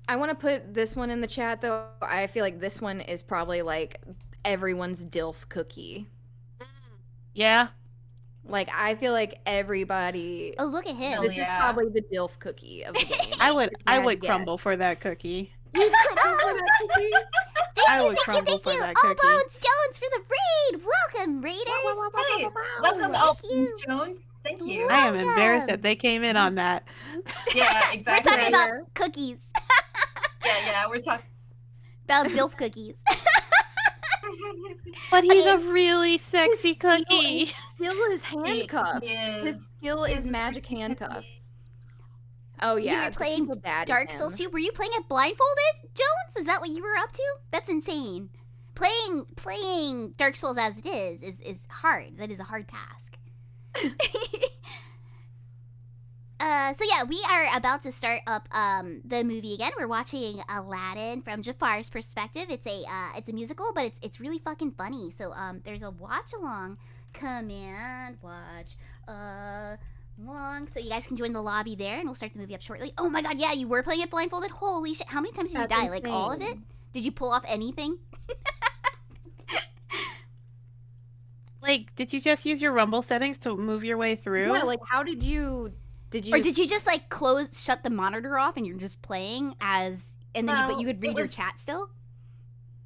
I want to put this one in the chat though. I feel like this one is probably like everyone's DILF cookie. Yeah. Like I feel like everybody. Oh, look at him. Hell This is yeah. probably the DILF cookie of the game. I would had to guess. crumble for that cookie. You crumble for that cookie? I would crumble for that Oh, cookie. Bones Jones for the raid. Welcome, raiders. Hey, welcome, Thank Bones you. Jones. Thank you. I am embarrassed Welcome. that they came in on that. Yeah, We're exactly. talking about cookies. Yeah, we're talking. About DILF cookies. But he's a Okay. really sexy skill cookie. Skill is handcuffs. His is- skill is is magic freaking handcuffs. Oh yeah, were the playing people dadded Dark him. Souls 2. Were you playing it blindfolded, Jones? Is that what you were up to? That's insane. Playing Dark Souls as it is hard. That is a hard task. So yeah, we are about to start up the movie again. We're watching Aladdin from Jafar's perspective. It's a musical, but it's really fucking funny. So there's a watch along command. Watch along. So you guys can join the lobby there, and we'll start the movie up shortly. Oh my god, yeah, you were playing it blindfolded. Holy shit! How many times did you That's die? Like all of it? insane. Did you pull off anything? Like, did you just use your rumble settings to move your way through? Yeah, like how did you Or did you just like shut the monitor off, and you're just playing as, and then but Well, you would it read your was- chat still?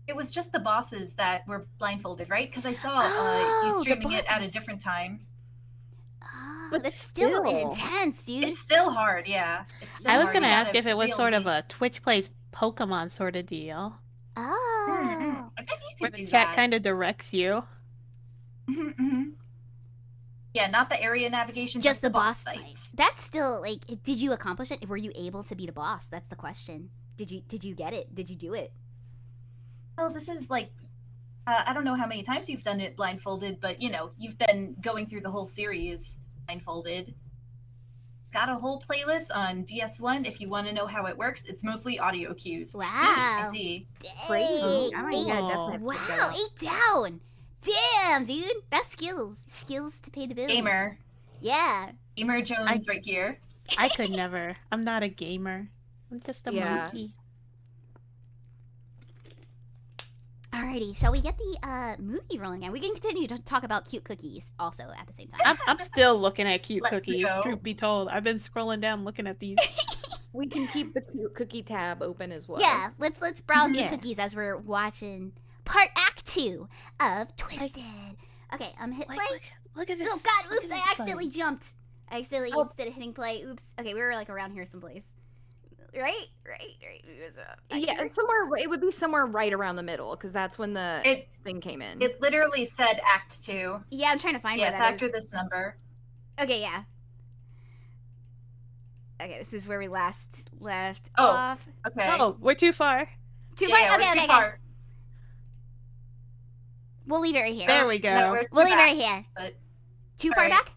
It was just the bosses that were blindfolded, right? Because I saw Oh, you the streaming it at a bosses. different time. Oh, But that's still still. intense, dude. It's still hard, yeah. It's still I was hard. gonna You ask gotta if it was sort of really- a Twitch plays Pokemon sort of deal, Oh. Maybe you where could the do chat that. kind of directs you. Mhm. Yeah, not the area navigation, Just the boss fights. fights. That's still like, did you accomplish it? Were you able to beat a boss? That's the question. Did you get it? Did you do it? Well, this is like, I don't know how many times you've done it blindfolded, but you've been going through the whole series blindfolded. Got a whole playlist on DS1 if you want to know how it works. It's mostly audio cues. Wow. I see. crazy? I might Eight- gotta definitely check that Wow, out. 8 down. Damn, dude. That's skills to pay the bills. Gamer. Yeah. Gamer Jones right here. I could never. I'm not a gamer. I'm just a Yeah. monkey. Alrighty, shall we get the movie rolling? And we can continue to talk about cute cookies also at the same time. I'm still looking at cute Let's cookies. go. Truth be told, I've been scrolling down looking at these. We can keep the cute cookie tab open as well. Yeah, let's browse Yeah. the cookies as we're watching Act 2 of Twisted. Okay, hit play. Look at this. Oh God! look Oops! at I this accidentally bug. jumped. I accidentally Oh. instead of hitting play. Oops. Okay, we were like around here someplace. Right. It was, back Yeah, here. it's somewhere. It would be somewhere right around the middle because that's when the It thing came in. it literally said Act 2. Yeah, I'm trying to find Yeah, where it's that after is. this number. Okay, yeah. Okay, this is where we last left Oh. off. Okay. Oh, we're too far. Too yeah, far. yeah, Okay, we're okay, too okay. far. We'll leave it right here. There we go. No, we're too We'll leave it back, right here. but Too all far right. back?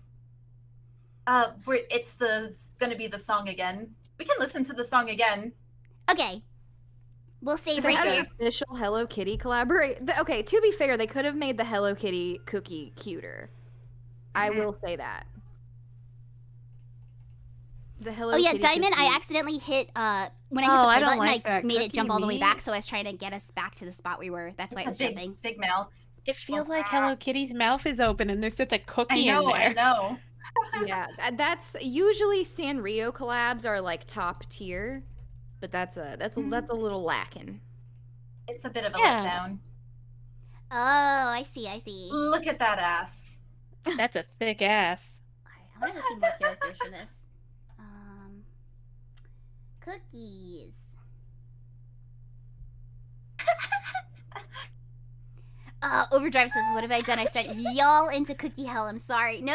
it's gonna be the song again. We can listen to the song again. Okay. We'll save They right had here. an official Hello Kitty collaborate. Okay, to be fair, they could have made the Hello Kitty cookie cuter. I will say that. The Hello Oh yeah, Kitty Diamond, cookie. I accidentally hit when I hit Oh, the I play don't button, like I that made it cookie jump all the way meat. back, so I was trying to get us back to the spot we were. That's why it was It's a jumping. big mouth. It feels like Hello Kitty's mouth is open and there's just a cookie in there. I know. Yeah, that's usually Sanrio collabs are like top tier, but that's a little lacking. It's a bit of a Yeah. letdown. Oh, I see. Look at that ass. That's a thick ass. Alright, I want to see more characters for this. Cookies. Overdrive says, "What have I done? I sent y'all into cookie hell. I'm sorry. No.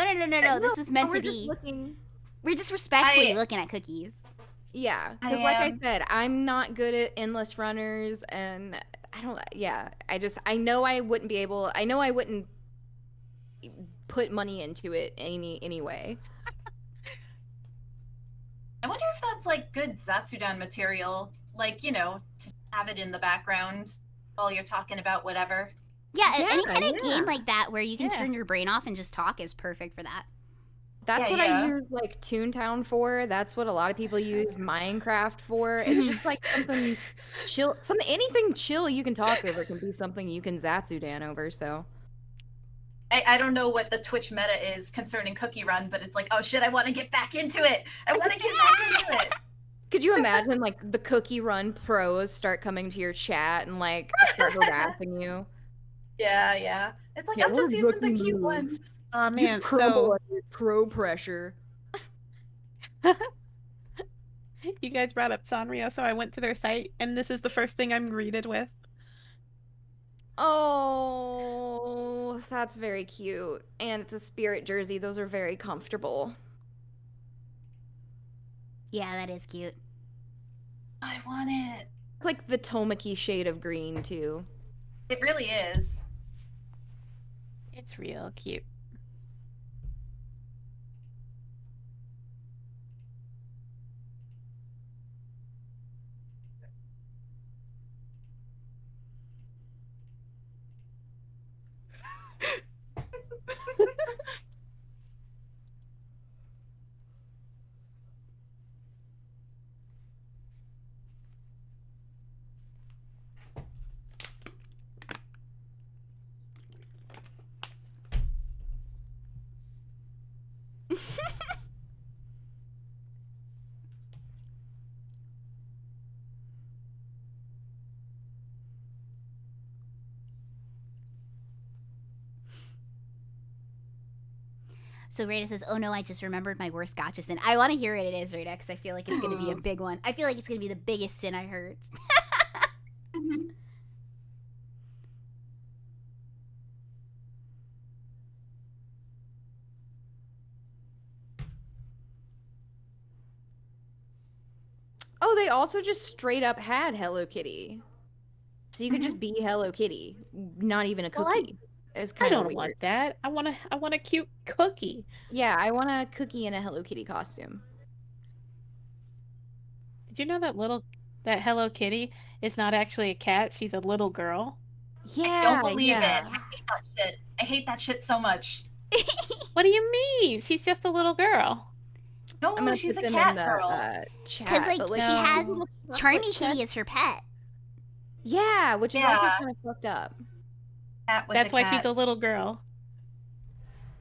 This was meant to we're just be. looking. We're just respectfully I- looking at cookies. Yeah, I because like I am. said, I'm not good at endless runners, and I don't. Yeah, I know I wouldn't be able. I know I wouldn't put money into it anyway. I wonder if that's like good Zatsudan material. Like, you know, to have it in the background while you're talking about whatever. Yeah, Yeah, any kind of yeah. game like that where you can Yeah. turn your brain off and just talk is perfect for that. That's Yeah, what yeah. I use like Toontown for. That's what a lot of people use Minecraft for. It's just like something chill, anything chill you can talk over can be something you can Zatsudan over. So I don't know what the Twitch meta is concerning Cookie Run, but it's like, oh shit, I want to get back into it. I want to get back into it. could you imagine like the Cookie Run pros start coming to your chat and like start harassing you? Yeah. It's like, Yeah, I'm just we're using the rookie cute moves. ones. Oh man, you crumble so under pro pressure. you guys brought up Sanrio, so I went to their site and this is the first thing I'm greeted with. Oh, that's very cute. And it's a Spirit jersey. Those are very comfortable. Yeah, that is cute. I want it. It's like the Tomakey shade of green too. It really is. It's real cute. So Rita says, "Oh no, I just remembered my worst gotcha sin." I want to hear what it is, Rita, because I feel like it's going to be a big one. I feel like it's going to be the biggest sin I heard. Oh, they also just straight up had Hello Kitty. So you could just be Hello Kitty, not even a Well, I- cookie. It's I kind of don't weird. want that. I want a cute cookie. Yeah, I want a cookie in a Hello Kitty costume. Did you know that Hello Kitty is not actually a cat? She's a little girl. Yeah, I don't believe yeah. it. I hate that shit. I hate that shit so much. What do you mean? She's just a little girl. No, I'm gonna she's put a them cat in the girl. chat. Because like but, she no. has little Charmy chocolate Kitty chest- as her pet. Yeah, which is also Yeah. kind of fucked up. Cat with That's a why cat. she's a little girl.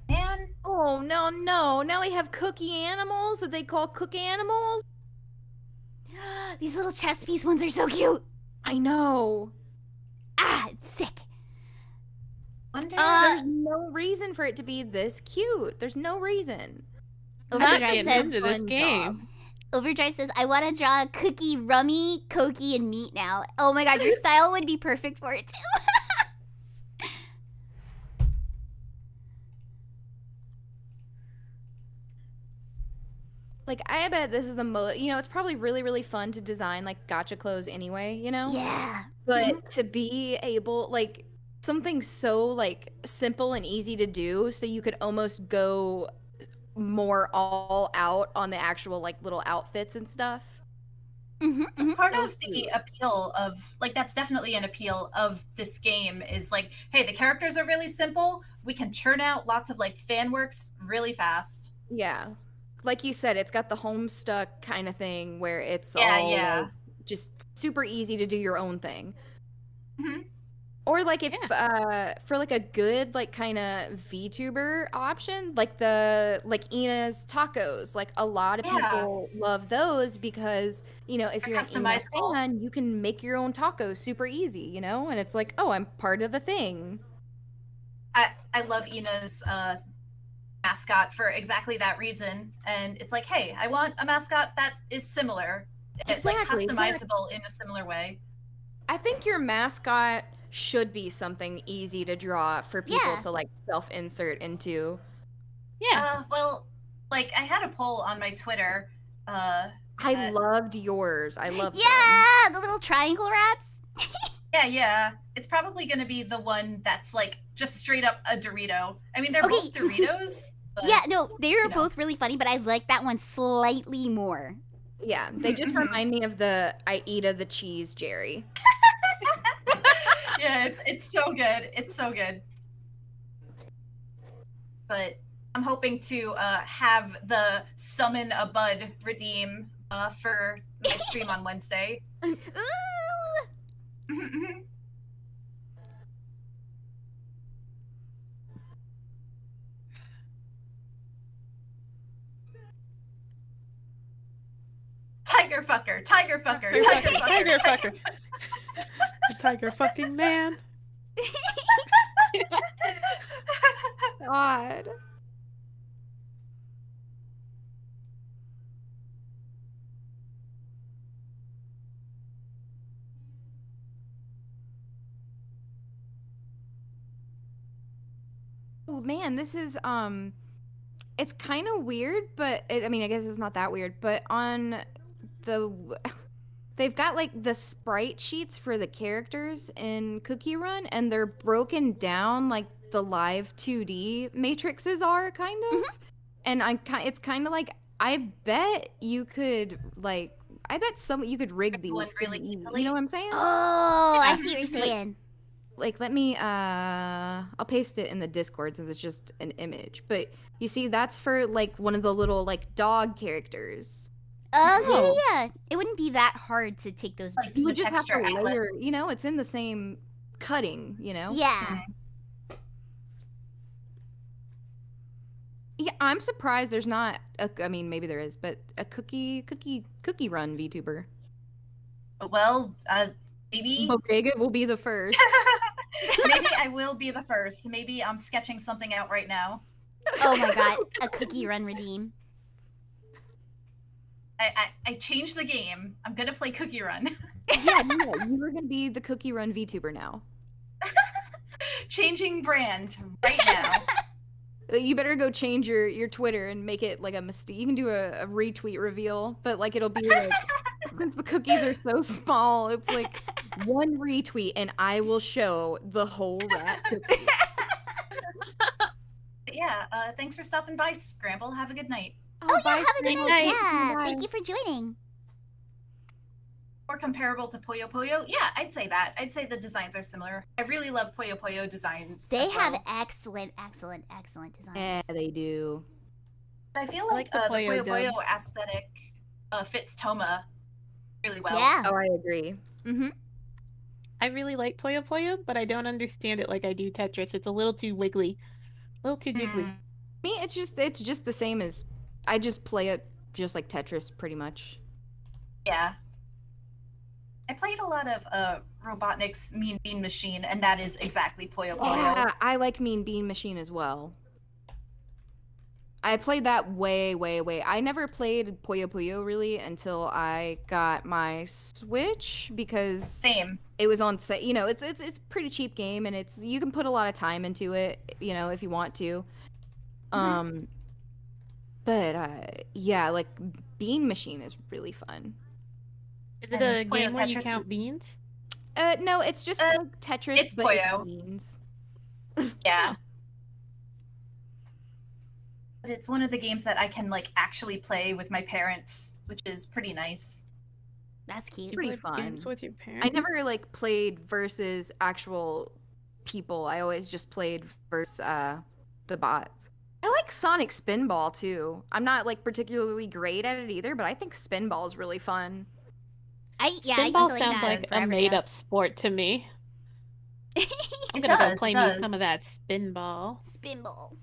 Man, Oh no, no! Now they have cookie animals that they call cook animals. These little chess piece ones are so cute. I know. Ah, it's sick. wonder. Uh, There's no reason for it to be this cute. There's no reason. Not Overdrive getting says, into this Fun game. job. Overdrive says, I want to draw Cookie, Rummy, Coqui, and Meat now. Oh my god, your style would be perfect for it too. Like, I bet this is the most, it's probably really, really fun to design, like, gacha clothes anyway, Yeah. But to be able, like, something so, like, simple and easy to do, so you could almost go more all out on the actual, like, little outfits and stuff. It's part So of the cute. appeal of, like, that's definitely an appeal of this game is like, hey, the characters are really simple. We can churn out lots of, like, fan works really fast. Yeah. Like you said, it's got the Homestuck kind of thing where it's Yeah, all yeah. like, just super easy to do your own thing. Mhm. Or like if for like a good like kind of VTuber option, like Ina's tacos, like a lot of Yeah. people love those because if They're you're an Ina customizable. fan, you can make your own tacos super easy, and it's like, oh, I'm part of the thing. I love Ina's mascot for exactly that reason. And it's like, hey, I want a mascot that is similar. It's Exactly. like customizable in a similar way. I think your mascot should be something easy to draw for people Yeah. to like self-insert into. Yeah. Well, like I had a poll on my Twitter. I loved yours. I loved them. Yeah, the little triangle rats. Yeah. It's probably going to be the one that's like just straight up a Dorito. I mean, they're Okay. both Doritos. But, Yeah, no, they were you know. both really funny, but I like that one slightly more. Yeah, they just remind me of the Aida the cheese Jerry. Yeah, it's so good. It's so good. But I'm hoping to have the summon a bud redeem for my stream on Wednesday. Ooh! Tiger fucker, tiger fucker, Tiger tiger fucker. fucker. Tiger fucker. The tiger fucking man. God. Oh man, this is it's kind of weird, but I mean, I guess it's not that weird, but on the they've got like the sprite sheets for the characters in Cookie Run, and they're broken down like the live 2D matrices are kind of. And it's kind of like I bet you could you could rig Rig these one pretty really easy. easily. You know what I'm saying? Oh, I Yeah. see what you're saying. Like let me I'll paste it in the Discord since it's just an image. But you see that's for like one of the little like dog characters. Okay, Oh. yeah. It wouldn't be that hard to take those. Like You the would just have to texture atlas. layer, it's in the same cutting, Yeah. Yeah, I'm surprised there's not I mean maybe there is, but a cookie run VTuber. Well, maybe Bodega will be the first. maybe I will be the first. Maybe I'm sketching something out right now. Oh my god, a cookie run redeem. I changed the game. I'm gonna play Cookie Run. Yeah, you were gonna be the cookie run VTuber now. Changing brand right now. You better go change your Twitter and make it like a mistake. You can do a retweet reveal, but like it'll be like since the cookies are so small, it's like one retweet and I will show the whole rat cookie. But yeah, thanks for stopping by, Scramble. Have a good night. Oh, yeah, bye, have a good Scramble. night. night. Yeah, Bye. thank you for joining. More comparable to Puyo Puyo? Yeah, I'd say that. I'd say the designs are similar. I really love Puyo Puyo designs. They as have well. excellent designs. Yeah, they do. But I feel I like, like the the Puyo Puyo Puyo dub. aesthetic fits Toma really well. Yeah. Oh, I agree. Mm-hmm. I really like Puyo Puyo, but I don't understand it like I do Tetris. It's a little too wiggly. A little too jiggly. Mm. Me, it's just the same as I just play it just like Tetris pretty much. Yeah. I played a lot of Robotnik's Mean Bean Machine, and that is exactly Puyo Puyo. Yeah, I like Mean Bean Machine as well. I played that way. I never played Puyo Puyo really until I got my Switch because Same. it was on sale. You know, it's a pretty cheap game and it's you can put a lot of time into it, you know, if you want to. But yeah, like Bean Machine is really fun. Is it And a Puyo game where you Tetris count is- beans? No, it's just like Tetris, it's but Puyo. it's beans. Yeah. But it's one of the games that I can like actually play with my parents, which is pretty nice. That's cute. Pretty You play games fun. with your parents? I never like played versus actual people. I always just played versus the bots. I like Sonic Spinball too. I'm not like particularly great at it either, but I think Spinball is really fun. I used to Spinball like sounds that like a forever, made-up sport to me. I'm It gonna go does, play it me does. some of that Spinball. Spinball.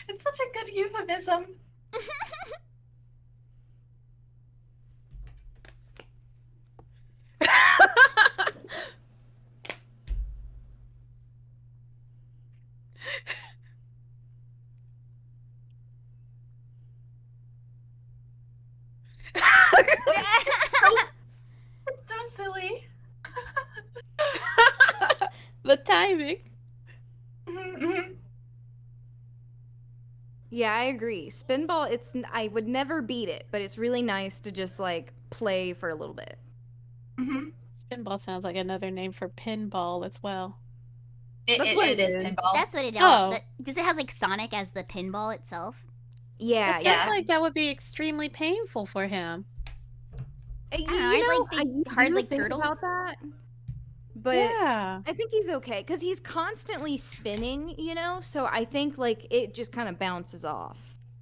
It's such a good euphemism. It's so silly. The timing. Yeah, I agree. Spinball, I would never beat it, but it's really nice to just like play for a little bit. Spinball sounds like another name for pinball as well. That's what It it is is. pinball. That's what it is. Oh. Does it have like Sonic as the pinball itself? Yeah, It yeah. sounds like that would be extremely painful for him. You know, I'd like the I hard do like think turtles. about that, but Yeah. I think he's okay because he's constantly spinning, you know. So I think like it just kind of bounces off,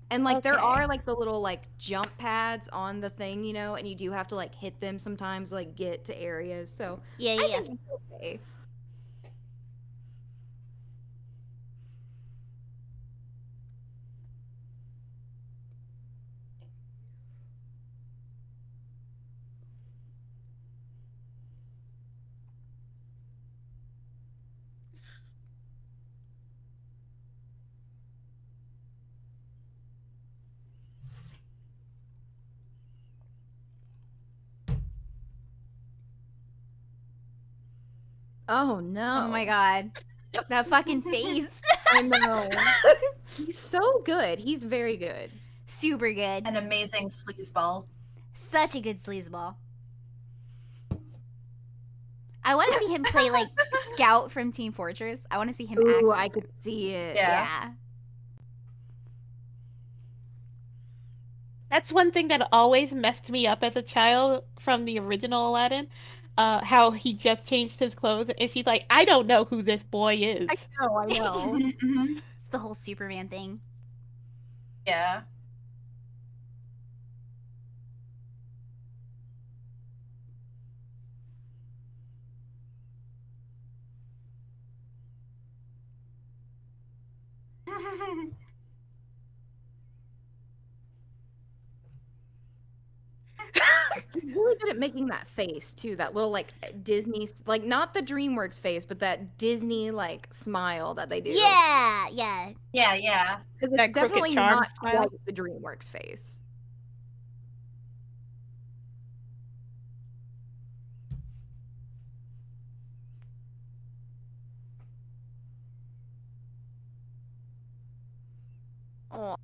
and like there Okay. are like the little like jump pads on the thing, you know, and you do have to like hit them sometimes, to, like get to areas. So Yeah, I yeah, yeah. think he's okay. Oh no! Oh my god. That fucking face. I know. He's so good. He's very good. Super good. An amazing sleazeball. Such a good sleazeball. I want to see him play like Scout from Team Fortress. I want to see him act. Ooh, as I him. could see it. Yeah. That's one thing that always messed me up as a child from the original Aladdin. How he just changed his clothes, and she's like, "I don't know who this boy is." I know. It's the whole Superman thing. Yeah. He's really good at making that face too. That little like Disney, like not the DreamWorks face, but that Disney like smile that they do. Yeah, yeah. Yeah, yeah. 'Cause That it's crooked definitely charm not smile. quite the DreamWorks face. Oh.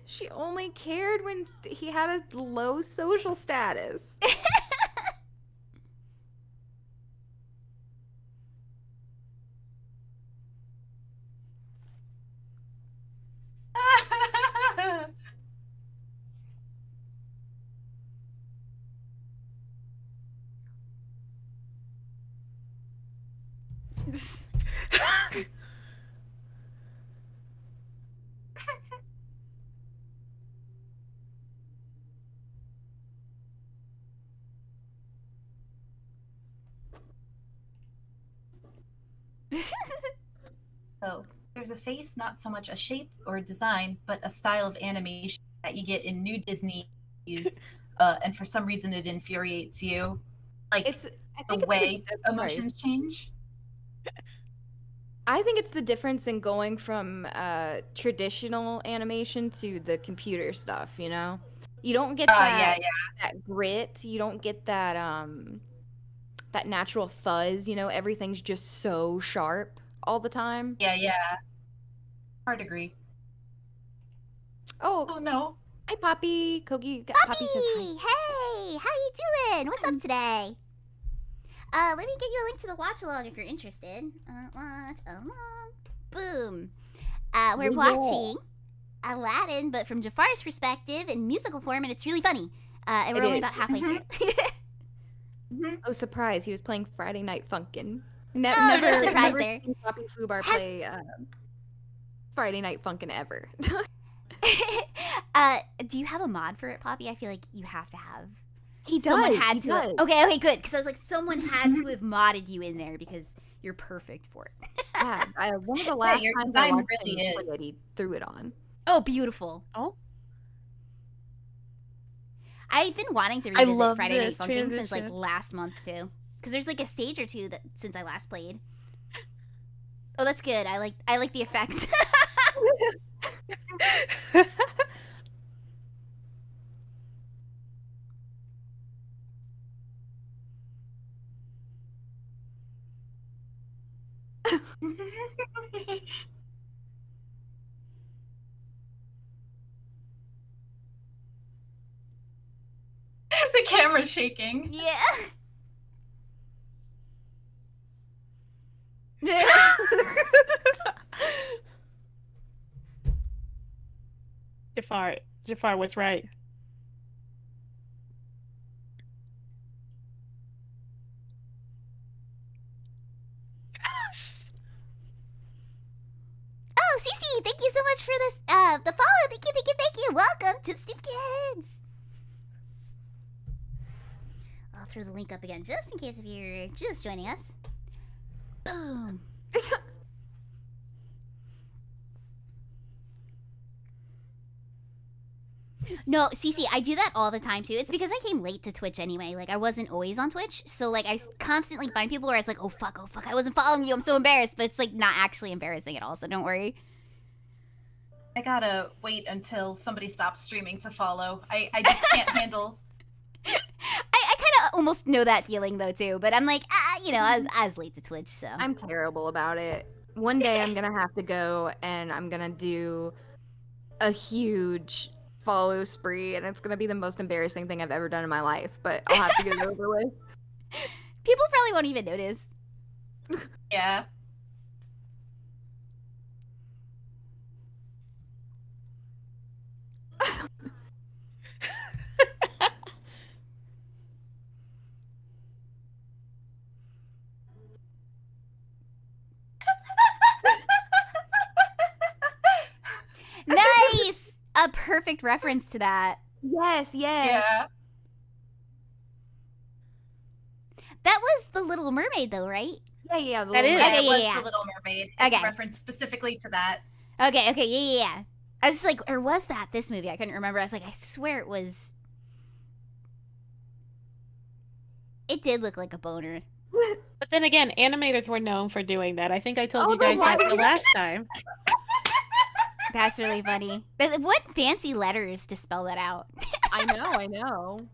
She only cared when he had a low social status. So there's a face, not so much a shape or a design, but a style of animation that you get in new Disney's, and for some reason it infuriates you. Like I the think it's way sorry. emotions change. I think it's the difference in going from traditional animation to the computer stuff, you know? You don't get Yeah. that grit, you don't get that that natural fuzz, you know, everything's just so sharp all the time. Yeah. Hard agree. Oh, Oh no. hi Poppy. Coqui Poppy says hi. Hey, how you doing? What's up today? Let me get you a link to the watch along if you're interested. Watch along. Boom. We're watching Aladdin, but from Jafar's perspective in musical form, and it's really funny. And we're It only is. about halfway through. Oh, surprise, he was playing Friday Night Funkin'. Oh, no surprise never there. seen Poppy Fubar Has- play Friday Night Funkin' ever. Do you have a mod for it, Poppy? I feel like you have to have. He Someone does, had he to. does. Okay, good. Because I was like, someone had to have modded you in there because you're perfect for it. Yeah, one of the last your times I design watched really him is. play it, he threw it on. Oh, beautiful. Oh. I've been wanting to I revisit love Friday Night this Funkin' since like transition. last month too. Because there's like a stage or two that since I last played. Oh, that's good. I like the effects. The camera's shaking. Yeah. Jafar was right. Oh, Cece, thank you so much for this. The follow. Thank you. Welcome to Stoop Kids. I'll throw the link up again just in case if you're just joining us. Boom. No, Cece, I do that all the time too. It's because I came late to Twitch anyway. Like I wasn't always on Twitch, so like I constantly find people where I was like, oh fuck, I wasn't following you. I'm so embarrassed, but it's like not actually embarrassing at all. So don't worry. I gotta wait until somebody stops streaming to follow. I just can't handle. I kind of almost know that feeling though too, but I'm like, I was late to Twitch, so I'm terrible about it. One day I'm gonna have to go and I'm gonna do a huge follow spree, and it's gonna be the most embarrassing thing I've ever done in my life. But I'll have to get it over with. people probably won't even notice. Yeah. Nice, a perfect reference to that. Yes, yes. Yeah. That was the Little Mermaid, though, right? Yeah. The That little is. guy. Okay, It was yeah. The Little Mermaid. It's Okay. a reference specifically to that. Okay, yeah. I was just like, or was that this movie? I couldn't remember. I was like, I swear it was. It did look like a boner. But then again, animators were known for doing that. I think I told Oh, you guys no, that why- the last time. That's really funny. But what fancy letters to spell that out? I know.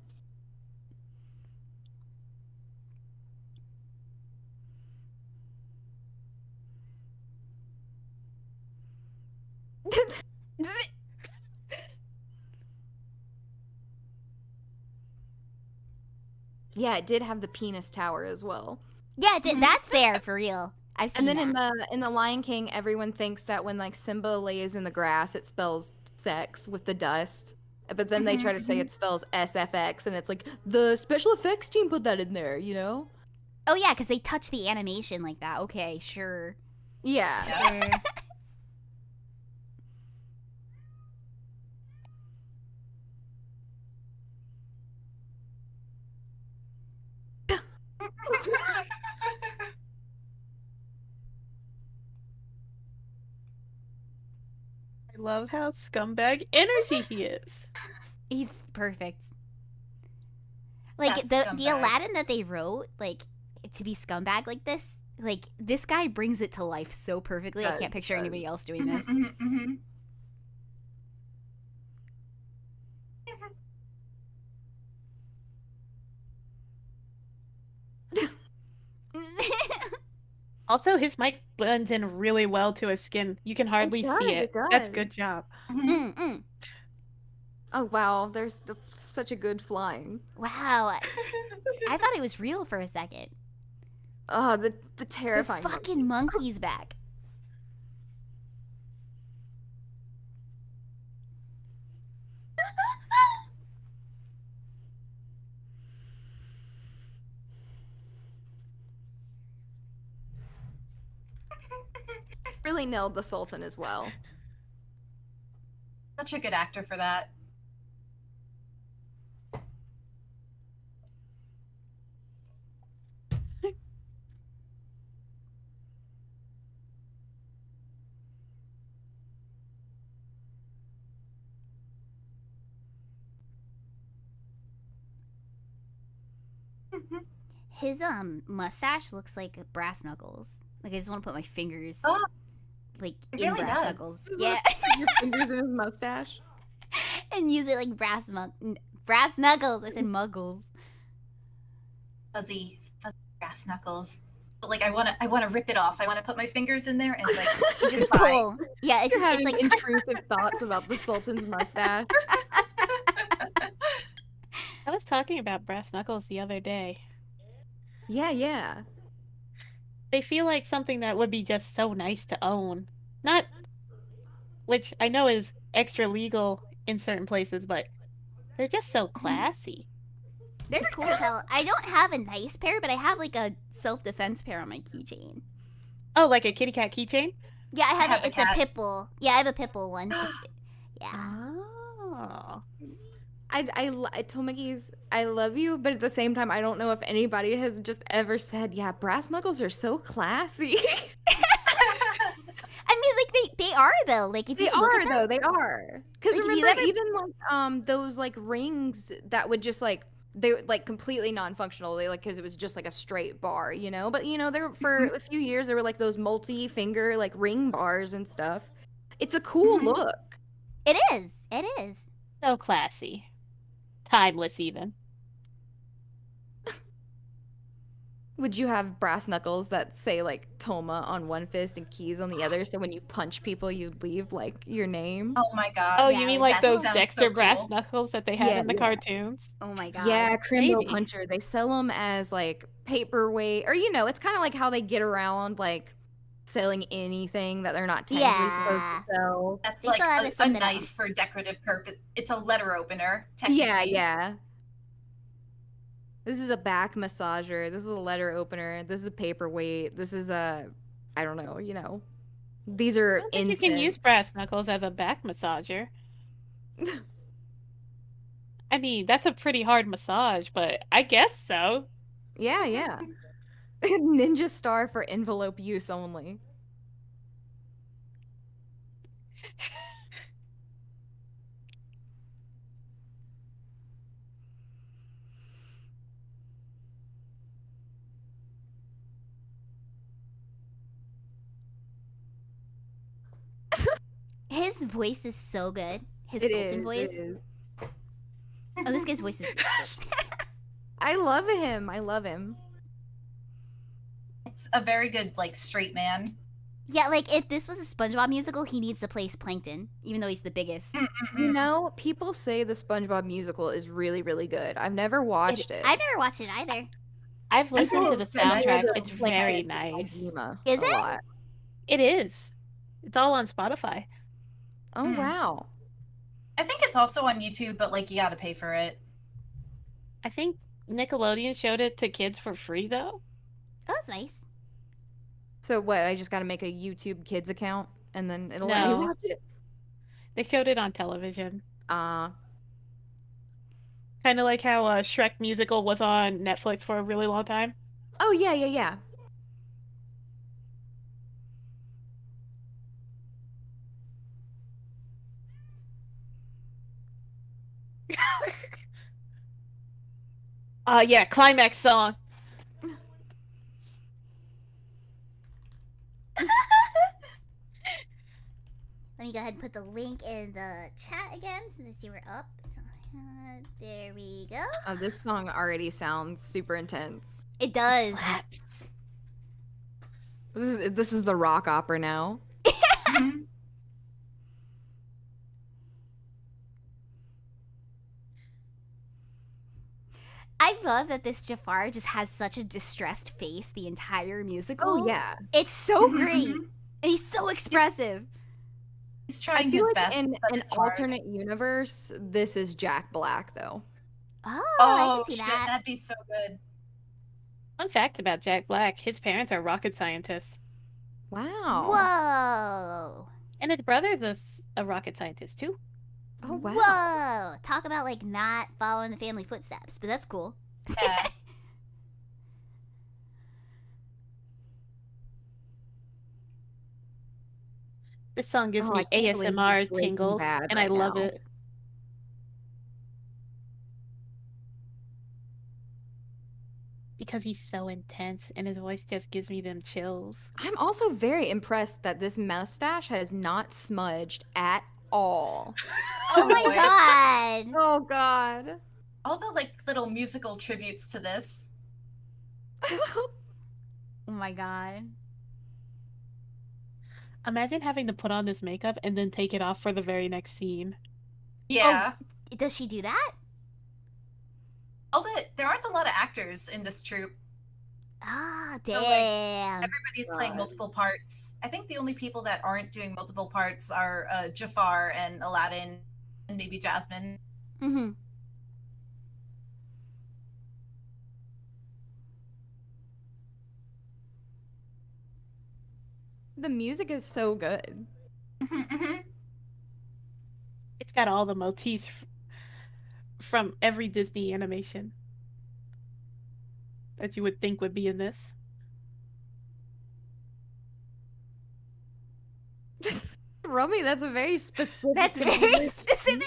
Yeah, it did have the penis tower as well. Yeah, that's there for real. I've seen And then that. in the Lion King, everyone thinks that when like Simba lays in the grass, it spells sex with the dust. But then they try to say it spells SFX, and it's like the special effects team put that in there, you know? Oh yeah, because they touch the animation like that. Okay, sure. Yeah. Yeah. I love how scumbag energy he is. He's perfect. Like That's the scumbag. Aladdin that they wrote, like to be scumbag like this guy brings it to life so perfectly. I Does, can't picture does. anybody else doing this. Mhm. Also, his mic blends in really well to his skin. You can hardly does, see it it. That's does. good job. Mm-mm. Oh wow, there's such a good flying. Wow, I thought it was real for a second. Oh, the The terrifying. fucking monkey's back. Really nailed the Sultan as well. Such a good actor for that. His mustache looks like brass knuckles. Like I just want to put my fingers Oh, like it in really brass does. knuckles. Yeah. Your fingers in his mustache. And use it like brass knuckles. I said muggles. fuzzy brass knuckles. But like I wanna rip it off. I wanna put my fingers in there and like Just goodbye. pull. Yeah, it's You're just it's having like intrusive thoughts about the Sultan's mustache. I was talking about brass knuckles the other day. Yeah. They feel like something that would be just so nice to own. Not, which I know is extra legal in certain places, but they're just so classy. they're cool as hell. I don't have a nice pair, but I have like a self-defense pair on my keychain. Oh, like a kitty cat keychain? Yeah, I have have it. a It's cat. a pit bull. Yeah, I have a pit bull one. Yeah. Oh. Tomakey's, I love you, but at the same time, I don't know if anybody has just ever said, yeah, brass knuckles are so classy. I mean, like they are though. Like if They you look are at them, though, they are. Because Like, if you remember, ever- even like those like rings that would just like they were like completely non-functional. They like because it was just like a straight bar, you know. But you know, there for a few years there were like those multi-finger like ring bars and stuff. It's a cool look. it is. It is. So classy. Timeless, even. Would you have brass knuckles that say like Toma on one fist and keys on the other, so when you punch people, you leave like your name? Oh my god. Oh, Yeah, you mean like that those sounds Dexter so brass cool. knuckles that they had Yeah, in the yeah. cartoons? Oh my god. Yeah, Crimbo Maybe. Puncher. They sell them as like paperweight, or you know, it's kind of like how they get around like selling anything that they're not technically supposed Yeah. to sell. That's They like still have it a something knife else. for decorative purpose. It's a letter opener, Yeah, technically. yeah. This is a back massager. This is a letter opener. This is a paperweight. This is a, I don't know, you know. These I are don't think you can use incense. brass knuckles as a back massager. I mean, that's a pretty hard massage, but I guess so. Yeah. Ninja star for envelope use only. His voice is so good. His It Sultan is. voice. It is. Oh, this guy's voice is good. I love him. I love him. It's a very good like straight man. Yeah, like if this was a SpongeBob musical, he needs to play Plankton, even though he's the biggest. You know, people say the SpongeBob musical is really, really good. I've never watched it. I've never watched it either. I've listened to the it's better soundtrack. than It's Plankton very by nice. Dima Is a it? lot. It is. It's all on Spotify. Oh Hmm. wow. I think it's also on YouTube, but like you gotta pay for it. I think Nickelodeon showed it to kids for free, though. Oh, that's nice. So what? I just got to make a YouTube Kids account, and then it'll let me No. watch it. They showed it on television. Uh, Kind of like how Shrek musical was on Netflix for a really long time. oh yeah, yeah, yeah. Yeah, climax song. Let me go ahead and put the link in the chat again since I see we're up. So, there we go. Oh, this song already sounds super intense. It does. Slaps. This is the rock opera now. I love that this Jafar just has such a distressed face the entire musical. Oh yeah. It's so great. And he's so expressive. He's I trying feel his like best. in but an it's hard. alternate universe, this is Jack Black though. Oh, Oh, I can see shit, that. that'd be so good. Fun fact about Jack Black: his parents are rocket scientists, Wow. Whoa. and his brother's a rocket scientist too. Oh wow. Whoa. Talk about like not following the family footsteps, but that's cool. Yeah. This song gives Oh, me I can't believe ASMR he's Breaking tingles, Bad and I right love now. it. Because he's so intense, and his voice just gives me them chills. I'm also very impressed that this mustache has not smudged at all. Oh my boy. god. Oh god. All the like little musical tributes to this. Oh my god. Imagine having to put on this makeup and then take it off for the very next scene. Yeah. Does she do that? There aren't a lot of actors in this troupe. Ah, So, like, damn. Everybody's playing God. multiple parts. I think the only people that aren't doing multiple parts are Jafar and Aladdin and maybe Jasmine. Mm-hmm. The music is so good. It's got all the motifs from every Disney animation that you would think would be in this. Rummy, that's a very specific. That's very specific.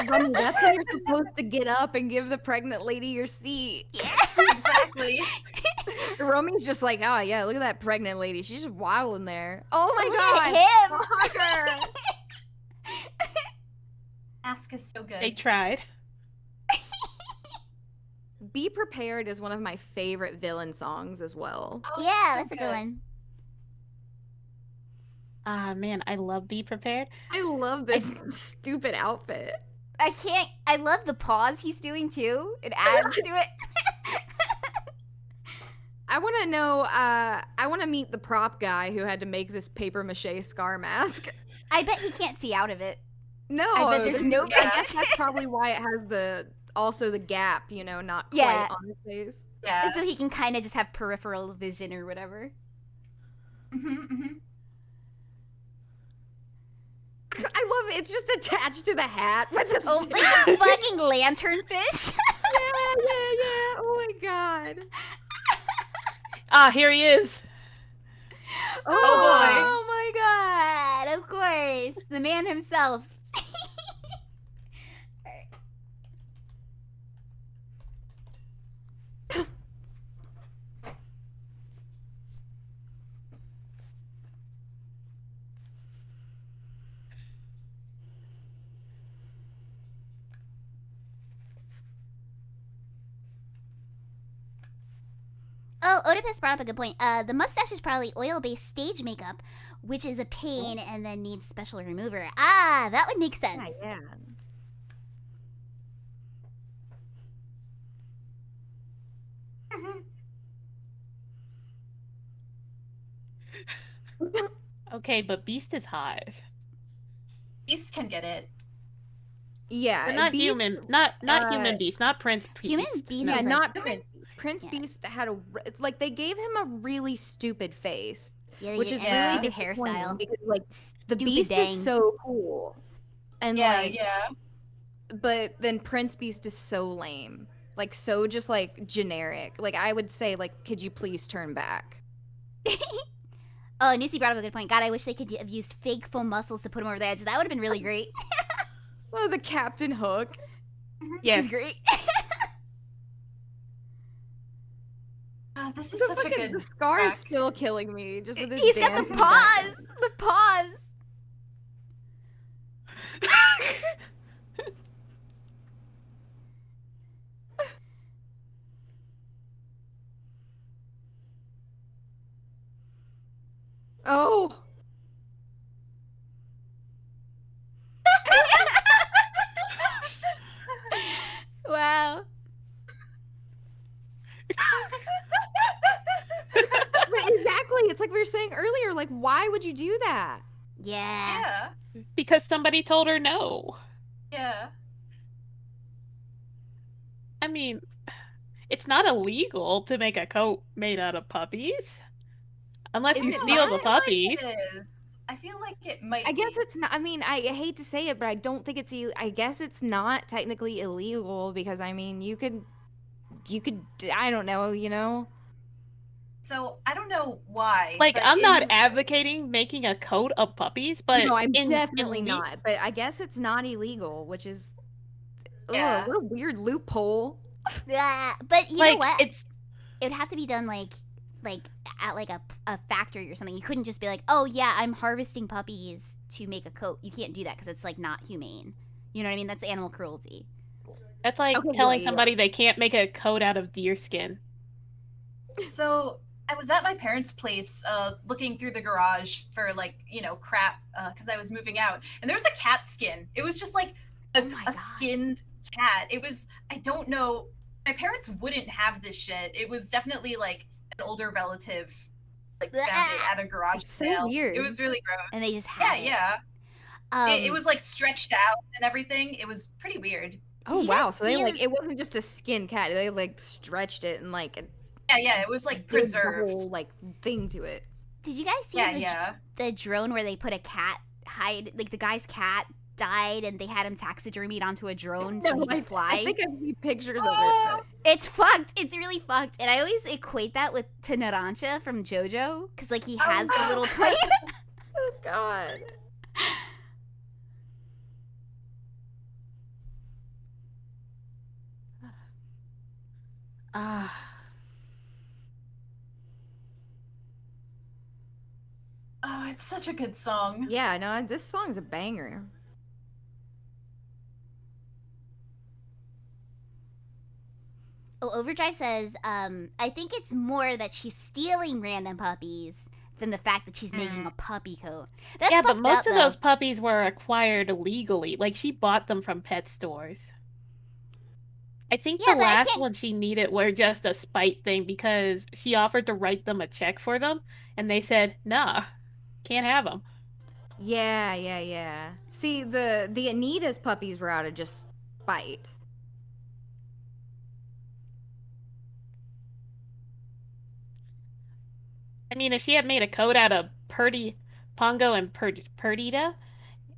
Rummy, that's when you're supposed to get up and give the pregnant lady your seat. Exactly. Rummy's just like, oh yeah, look at that pregnant lady. She's just wilding there. Oh my Look god. at him. Fuck her. Ask is so good. They tried. Be Prepared is one of my favorite villain songs as well. Oh, Yeah, so that's a good one. Ah, man, I love Be Prepared. I love this stupid outfit. I love the pause he's doing too. It adds to it. I want to know, I want to meet the prop guy who had to make this paper mache scar mask. I bet he can't see out of it. No, I bet there's no I guess badge. that's probably why it has also the gap, you know, not Yeah. quite on his face. Yeah. So he can kind of just have peripheral vision or whatever. I love it. It's just attached to the hat with the Oh, like the fucking lanternfish. yeah. Oh my god. Ah, here he is. Oh my god! Of course, the man himself. Oh, Oedipus brought up a good point. The mustache is probably oil-based stage makeup, which is a pain and then needs special remover. Ah, that would make sense. Yeah. Okay, but Beast is hot. Beast can get it. Yeah. But not Beast- human, not human Beast, not Prince Beast. Human Beast Yeah, is not Human- Prince. Prince Yeah. Beast had like they gave him a really stupid face, Yeah, which is and Yeah. really stupid disappointing hairstyle. because like the Stupid Beast bangs. is so cool, and Yeah, like, yeah. but then Prince Beast is so lame, like so just like generic. Like I would say, like, could you please turn back? Oh, Nusi brought up a good point. God, I wish they could have used fake foam muscles to put him over the edge. That would have been really great. Oh, the Captain Hook. Yes. She's great. This is The such a fucking good the scar is track. still killing me just with his He's got the dancing paws. The paws. Oh. Wow. But exactly. It's like we were saying earlier. Like, why would you do that? Yeah. Yeah, Because somebody told her no. yeah. I mean, it's not illegal to make a coat made out of puppies. Unless Is you it steal the not? puppies. It is. I feel like it might I guess be. it's not. I mean, I hate to say it, but I don't think it's. I guess it's not technically illegal because I mean, you could. I don't know. You know. So I don't know why. Like, but I'm not in- advocating making a coat of puppies, but No, I'm in definitely le- not. But I guess it's not illegal, which is. Yeah. Ugh, what a weird loophole. Yeah. But you know Like, what? it's It would have to be done like at like a factory or something. You couldn't just be like, oh yeah, I'm harvesting puppies to make a coat. You can't do that because it's like not humane. You know what I mean? That's animal cruelty. that's like Okay, telling yeah. somebody they can't make a coat out of deer skin. So I was at my parents' place, looking through the garage for like crap, because I was moving out, and there was a cat skin. It was just like a, Oh my a God. skinned cat. It was. I don't know. My parents wouldn't have this shit. It was definitely like an older relative, like found it at a garage It's so sale. weird. It was really gross. And they just Yeah, had it. yeah. It was like stretched out and everything. It was pretty weird. Oh you wow! guys So they see like in- it wasn't just a skin cat. They like stretched it and like Yeah, yeah. It was like did the preserved. whole like thing to it. Did you guys see Yeah, the, yeah. the drone where they put a cat hide? Like the guy's cat died and they had him taxidermied onto a drone so he could fly. I think I've seen pictures of it. Oh, but- It's fucked. It's really fucked. And I always equate that to Narancia from JoJo because like he has the little plane. Oh god. Ah. Oh, it's such a good song. Yeah, no, this song's a banger. Oh, Overdrive says, I think it's more that she's stealing random puppies than the fact that she's making a puppy coat. That's Yeah, but fucked most up, of though. those puppies were acquired illegally. Like, she bought them from pet stores. I think Yeah, the but I last can't- one she needed were just a spite thing because she offered to write them a check for them, and they said, nah, can't have them. Yeah. See, the Anita's puppies were out of just spite. I mean, if she had made a coat out of Pongo and Perdita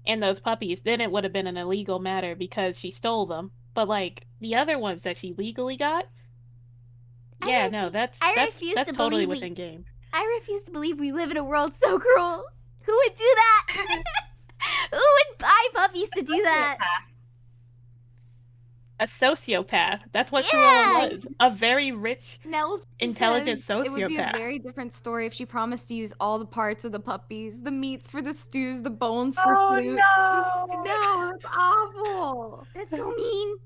and those puppies, then it would have been an illegal matter because she stole them. But like the other ones that she legally got, yeah, no, that's refuse that's to totally believe we- within game. I refuse to believe we live in a world so cruel. Who would do that? Who would buy puppies to do that? A sociopath. That's what Yeah. Cruella was. A very rich. Nelson Intelligent says it would be a sociopath. very different story if she promised to use all the parts of the puppies, the meats for the stews, the bones for Oh, flute. no. No, that's awful. That's so mean.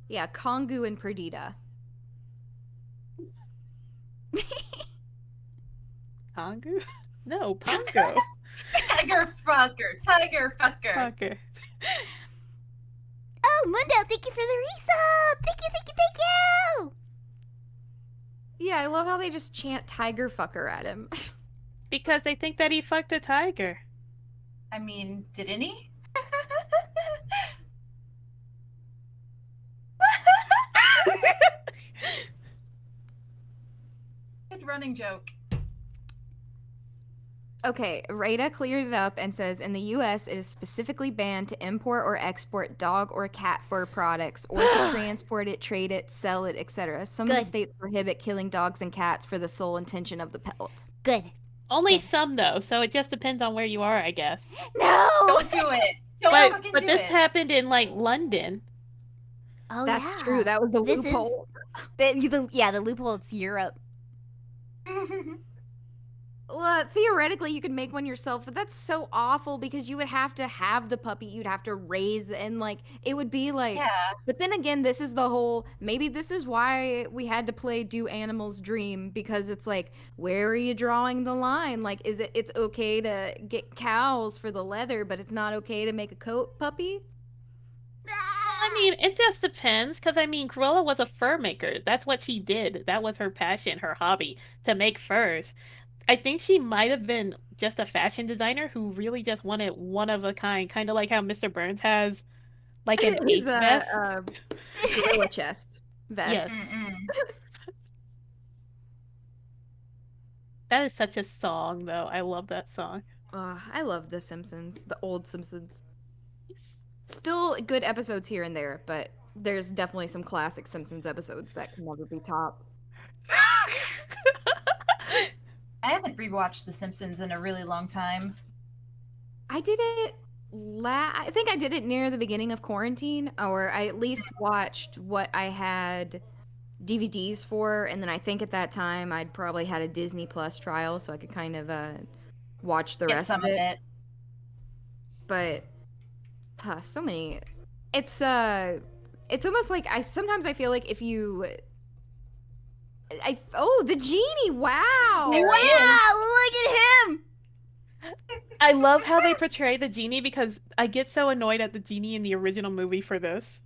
Yeah, Kongu and Perdita. Pongo? No, Pongo. Tiger fucker. Tiger fucker. Fucker. Oh, Mundo, thank you for the resub. Thank you. Yeah, I love how they just chant tiger fucker at him. Because they think that he fucked a tiger. I mean, didn't he? Good running joke. Okay, Rada clears it up and says in the US it is specifically banned to import or export dog or cat fur products or to transport it, trade it, sell it, etc. Some of the Good. states prohibit killing dogs and cats for the sole intention of the pelt. Good. Only Good. some though, so it just depends on where you are, I guess. No. Don't do it. Don't fucking But do this it. happened in like London. Oh That's yeah. true. That was the This is- loophole. the loophole. It's Europe. Well, theoretically, you could make one yourself, but that's so awful because you would have to have the puppy, you'd have to raise, and like it would be like. Yeah. But then again, this is the whole. Maybe this is why we had to play "Do Animals Dream" because it's like, where are you drawing the line? Like, is it? It's okay to get cows for the leather, but it's not okay to make a coat puppy. I mean, it just depends, because I mean, Cruella was a fur maker. That's what she did. That was her passion, her hobby, to make furs. I think she might have been just a fashion designer who really just wanted one of a kind, kind of like how Mr. Burns has like an ace His vest. gorilla chest vest. Yes. Mm-mm. That is such a song, though. I love that song. I love The Simpsons, the old Simpsons. Still good episodes here and there, but there's definitely some classic Simpsons episodes that can never be topped. I haven't rewatched The Simpsons in a really long time. I did it I think I did it near the beginning of quarantine, or I at least watched what I had DVDs for, and then I think at that time I'd probably had a Disney Plus trial, so I could kind of watch the Get rest some of it. But so many. It's almost like sometimes I feel like if you the genie, wow. There he is. Wow! Look at him. I love how they portray the genie because I get so annoyed at the genie in the original movie for this.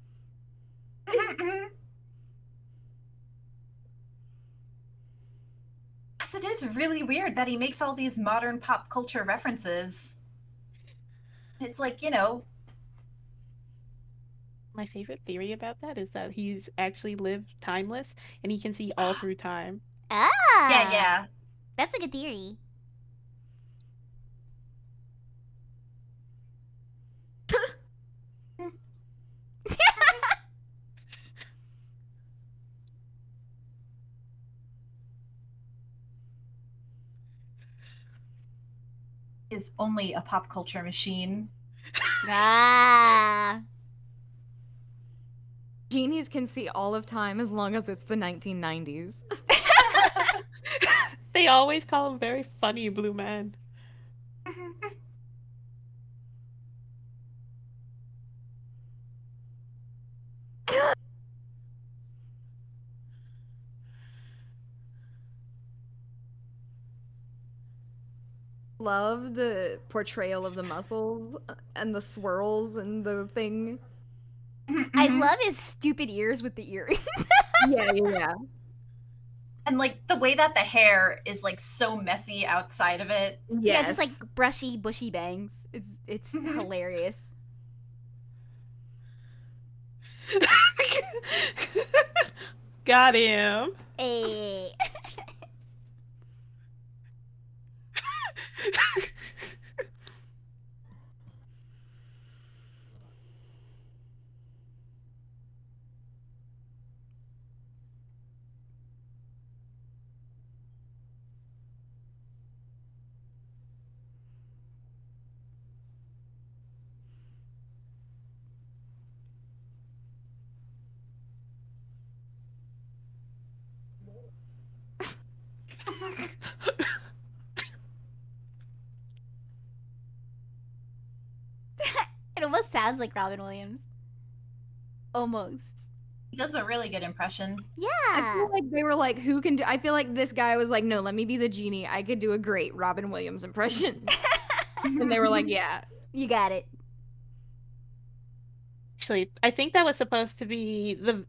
Yes, it is really weird that he makes all these modern pop culture references. It's like, you know, My favorite theory about that is that he's actually lived timeless and he can see all through time. Ah. yeah. That's a good theory. Is only a pop culture machine. Ah. Genies can see all of time as long as it's the 1990s. They always call him very funny, Blue Man. Love the portrayal of the muscles and the swirls and the thing. I love his stupid ears with the earrings. Yeah. And like the way that the hair is like so messy outside of it. Yeah, just like brushy, bushy bangs. It's hilarious. Got him. Hey. It almost sounds like Robin Williams. Almost. He does a really good impression. I Yeah. feel like they were like, who can do? I feel like this guy was like, no, let me be the genie. I could do a great Robin Williams impression. And they were like, yeah. You got it. Actually, I think that was supposed to be the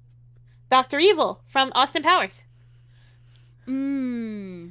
Dr. Evil from Austin Powers. Mmm.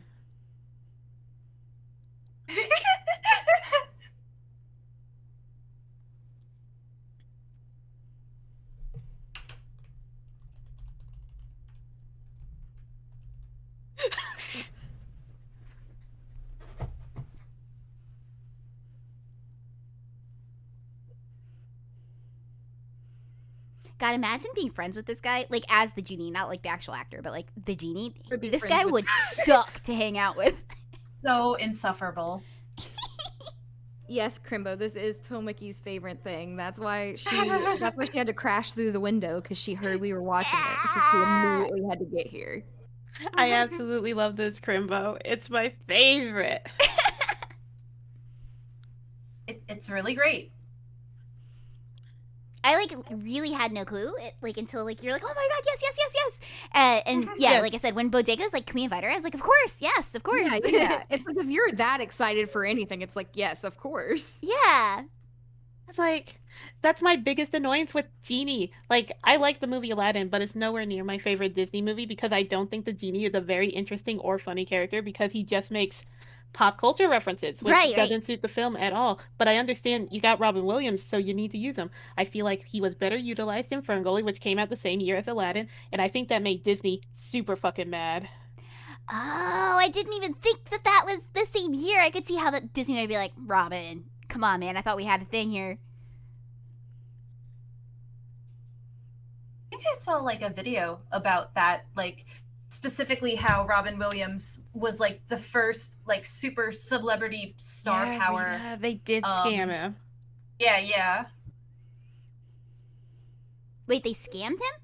God, imagine being friends with this guy, like as the genie, not like the actual actor, but like the genie. Would be This friends guy with- would suck to hang out with. So insufferable. Yes, Crimbo, this is Tomakey's favorite thing. That's why she had to crash through the window because she heard we were watching it. So she immediately had to get here. I absolutely love this Crimbo. It's my favorite. It's really great. I like really had no clue, until like you're like, oh my god, yes, yes, yes, yes, and yeah, Yes. like I said, when Bodega's like, can we invite her? I was like, of course, yes, of course, Yeah. It's like if you're that excited for anything, it's like, yes, of course. yeah. It's like, that's my biggest annoyance with Genie. Like, I like the movie Aladdin, but it's nowhere near my favorite Disney movie because I don't think the Genie is a very interesting or funny character because he just makes pop culture references, which Right. doesn't suit the film at all. But I understand you got Robin Williams, so you need to use him. I feel like he was better utilized in Ferngully, which came out the same year as Aladdin, and I think that made Disney super fucking mad. Oh, I didn't even think that was the same year. I could see how that Disney would be like, Robin, come on, man, I thought we had a thing here. I think I saw like a video about that, like specifically how Robin Williams was like the first like super celebrity star power. Yeah, they did Um, scam him. Yeah. Wait, they scammed him?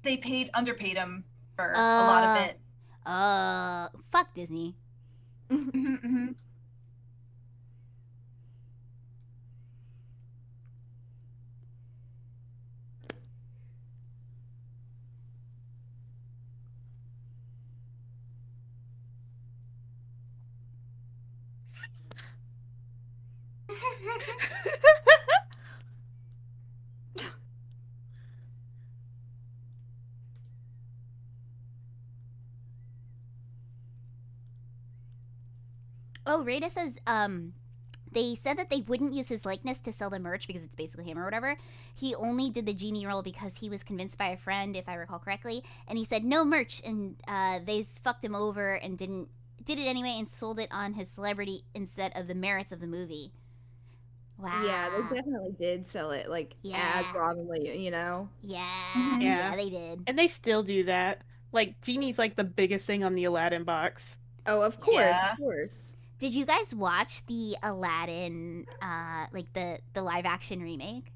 They underpaid him for a lot of it. Fuck Disney. Mhm. Oh, Rada says, they said that they wouldn't use his likeness to sell the merch because it's basically him or whatever. He only did the genie role because he was convinced by a friend, if I recall correctly, and he said no merch, and they fucked him over and did it anyway and sold it on his celebrity instead of the merits of the movie. Wow. Yeah, they definitely did sell it as Yeah. Robin Williams, you know? Yeah, Yeah. they did. And they still do that. Like, Genie's like the biggest thing on the Aladdin box. Oh, of course, Yeah. of course. Did you guys watch the Aladdin, the live action remake?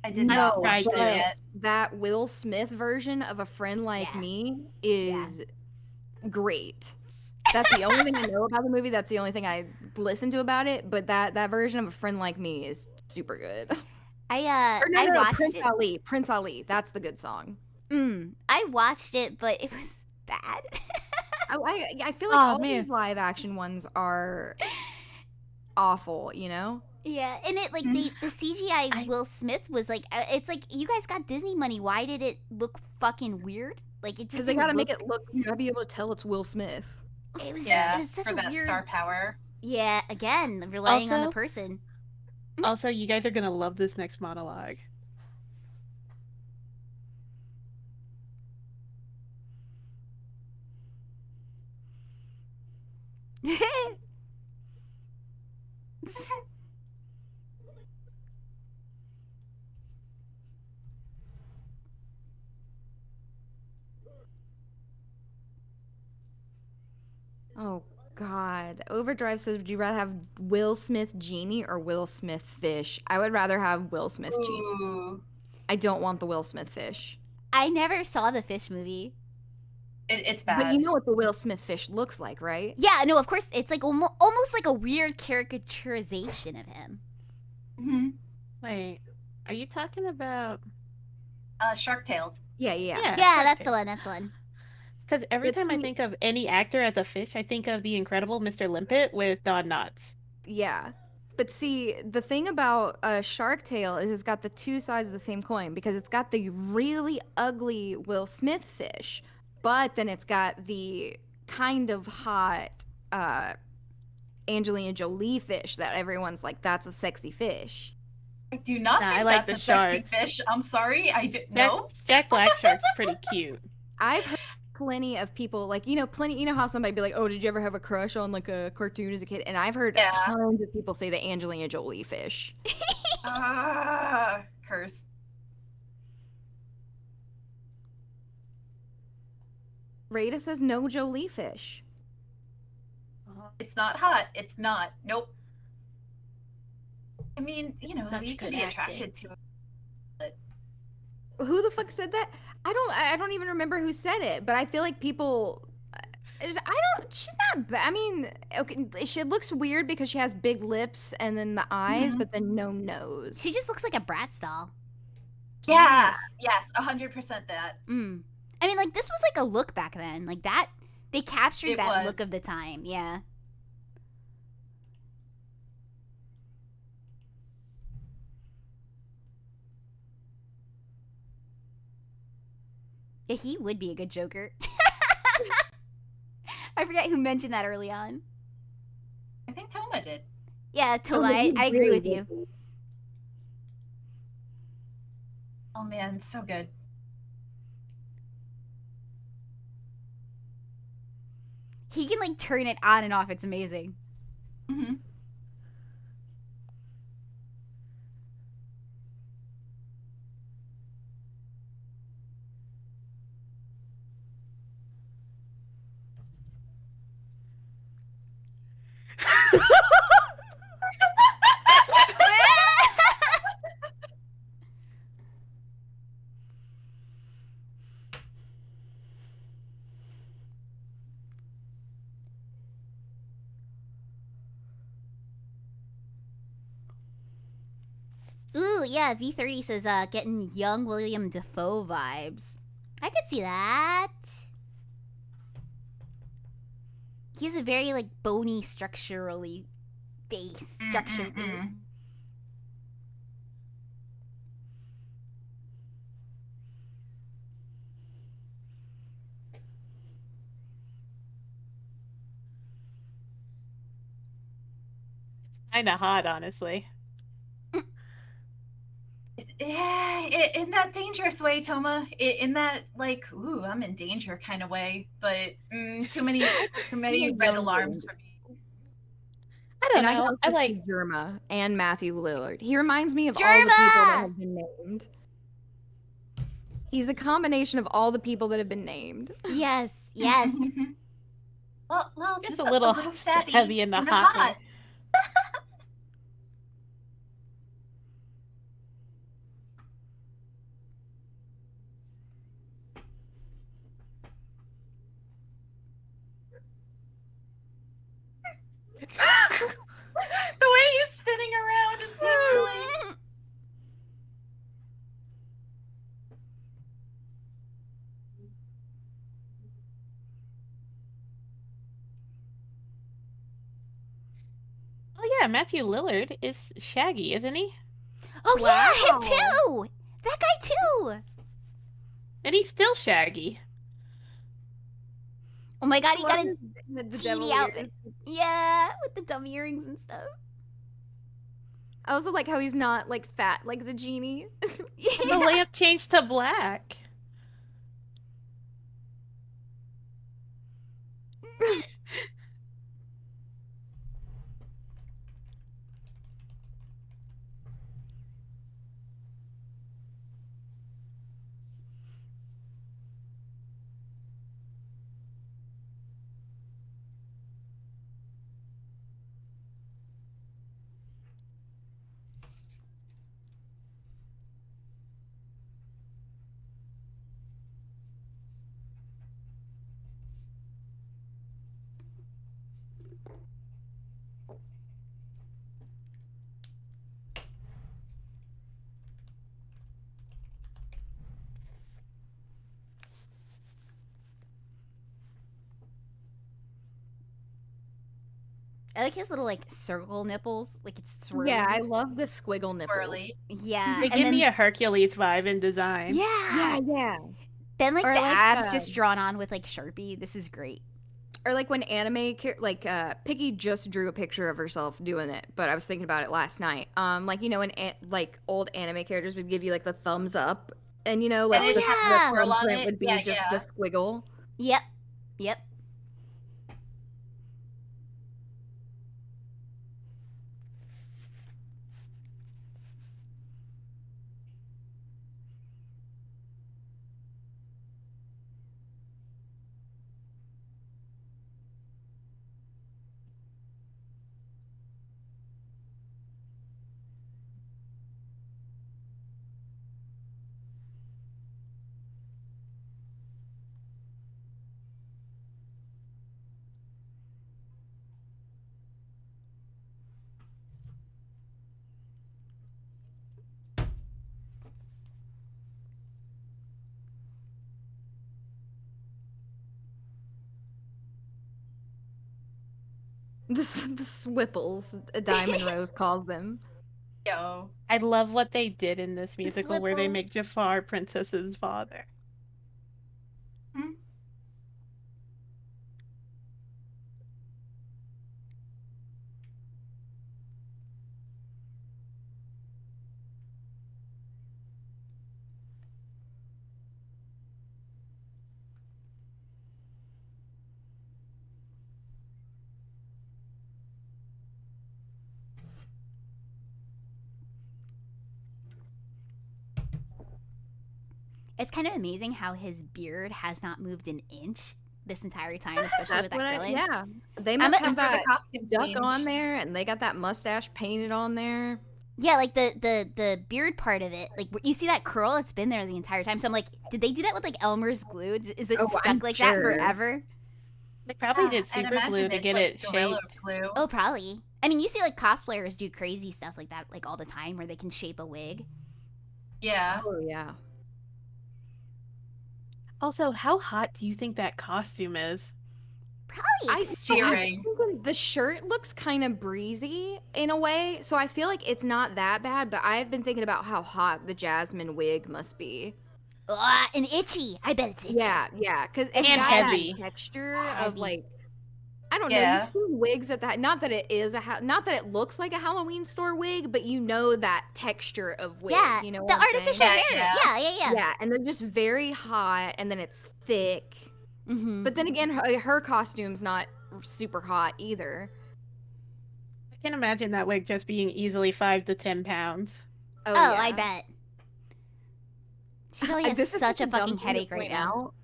I did not No, watch it but- yet. That Will Smith version of A Friend Like Yeah. Me is great. That's the only thing I know about the movie. That's the only thing I listened to about it. But that version of A Friend Like Me is super good. I Or no, watched Prince it. Ali. Prince Ali. That's the good song. I watched it, but it was bad. I feel like Oh, all man. these live action ones are awful, you know? Yeah, and it the CGI Will Smith was like, it's like you guys got Disney money. Why did it look fucking weird? Like it just Because they didn't gotta make look- it look, you gotta be able to tell it's Will Smith. It was Yeah, it was such for a that weird. star power. Yeah, again, relying on the Also- person. Also, you guys are gonna love this next monologue. Oh God. Overdrive says, would you rather have Will Smith Genie or Will Smith Fish? I would rather have Will Smith Genie. Ooh. I don't want the Will Smith Fish. I never saw the fish movie. It's bad. But you know what the Will Smith Fish looks like, right? Yeah, no, of course, it's like almost like a weird caricaturization of him. Mhm. Wait, are you talking about? Shark Tale. Yeah, yeah. Yeah, that's the one. That's the one. Because every It's time I me- think of any actor as a fish, I think of the incredible Mr. Limpet with Don Knotts. Yeah. But see, the thing about Shark Tale is it's got the two sides of the same coin because it's got the really ugly Will Smith fish, but then it's got the kind of hot Angelina Jolie fish that everyone's like, that's a sexy fish. I do not Nah, think I like that's the a sexy sharks. fish. I'm sorry. I did Jack, no. Jack Black Shark's pretty cute. I've heard plenty of people like, you know how somebody be like, oh, did you ever have a crush on like a cartoon as a kid? And I've heard Yeah. tons of people say the Angelina Jolie fish. Curse. Rada says no Jolie fish. It's not hot. It's not. Nope. I mean, you know, Such you could good be acting. attracted to it. Who the fuck said that? I don't even remember who said it, but I feel like people. She's not bad. I mean, okay, she looks weird because she has big lips and then the eyes, but then no nose. She just looks like a Bratz doll. Yes, 100% that. I mean, like, this was like a look back then. Like, that, they captured It that was. look of the time. Yeah. Yeah, he would be a good Joker. I forget who mentioned that early on. I think Toma did. Yeah, Toma, I agree with you. Oh man, so good. He can, like, turn it on and off. It's amazing. Mm-hmm. Ooh, yeah, V30 says, getting young William Dafoe vibes. I could see that. He has a very, like, bony, structurally face. Structured face. Kinda hot, honestly. Yeah, in that dangerous way, Toma. In that, like, ooh, I'm in danger kind of way. But too many red alarms for me. I don't And I know. can I also like. see Germa and Matthew Lillard. He reminds me of all the people that Germa! have been named. He's a combination of all the people that have been named. Yes, yes. well, Just just a little stabby. heavy in the and hot. The way he's spinning around, it's so silly. Oh yeah, Matthew Lillard is Shaggy, isn't he? Oh, yeah, him Wow. too! That guy too! And he's still Shaggy. Oh my god, he got a the teeny devil outfit. ears. Yeah, with the dumb earrings and stuff. I also like how he's not like fat like the genie. And the lamp changed to black. I like his little, like, circle nipples. Like, it's swirly. Yeah, I love the squiggle nipples. Swirly. Yeah. They and give then, me a Hercules vibe in design. Yeah. Yeah. Then, like, Or the like abs the- just drawn on with, like, Sharpie. This is great. Or like when Piggy just drew a picture of herself doing it, but I was thinking about it last night. Like, you know, when like old anime characters would give you like the thumbs up, and you know, like And the, it had the a swirl on thumbprint it. would be Yeah, just yeah. the squiggle. Yep. Yep. The Swipples, Diamond Rose calls them. Yo. I love what they did in this musical where they Swipples. make Jafar Princess's father. Hmm? It's kind of amazing how his beard has not moved an inch this entire time, especially with That's that what villain. yeah. They I'm must a- have For the that costume duck change. on there, and they got that mustache painted on there. Yeah, like the beard part of it. Like you see that curl, it's been there the entire time. So I'm like, did they do that with like Elmer's glue? Is it Oh, stuck I'm like that sure. forever? They probably did I'd super imagine glue to it's get like it Gorilla shaped. glue. Oh, probably. I mean, you see like cosplayers do crazy stuff like that like all the time where they can shape a wig. Yeah. Oh yeah. Also, how hot do you think that costume is? Probably Searing. The shirt looks kind of breezy in a way, so I feel like it's not that bad. But I've been thinking about how hot the Jasmine wig must be. and itchy. I bet it's itchy. Yeah, because it's And got heavy. that texture of Heavy. like, I don't know. Yeah. You've seen wigs at that. Not that it is not that it looks like a Halloween store wig, but you know that texture of wig. Yeah, You know the what I'm artificial saying? hair. Yeah, Yeah. Yeah, and they're just very hot, and then it's thick. Mm-hmm. But then again, her costume's not super hot either. I can imagine that wig just being easily 5 to 10 pounds. Oh, yeah. I bet. She probably has This is such a dumb fucking thing to headache right point now. out,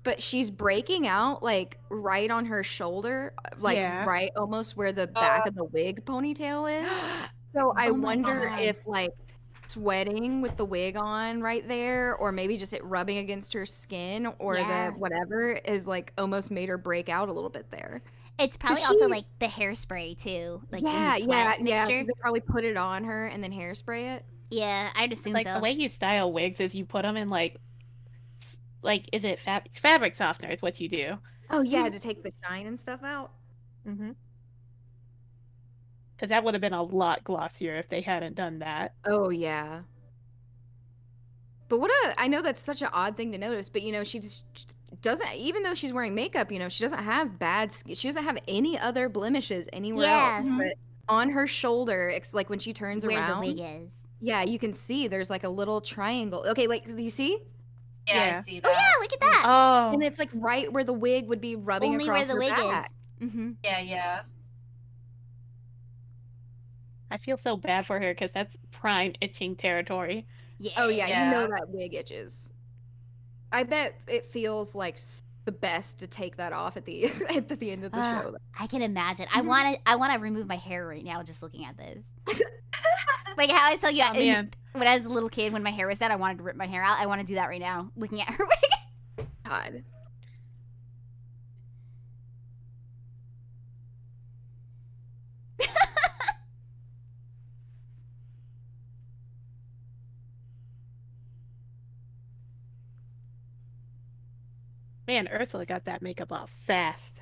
but she's breaking out like right on her shoulder, like Yeah. right almost where the back of the wig ponytail is. So I Oh my wonder God. if like sweating with the wig on right there, or maybe just it rubbing against her skin, or Yeah. the whatever is like almost made her break out a little bit there. It's probably Does also she- like the hairspray too, like in yeah, the sweat yeah. mixture. 'Cause they probably put it on her and then hairspray it. Yeah, I'd assume Like so. the way you style wigs is you put them in like is it fabric softener is what you do. Oh yeah, to take the shine and stuff out. Mm-hmm. Because that would have been a lot glossier if they hadn't done that. Oh yeah. But I know that's such an odd thing to notice, but she just doesn't, even though she's wearing makeup, she doesn't have bad skin. She doesn't have any other blemishes anywhere Yeah. else. Mhm. But on her shoulder, it's like when she turns Where around, the wig is. yeah, you can see there's like a little triangle. Okay, like, do you see? Yeah, I Yeah. see Oh that. yeah, look at that. Oh, And it's like right where the wig would be rubbing Only where across the her wig back. is. Mm-hmm. Yeah. I feel so bad for her because that's prime itching territory. Yeah. Oh yeah, you know Yeah. that wig itches. I bet it feels like the best to take that off at the at the end of the show. I can imagine. I want to remove my hair right now just looking at this. Like how I tell you, Oh, man. when I was a little kid, when my hair was down, I wanted to rip my hair out. I want to do that right now, looking at her wig. God. Man, Ursula got that makeup off fast.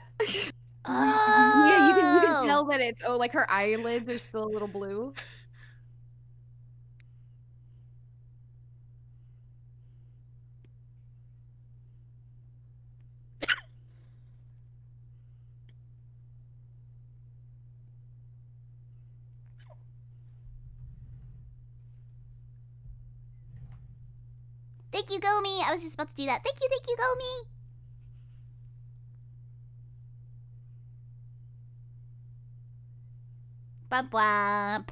Oh. Yeah, you can tell that it's like her eyelids are still a little blue. Thank you, Gomi. I was just about to do that. Thank you, Gomi. Bump womp.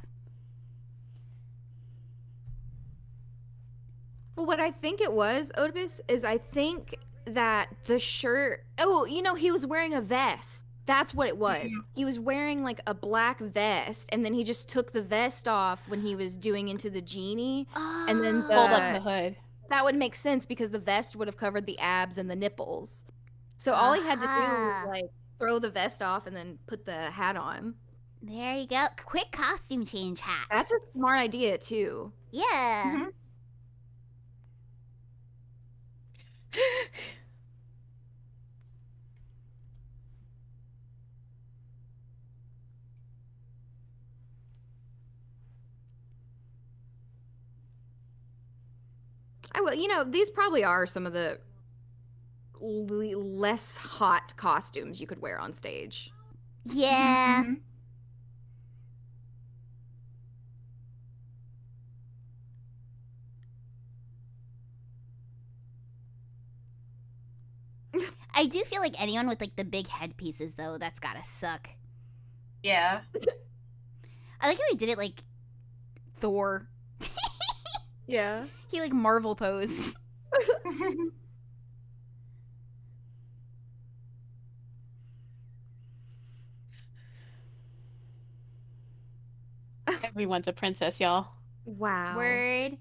Well, what I think it was, Oedipus, is I think that the shirt. Oh, he was wearing a vest. That's what it was. He was wearing like a black vest, and then he just took the vest off when he was doing Into the Genie. And then Hold up the hood. that would make sense because the vest would have covered the abs and the nipples. So all he had to do Ah. was like throw the vest off and then put the hat on. There you go. Quick costume change hat. That's a smart idea too. Yeah. Mhm. I will. You know, these probably are some of the less hot costumes you could wear on stage. Yeah. Mhm. I do feel like anyone with like the big headpieces though, that's gotta suck. Yeah. I like how he did it like Thor. Yeah. He like Marvel posed. Everyone's a princess, y'all. Wow. Word.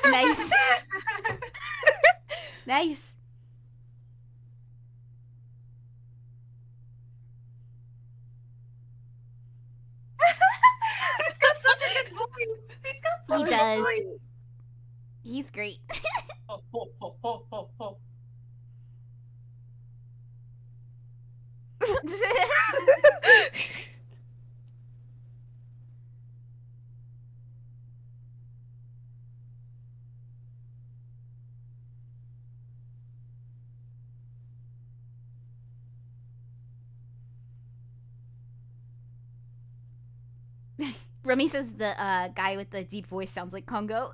Nice. Nice. He's got such a good voice. He's got such He a good does. voice. He's great. Ho, ho, ho, ho, ho, ho. Remy says the guy with the deep voice sounds like Congo.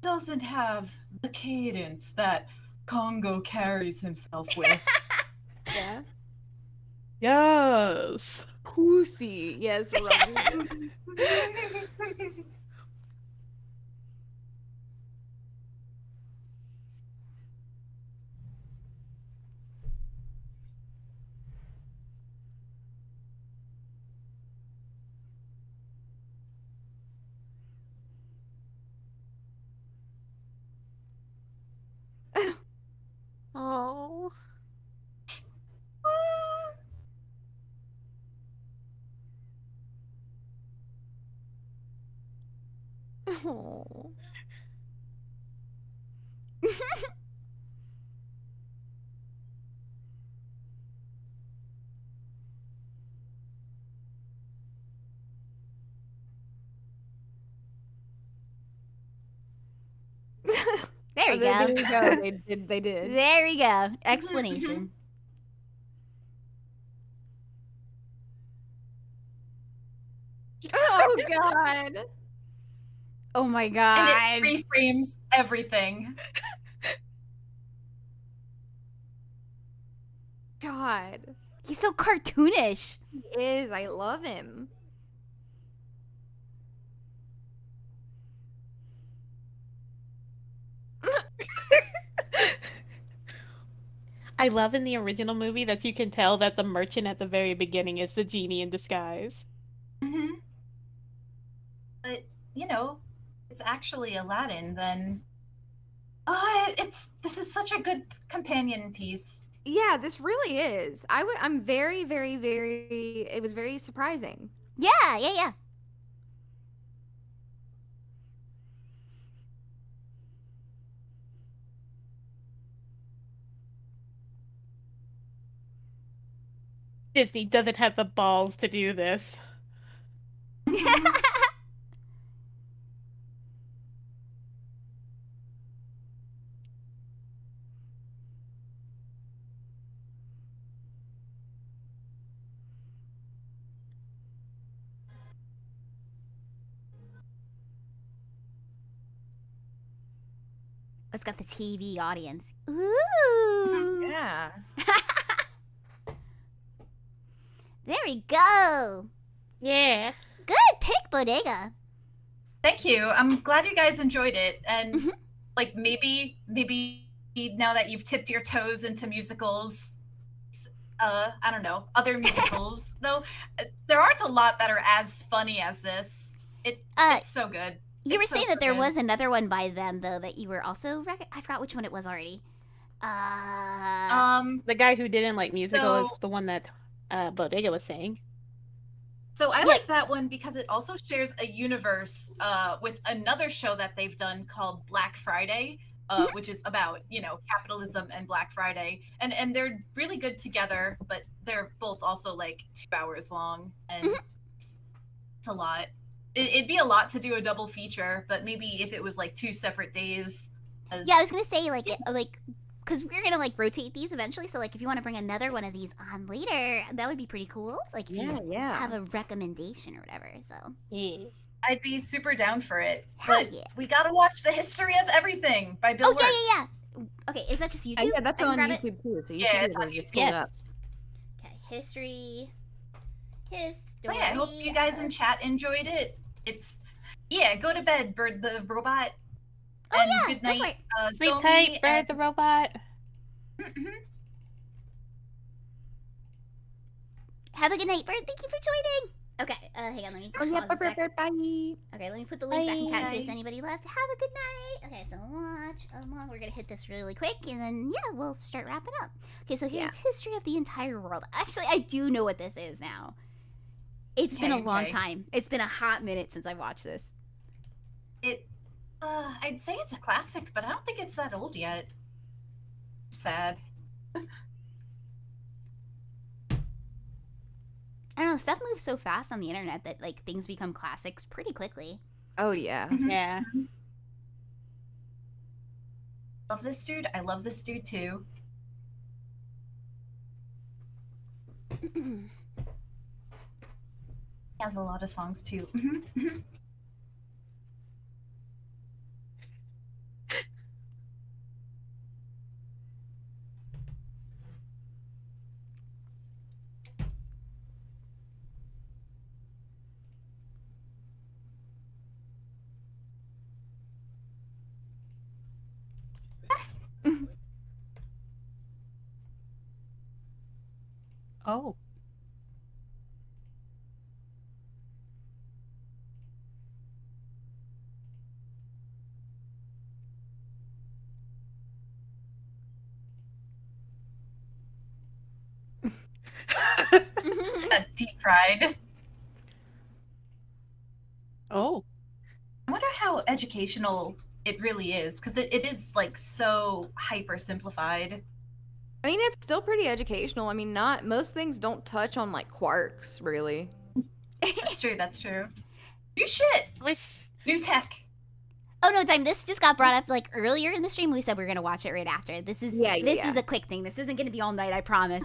Doesn't have the cadence that Congo carries himself with. Yeah. Yes. Pussy. Yes, right. Oh. Oh. There we There go. you go. They did. They did. There we go. Explanation. Oh God. Oh my And god. it reframes everything. God. He's so cartoonish. He is. I love him. I love in the original movie that you can tell that the merchant at the very beginning is the genie in disguise. Mm-hmm. But, you know, it's actually Aladdin, then. Oh, this is such a good companion piece. Yeah, this really is. I'm very, very, very. It was very surprising. Yeah, yeah, yeah. Disney doesn't have the balls to do this. Let's got the TV audience. Ooh. Yeah. There we go. Yeah. Good pick, Bodega. Thank you. I'm glad you guys enjoyed it. And Mhm. like maybe now that you've tipped your toes into musicals, I don't know, other musicals, though there aren't a lot that are as funny as this. It's so good. You were It's so saying that there good. was another one by them though that you were also I forgot which one it was already. The guy who didn't like musical is So- the one that Bodega was saying. So I Yeah. like that one because it also shares a universe with another show that they've done called Black Friday, which is about, you know, capitalism and Black Friday. And they're really good together, but they're both also like 2 hours long, and it's a lot. It'd be a lot to do a double feature, but maybe if it was like 2 separate days. Yeah, I was gonna say like because we're gonna like rotate these eventually. So like if you want to bring another one of these on later, that would be pretty cool. Like if you Yeah. have a recommendation or whatever. So Yeah. I'd be super down for it. Hell But yeah. we gotta watch The History of Everything by Bill Oh Works. yeah. Okay, is that just YouTube? Yeah, that's I can on grab it? YouTube too. So you Yeah, should be it's able on to just YouTube. pull it Yes. up. Okay, history. But yeah, I hope you guys in chat enjoyed it. It's go to bed, Bird the robot. Oh, And yeah, good go for night. Sleep Gomi tight, Bird and- the robot. Mhm. Have a good night, Bird. Thank you for joining. Okay, hang on, let me Oh yeah, pause a sec. bye. Okay, let me put the link back in chat in case Bye. anybody left. Have a good night. Okay, so watch along. We're gonna hit this really quick, and then yeah, we'll start wrapping up. Okay, so here's history of the entire world. Actually, I do know what this is now. It's been a long Okay. time. It's been a hot minute since I've watched this. I'd say it's a classic, but I don't think it's that old yet. Sad. I don't know. Stuff moves so fast on the internet that like things become classics pretty quickly. Oh yeah. Yeah. Love this dude. I love this dude too. He has a lot of songs too. Oh. Deep fried. Oh. I wonder how educational it really is, because it is like so hyper simplified. I mean, it's still pretty educational. I mean, not most things don't touch on like quarks, really. That's true. That's true. New shit. Wish. New tech. Oh no, time. This just got brought up like earlier in the stream. We said we were gonna watch it right after. This is Yeah, this yeah. is a quick thing. This isn't gonna be all night. I promise.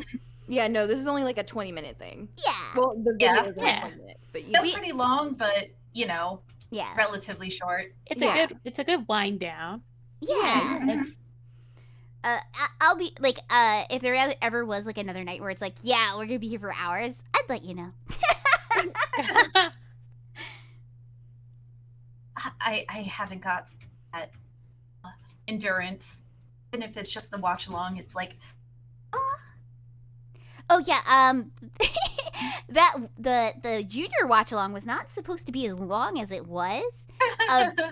Yeah, no, this is only like a 20-minute thing. Yeah. Well, the video Yeah. is only Yeah. 20 minutes, but you Still We- pretty long, but you know, Yeah. relatively short. It's Yeah. it's a good wind down. Yeah. It's- I'll be like, if there ever was like another night where it's like, yeah, we're gonna be here for hours, I'd let you know. I haven't got that endurance. And if it's just the watch along, it's like, Oh yeah, that the junior watch along was not supposed to be as long as it was,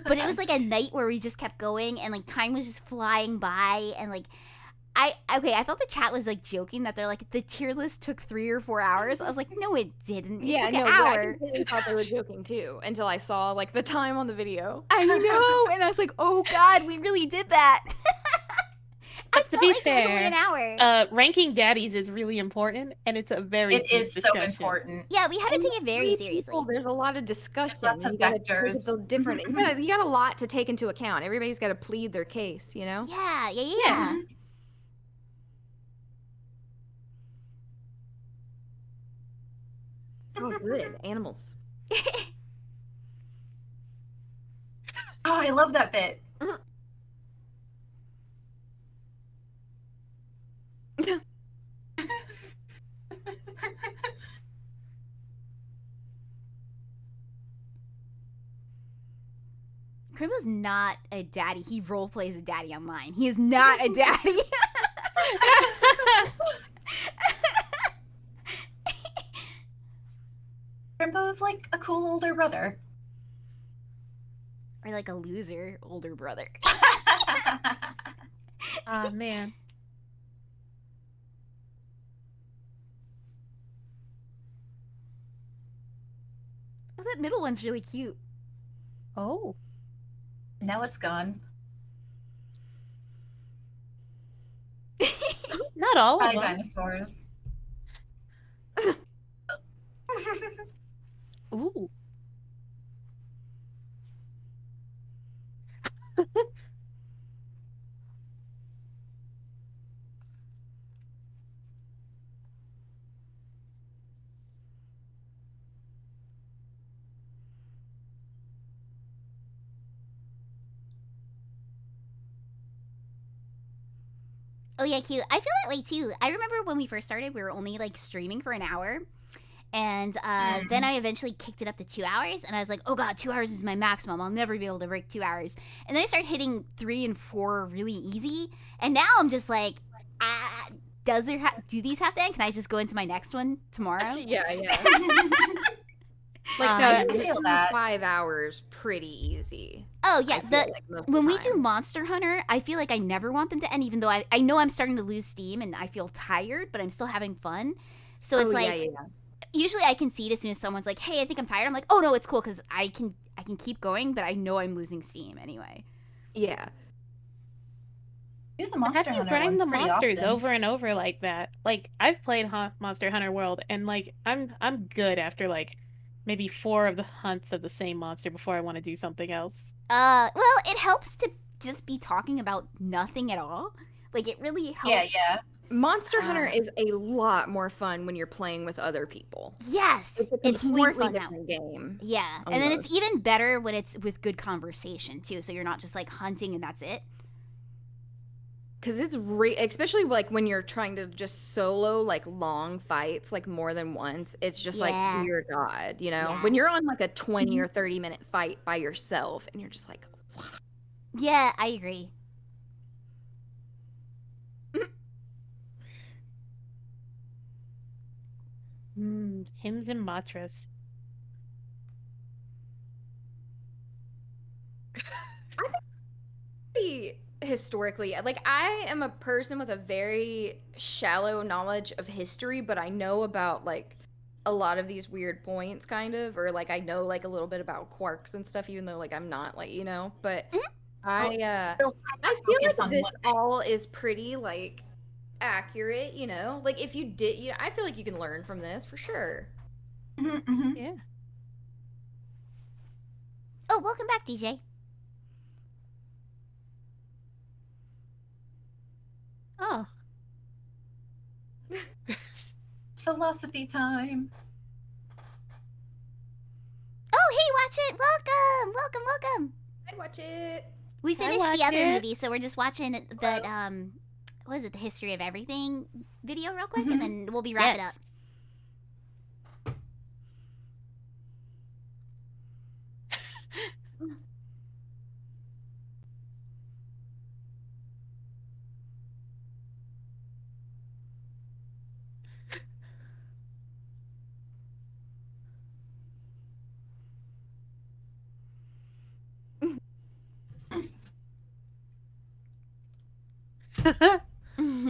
but it was like a night where we just kept going and like time was just flying by and like. I thought the chat was like joking that they're like the tier list took 3 or 4 hours. I was like, no, it didn't. It yeah, took no, an but I hour. completely thought they were joking too until I saw like the time on the video. I know, and I was like, oh god, we really did that. I But to felt be like it was only an fair, hour. ranking daddies is really important, and it's a very it deep is so discussion. important. Yeah, we had to And take it very three seriously. people, there's a lot of discussion. Lots of you gotta look at vectors. the different. You got a lot to take into account. Everybody's got to plead their case, you know. Yeah. Oh, good animals. Oh, I love that bit. Crimbo's not a daddy. He role plays a daddy online. He is not a daddy. Rimbo's like a cool older brother. Or like a loser older brother. Oh man. Oh, that middle one's really cute. Oh. Now it's gone. Not all Bye, of them. dinosaurs. Ooh. Oh yeah, cute. I feel that way too. I remember when we first started, we were only like streaming for an hour. And then I eventually kicked it up to 2 hours, and I was like, "Oh god, 2 hours is my maximum. I'll never be able to break 2 hours." And then I started hitting 3 and 4 really easy, and now I'm just like, do these have to end? Can I just go into my next one tomorrow? Yeah. Like, No, no, I feel feel that. 5 hours pretty easy. Oh yeah, I feel like most of when the we do time. Monster Hunter, I feel like I never want them to end, even though I know I'm starting to lose steam and I feel tired, but I'm still having fun. So it's Oh, like yeah. usually I concede as soon as someone's like, "Hey, I think I'm tired." I'm like, "Oh no, it's cool because I can keep going, but I know I'm losing steam anyway." Yeah. Do the How Monster do you Hunter grind ones the pretty monsters often. over and over like that? Like I've played Monster Hunter World, and like I'm good after like maybe 4 of the hunts of the same monster before I want to do something else. Well, it helps to just be talking about nothing at all. Like it really helps. Yeah. Monster Hunter Uh, is a lot more fun when you're playing with other people. Yes, It's a it's more completely fun that way. different game. Yeah, and then it's Almost. even better when it's with good conversation too. So you're not just like hunting and that's it. Because it's especially like when you're trying to just solo like long fights, like more than once. It's just like, Yeah. dear God, you know? Yeah. When you're on like a 20 or 30-minute fight by yourself and you're just like, Yeah, I agree. Hymns and mantras. pretty historically, like I am a person with a very shallow knowledge of history, but I know about like a lot of these weird points kind of, or like I know like a little bit about quarks and stuff, even though like I'm not like, you know, but I Still I feel focus like on this one thing. all is pretty like accurate, you know? Like if you did, you know, I feel like you can learn from this for sure. Yeah. Oh, welcome back, DJ. Oh. Philosophy time. Oh, hey, watch it. Welcome. I watch it. We I finished watch the other it. movie, so we're just watching the what is it, the history of everything video real quick, and then we'll be wrapping Yes. up.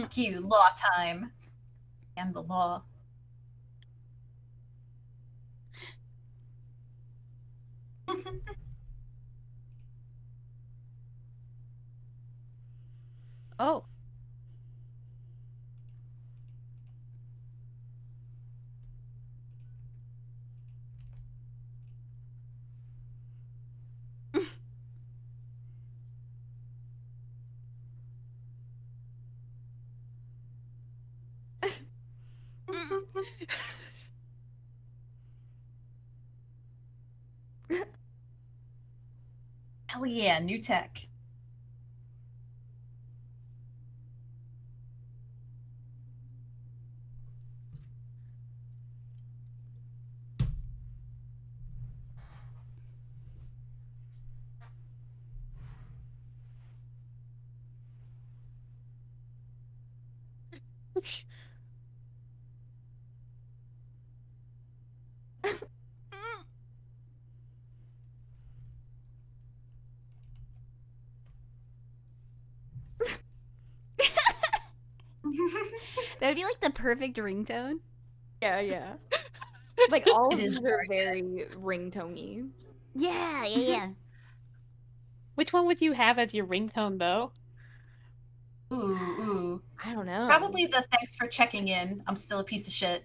Cue law time. And the law. Oh. Hell yeah, new tech. That would be like the perfect ringtone. Yeah. Like all of It is these are very very ringtone-y. Yeah, yeah, yeah. Which one would you have as your ringtone, though? Ooh. I don't know. Probably the thanks for checking in. I'm still a piece of shit.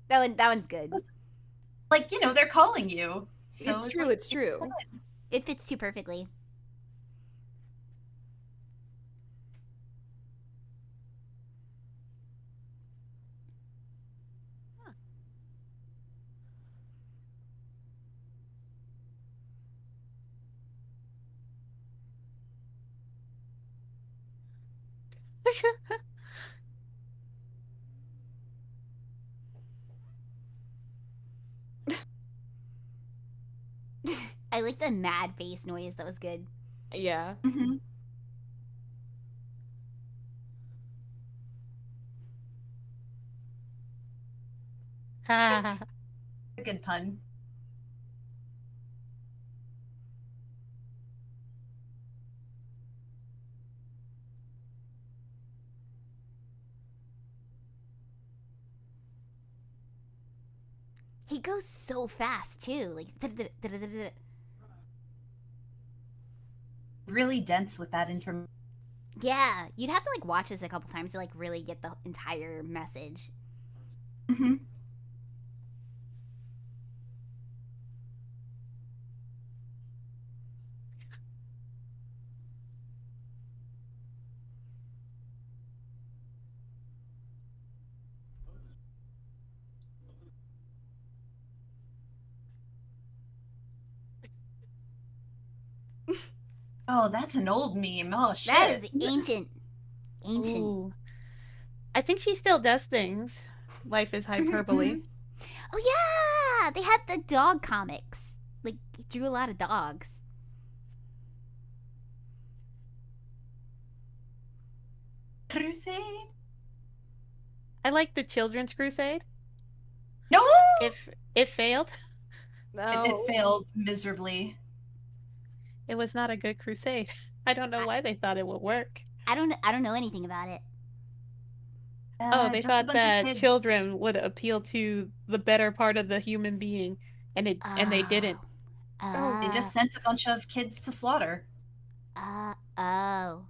That one's good. Like, they're calling you. So it's true. like, It's true. It fits too perfectly. I like the mad face noise. That was good. Yeah. Mhm. Ha. A good pun. He goes so fast too. Like Really dense with that information. yeah, you'd have to like watch this a couple times to like really get the entire message. Mm-hmm. Oh, that's an old meme. Oh, shit. That is ancient. Ancient. Ooh. I think she still does things. Life is hyperbole. Oh yeah, they had the dog comics. Like he drew a lot of dogs. Crusade? I like the Children's Crusade. No! If it failed, No. It failed miserably. it was not a good crusade. I don't know why they thought it would work. I don't know anything about it. Oh, they Just a thought bunch of that kids. children would appeal to the better part of the human being, and they didn't. They just sent a bunch of kids to slaughter. Oh.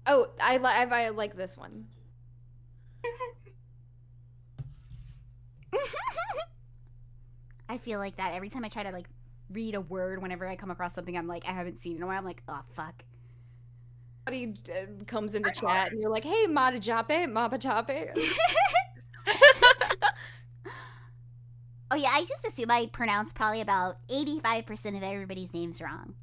Oh, I like this one. I feel like that every time I try to like read a word whenever I come across something I'm like I haven't seen in a while. I'm like, oh fuck. Somebody comes into chat and you're like, "Hey, Madajape, Mapachape." Oh yeah, I just assume I pronounce probably about 85% of everybody's names wrong.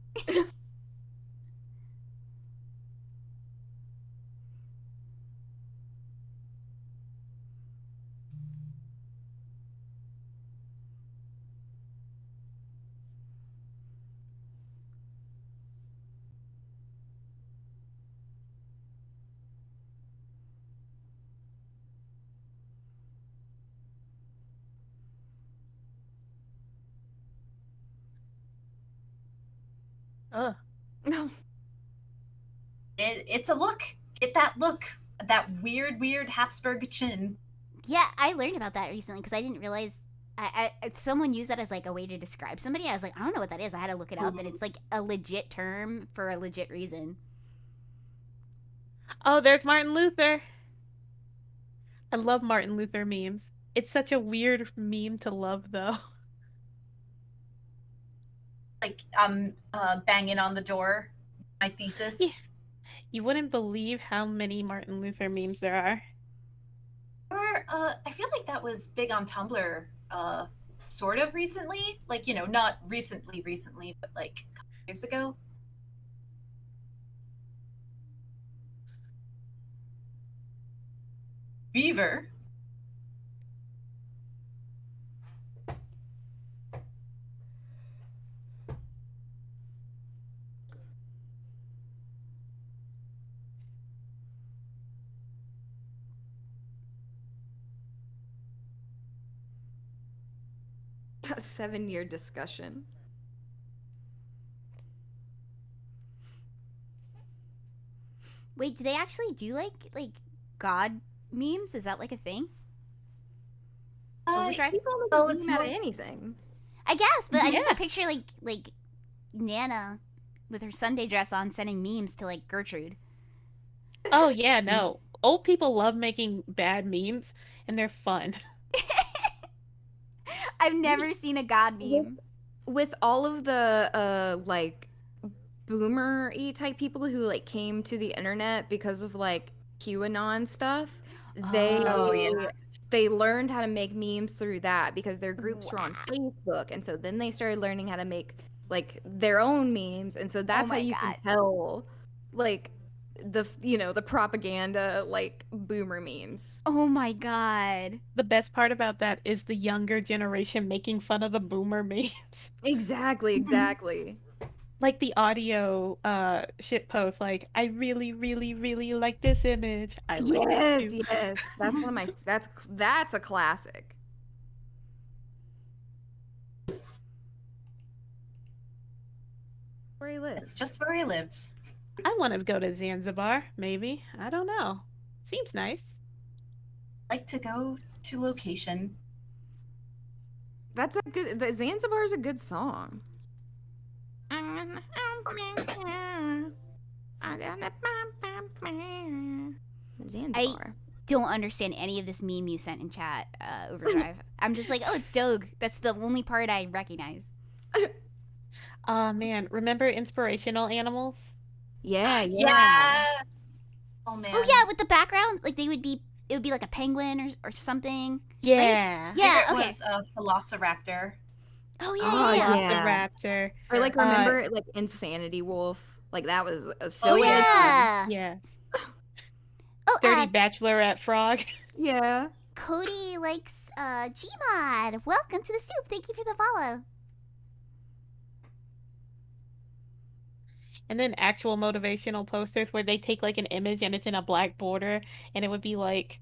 Ugh. It's a look. Get that look. That weird Habsburg chin. Yeah, I learned about that recently because I didn't realize someone used that as like a way to describe somebody. I was like, I don't know what that is. I had to look it up, and it's like a legit term for a legit reason. Oh, there's Martin Luther. I love Martin Luther memes. It's such a weird meme to love, though. Like, banging on the door. My thesis. Yeah. You wouldn't believe how many Martin Luther memes there are. Or, I feel like that was big on Tumblr, sort of recently. Like, not recently, but like a couple years ago. Beaver. A 7-year discussion. Wait, do they actually do like God memes? Is that like a thing? Overdrive? People make well, a it's meme out of more- anything. I guess, but I just Yeah. picture like Nana with her Sunday dress on sending memes to like Gertrude. Oh yeah, no. Old people love making bad memes, and they're fun. I've never seen a God meme. With all of the like boomer-y type people who like came to the internet because of like QAnon stuff, they Oh, yeah. they learned how to make memes through that because their groups were on Wow. Facebook, and so then they started learning how to make like their own memes, and so that's how my you God. can tell like the propaganda like boomer memes. Oh my god. The best part about that is the younger generation making fun of the boomer memes. Exactly, exactly. Like the audio shit post, like, I really, really, really like this image. I like Yes, it too. yes. That's one of my that's a classic. Where he lives. It's just where he lives. I want to go to Zanzibar, maybe. I don't know. Seems nice. Like to go to location. That's a good. The Zanzibar is a good song. Zanzibar. Don't understand any of this meme you sent in chat, Overdrive. I'm just like, oh, it's Doge. That's the only part I recognize. Oh man, remember inspirational animals? Yeah, yeah. Yes. Oh man. Oh yeah, with the background, like it would be like a penguin or something. Yeah. Yeah, It okay. was a velociraptor. Oh yeah, Oh, yeah. yeah. Velociraptor. Or like Uh, remember like Insanity Wolf? Like that was so Oh edgy. yeah. Yeah. Oh, Dirty bachelorette frog. Yeah. Cody likes Gmod. Welcome to the soup. Thank you for the follow. And then actual motivational posters where they take like an image and it's in a black border and it would be like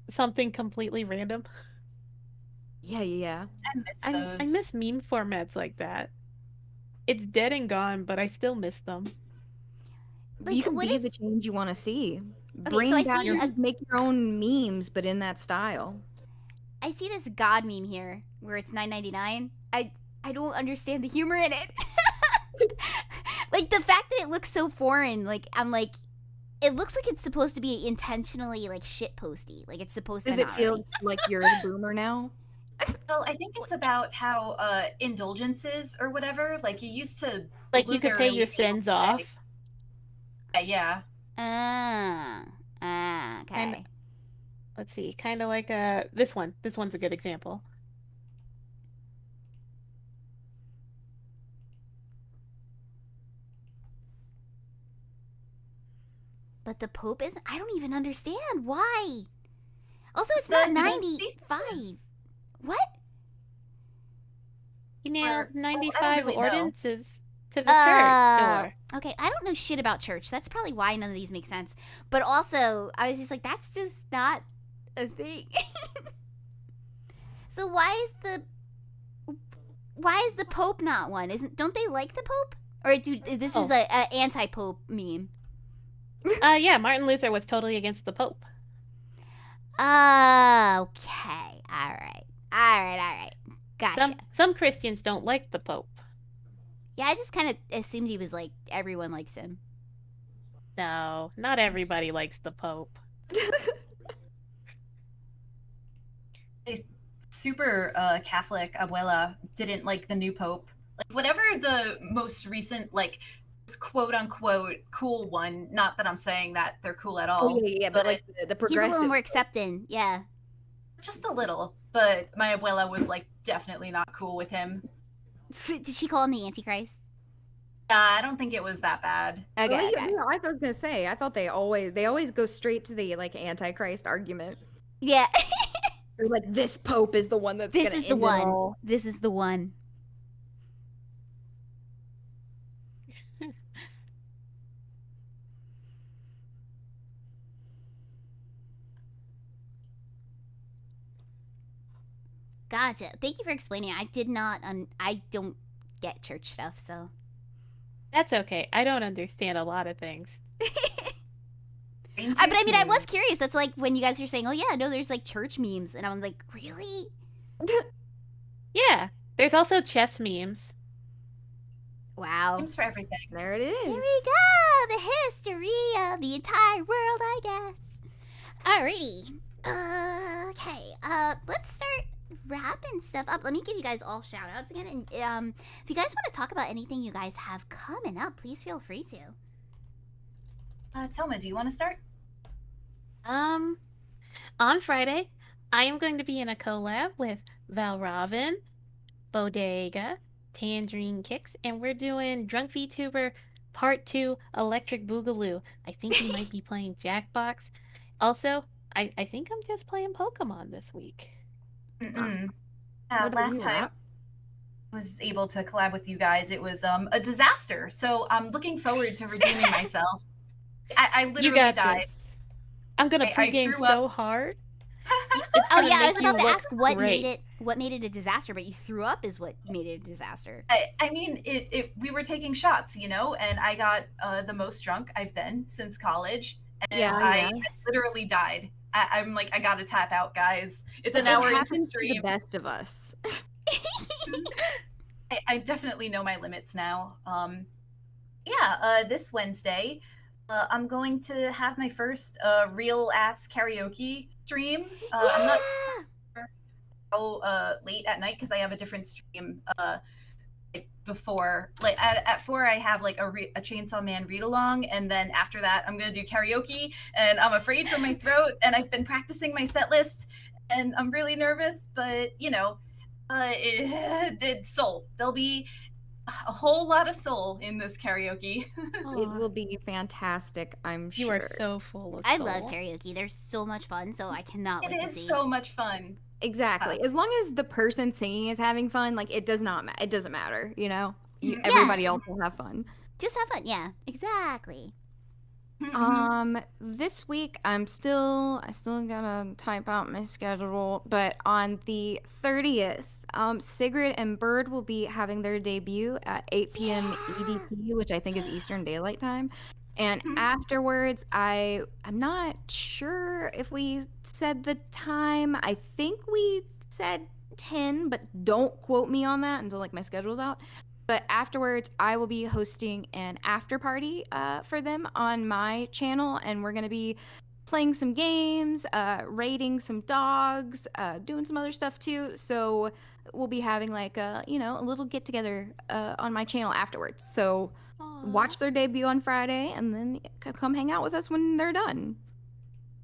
something completely random. Yeah, yeah. I miss I those. miss meme formats like that. It's dead and gone, but I still miss them. Like, You can what be is- the change you want to see. Okay, Bring so I back see your, a- make your own memes, but in that style. I see this God meme here where it's $9.99. I don't understand the humor in it. Like the fact that it looks so foreign, like I'm like, it looks like it's supposed to be intentionally like shit posty. Like it's supposed Does to it not feel really. like you're a boomer now? Well, I think it's about how indulgences or whatever. Like you used to. Like you could pay literally your be able sins to off. say- Yeah. Okay. And let's see, kind of like this one. This one's a good example. But the Pope isn't. I don't even understand why. Also, it's It's not the 95. thesis. What? You know, Or- 95 really know. ordinances to the church door. Okay, I don't know shit about church. That's probably why none of these make sense. But also, I was just like, that's just not a thing. So why is the Pope not one? Don't they like the Pope? Or this is a anti-Pope meme. Yeah, Martin Luther was totally against the Pope. Okay. All right. Gotcha. Some Christians don't like the Pope. Yeah, I just kind of assumed he was like, everyone likes him. No, not everybody likes the Pope. Super Catholic abuela didn't like the new pope. Like whatever the most recent like quote unquote cool one. Not that I'm saying that they're cool at all. Oh yeah, but like the He's a progressive. little more accepting. Yeah. Just a little. But my abuela was like definitely not cool with him. Did she call him the Antichrist? I don't think it was that bad. Okay. Well, yeah, I was gonna say. I thought they always go straight to the like Antichrist argument. Yeah. They're like, this pope is the one that's This gonna is the end it one. all. This is the one. Gotcha. Thank you for explaining. I did not. I don't get church stuff, so. That's okay. I don't understand a lot of things. But I mean, I was curious. That's like when you guys are saying, "Oh yeah, no, there's like church memes," and I'm like, "Really?" Yeah. There's also chess memes. Wow. Memes for everything. There it is. Here we go. The history of the entire world, I guess. Alrighty. Okay. Let's start wrapping stuff up. Let me give you guys all shout outs again. And if you guys want to talk about anything you guys have coming up, please feel free to. Toma, do you want to start? On Friday, I am going to be in a collab with Valravn, Bodega, Tangerine Kicks, and we're doing Drunk VTuber Part 2 Electric Boogaloo. I think he might be playing Jackbox. Also, I think I'm just playing Pokemon this week. Mm-mm. What about Last you, time Rap? I was able to collab with you guys, it was a disaster. So I'm looking forward to redeeming myself. I You literally got died. this. I'm gonna I pregame threw up. so hard. It's Oh gonna yeah, I make was you about to look ask what great. made it a disaster, but you threw up is what made it a disaster. I mean, we were taking shots, you know, and I got the most drunk I've been since college, and Yeah, I yeah. literally died. I'm like, I gotta tap out, guys. It's an It hour into happens to the stream. best of us. I definitely know my limits now. This Wednesday, I'm going to have my first real ass karaoke stream. I'm not so late at night because I have a different stream before. Like at 4, I have like a Chainsaw Man read along, and then after that, I'm gonna do karaoke. And I'm afraid for my throat, and I've been practicing my set list, and I'm really nervous. But you know, it's soul. There'll be a whole lot of soul in this karaoke. It Aw, will be fantastic, I'm you sure. are so full of I love soul. karaoke. They're so much fun, so I cannot It wait to is see. so much fun. Exactly. As long as the person singing is having fun, like it doesn't matter, you know? Mhm. Everybody else will have fun. Just have fun. Yeah, exactly. This week I still gotta type out my schedule, but on the 30th, Sigrid and Bird will be having their debut at 8 p.m. EDT, which I think is Eastern Daylight Time. And Mhm. afterwards, I'm not sure if we said the time. I think we said 10, but don't quote me on that until like my schedule's out. But afterwards, I will be hosting an after party for them on my channel, and we're gonna be playing some games, raiding some dogs, doing some other stuff too. So we'll be having like a a little get together on my channel afterwards. So watch their debut on Friday, and then come hang out with us when they're done.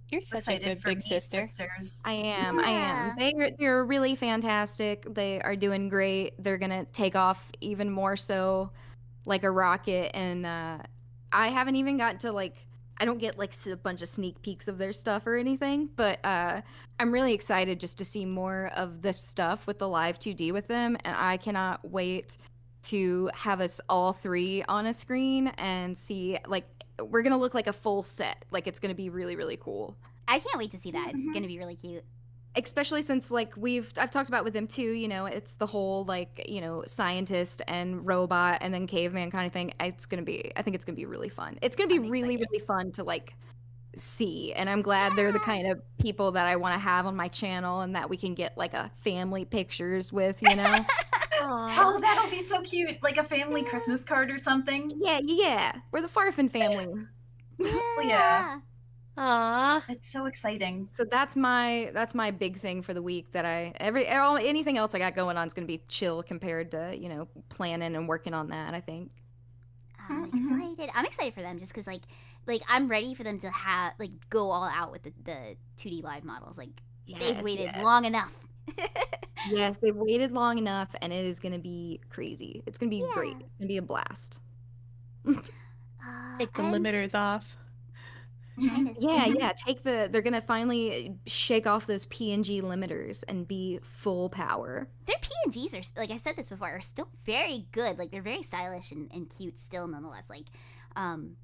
You're such a Excited good for big Meat sister. Sisters. I am. Yeah. They're really fantastic. They are doing great. They're gonna take off even more so, like a rocket. And I haven't even gotten to like. I don't get like a bunch of sneak peeks of their stuff or anything, but I'm really excited just to see more of this stuff with the live 2D with them, and I cannot wait to have us all three on a screen and see like we're gonna look like a full set. Like it's gonna be really really cool. I can't wait to see that. It's gonna be really cute. Especially since like I've talked about with them too, it's the whole like scientist and robot and then caveman kind of thing. I think it's gonna be really fun. It's gonna be I'm really excited. really fun to like see, and I'm glad they're the kind of people that I want to have on my channel and that we can get like a family pictures with. Oh, that'll be so cute. Like a family Christmas card or something. Yeah, we're the Farfin family. Yeah. Aww. It's so exciting. So that's my big thing for the week. That anything else I got going on is gonna be chill compared to planning and working on that. I think. I'm excited. I'm excited for them just because like I'm ready for them to have like go all out with the 2D live models. Like they've waited long enough. Yes, they've waited long enough, and it is gonna be crazy. It's gonna be great. Yeah. It's gonna be a blast. Take the And limiters off. I'm trying to Yeah, think. yeah. They're gonna finally shake off those PNG limiters and be full power. Their PNGs are, like I've said this before, are still very good. Like, they're very stylish and cute still, nonetheless. Like,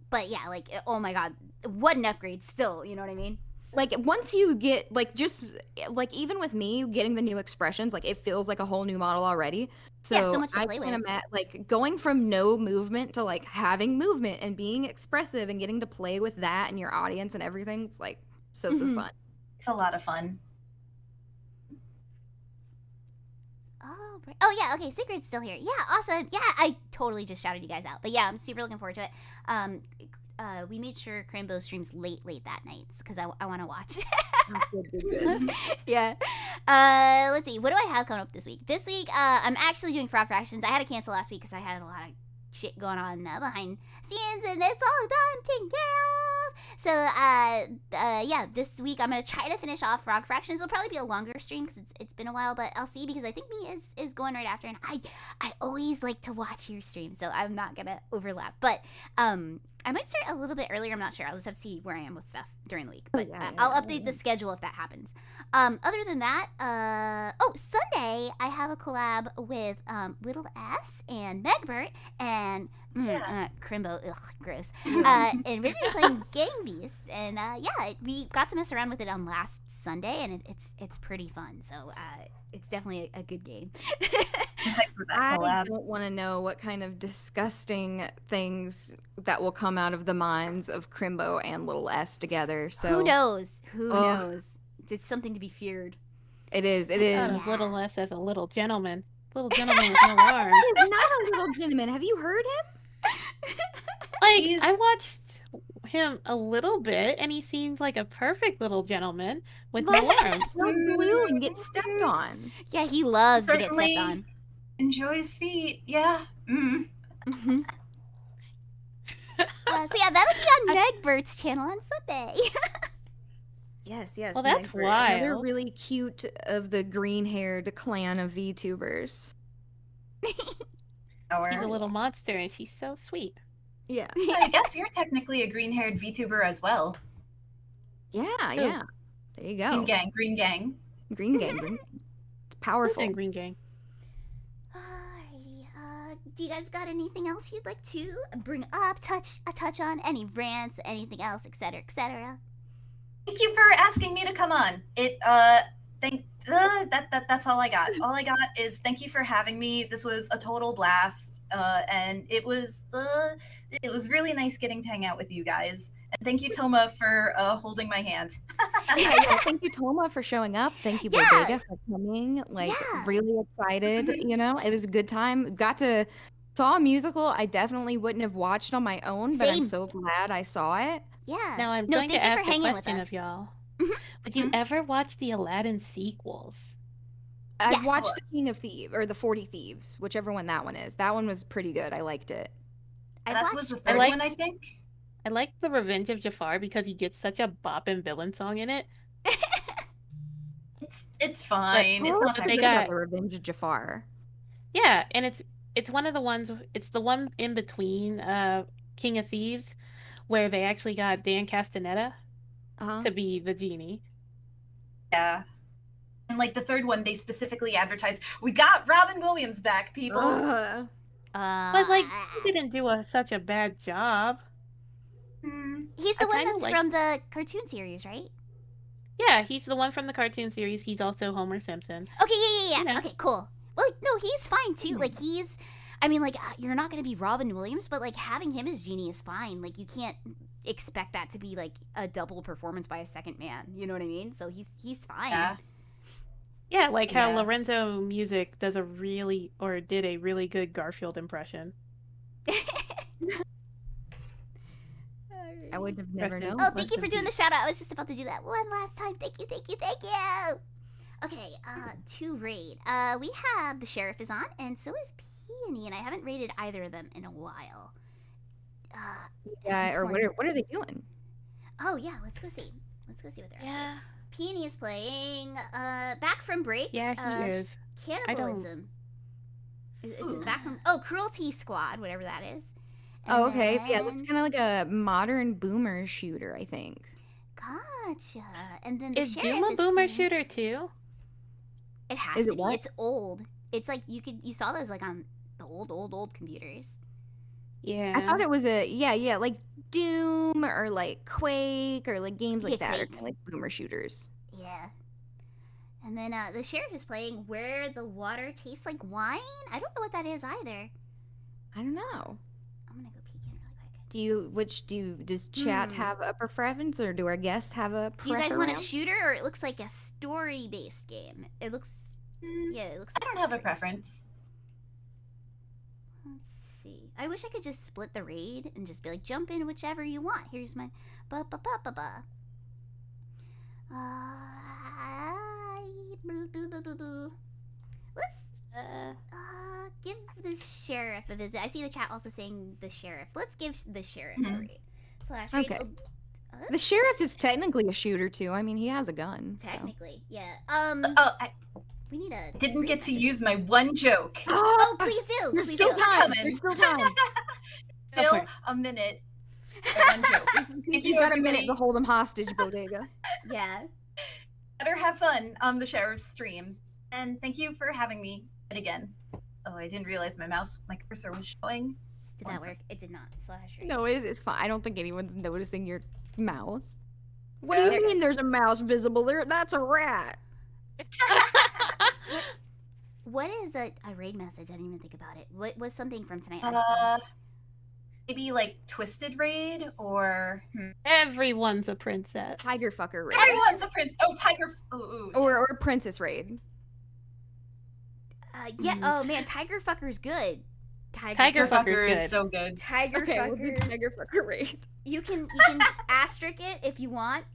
but yeah, like, oh my god, what an upgrade still, you know what I mean? Like once you get like just like even with me getting the new expressions, like it feels like a whole new model already. So, Yeah, so much to I play can't with. like going from no movement to like having movement and being expressive and getting to play with that and your audience and everything. It's like so Mhm. fun. It's a lot of fun. Oh, oh yeah, okay, Sigrid's still here. Yeah, awesome. Yeah, I totally just shouted you guys out. But yeah, I'm super looking forward to it. We made sure Cranbo streams late that night because I want to watch. Good. Yeah. Let's see. What do I have coming up this week? This week, I'm actually doing Frog Fractions. I had to cancel last week because I had a lot of shit going on behind scenes, and it's all done, taken care of. So, yeah, this week I'm gonna try to finish off Frog Fractions. It'll probably be a longer stream because it's been a while, but I'll see because I think me is going right after, and I always like to watch your stream, so I'm not gonna overlap. But I might start a little bit earlier. I'm not sure. I'll just have to see where I am with stuff during the week. But I'll update the schedule if that happens. Other than that, Sunday I have a collab with Little S and Megbert and Crimbo. Ugh, gross. And we're gonna be playing Gang Beasts. And yeah, we got to mess around with it on last Sunday, and it's pretty fun. So it's definitely a good game. I don't want to know what kind of disgusting things that will come out of the minds of Crimbo and Little S together. So Who knows? Who Ugh. knows? It's something to be feared. It is. It Thought is. of Little Less as a little gentleman. Little gentleman with no arms. He is not a little gentleman. Have you heard him? Like, He's- I watched him a little bit, and he seems like a perfect little gentleman with no arms. Not blue and get stepped on. Yeah, he loves to get Certainly. stepped on. Enjoys feet. Yeah. Mm. So yeah, that'll be on Megbert's channel on Sunday. Yes, yes. Well, that's Megbert. Another wild. really cute of the green-haired clan of VTubers. He's a little monster, and she's so sweet. Yeah. I guess you're technically a green-haired VTuber as well. Yeah, yeah. There you go. Green gang, green gang. Green gang. Green. It's powerful. And Green Gang. Alrighty. Do you guys got anything else you'd like to bring up, touch on? Any rants, anything else, etc., etc.? Thank you for asking me to come on. That's all I got. All I got is thank you for having me. This was a total blast, and it was really nice getting to hang out with you guys. And thank you, Toma, for holding my hand. Yeah. Thank you, Toma, for showing up. Thank you, Yeah. Bodega, for coming. Like, Yeah. really excited. You know, it was a good time. Got to saw a musical I definitely wouldn't have watched on my own, but I'm Same. so glad I saw it. Yeah. Now I'm no, going thank to you for ask a hanging with question us. of y'all. Mhm. Would you ever watch the Aladdin sequels? I've Yes. watched The King of Thieves or The 40 Thieves, whichever one that one is. That one was pretty good. I liked it. I That watched. was the I third like- one, I think. I like the Revenge of Jafar because he gets such a boppin' villain song in it. It's fine. It's Oh, not but that they good bad. about got- The Revenge of Jafar. Yeah, and it's one of the ones. It's the one in between King of Thieves, where they actually got Dan Castaneda Uh-huh. to be the genie. Yeah. And like the third one, they specifically advertised, "We got Robin Williams back, people." Ugh. But like, he didn't do such a bad job. He's the I one kinda that's like- from the cartoon series, right? Yeah, he's the one from the cartoon series. He's also Homer Simpson. Okay, yeah. You know. Okay, cool. Well, like, no, he's fine too. Like, I mean, like, you're not gonna be Robin Williams, but like having him as Genie is fine. Like, you can't expect that to be like a double performance by a second man. You know what I mean? So he's fine. Yeah. Yeah, like how Yeah. Lorenzo Music did a really good Garfield impression. I would have never Rest in- known. Oh, thank Rest you in for doing the peace. shout out. I was just about to do that one last time. Thank you. Okay, to raid. We have the sheriff is on, and so is Peony, and I haven't raided either of them in a while. Yeah, or I'm what are they doing? Oh yeah, let's go see. Let's go see what they're up to. Yeah, Peony is playing back from break. yeah, he is. Cannibalism. Is this Ooh. back from Cruelty Squad, whatever that is. Oh, And okay. Yeah, that's then- kind of like a modern boomer shooter, I think. Gotcha. And then the Is sheriff Doom a is boomer playing- shooter too? It has Is to it be. what? It's old. It's like you saw those like on the old computers. Yeah. I thought it was yeah, like Doom or like Quake or like games like Yeah, that, or Quake. kinda like boomer shooters. Yeah. And then the sheriff is playing Where the Water Tastes Like Wine. I don't know what that is either. I don't know. I'm gonna go peek in really quick. Does chat Hmm. have a preference, or do our guests have a Do you guys want a preference? shooter or it looks like a story-based game? It looks. Yeah, it looks. I Like don't have a story-based. preference. Let's see. I wish I could just split the raid and just be like, jump in whichever you want. Here's my ba ba ba ba ba. Let's give the sheriff a visit. I see the chat also saying the sheriff. Let's give the sheriff a Mhm. raid. Slash raid. Okay. Oh, The sheriff is technically a shooter too. I mean, he has a gun. so. technically, yeah. Oh, I We need a. didn't raid get to message. use my one joke. Oh, please do. There's Please still do. time. coming. There's still time. Still for it. a minute. for one joke. Thank You've you, got a minute everybody. to hold him hostage, Bodega. Yeah. Better have fun on the sheriff's stream. And thank you for having me yet again. Oh, I didn't realize my cursor was showing. Did that work? It did not. Slash raid. No, it's fine. I don't think anyone's noticing your mouse. What Yeah. do There you it mean is. there's a mouse visible there? That's a rat. What is a raid message? I didn't even think about it. What was something from tonight? Maybe like Twisted Raid or Everyone's a princess. Tiger fucker raid. everyone's a prince. Oh, Tiger. Oh, Or princess raid. Yeah. Oh man, Tiger Fucker's good. Tiger Fucker- Fucker's is good. so good. Tiger Okay, we'll do Fucker. tiger fucker raid. You can asterisk it if you want.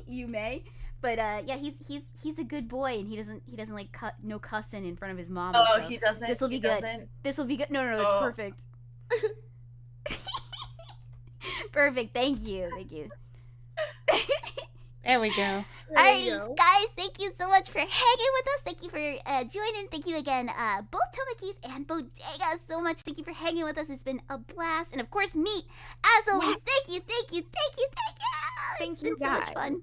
You may. But yeah, he's a good boy, and he doesn't like no cussing in front of his mom. Oh, so he doesn't. this'll be he good. doesn't. This will be good. No, it's Oh. perfect. Perfect. Thank you. There we go. Alrighty, guys, thank you so much for hanging with us. Thank you for joining. Thank you again, both Tomakey's and Bodega, so much. Thank you for hanging with us. It's been a blast. And of course, Meat, as always, thank you. Thank It's you, been so much guys. fun.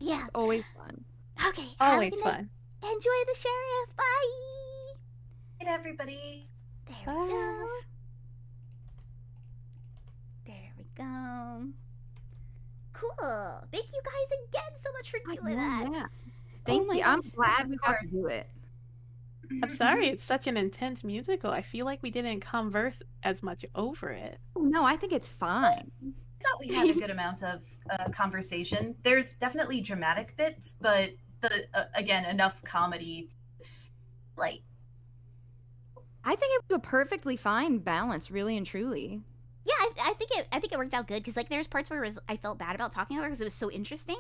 Yeah. It's always fun. Okay. have a Always good night. fun. Enjoy the sheriff. Bye. Good everybody. There Bye. we go. There we go. Cool. Thank you guys again so much for doing that. Yeah. Thank my you. I'm gosh. glad Yes, we of got to course. do it. I'm sorry, it's such an intense musical. I feel like we didn't converse as much over it. No, I think it's fine. I thought we had a good amount of conversation. There's definitely dramatic bits, but again, enough comedy. Like, I think it was a perfectly fine balance, really and truly. Yeah, I think it worked out good because like there's parts where I felt bad about talking about it because it was so interesting.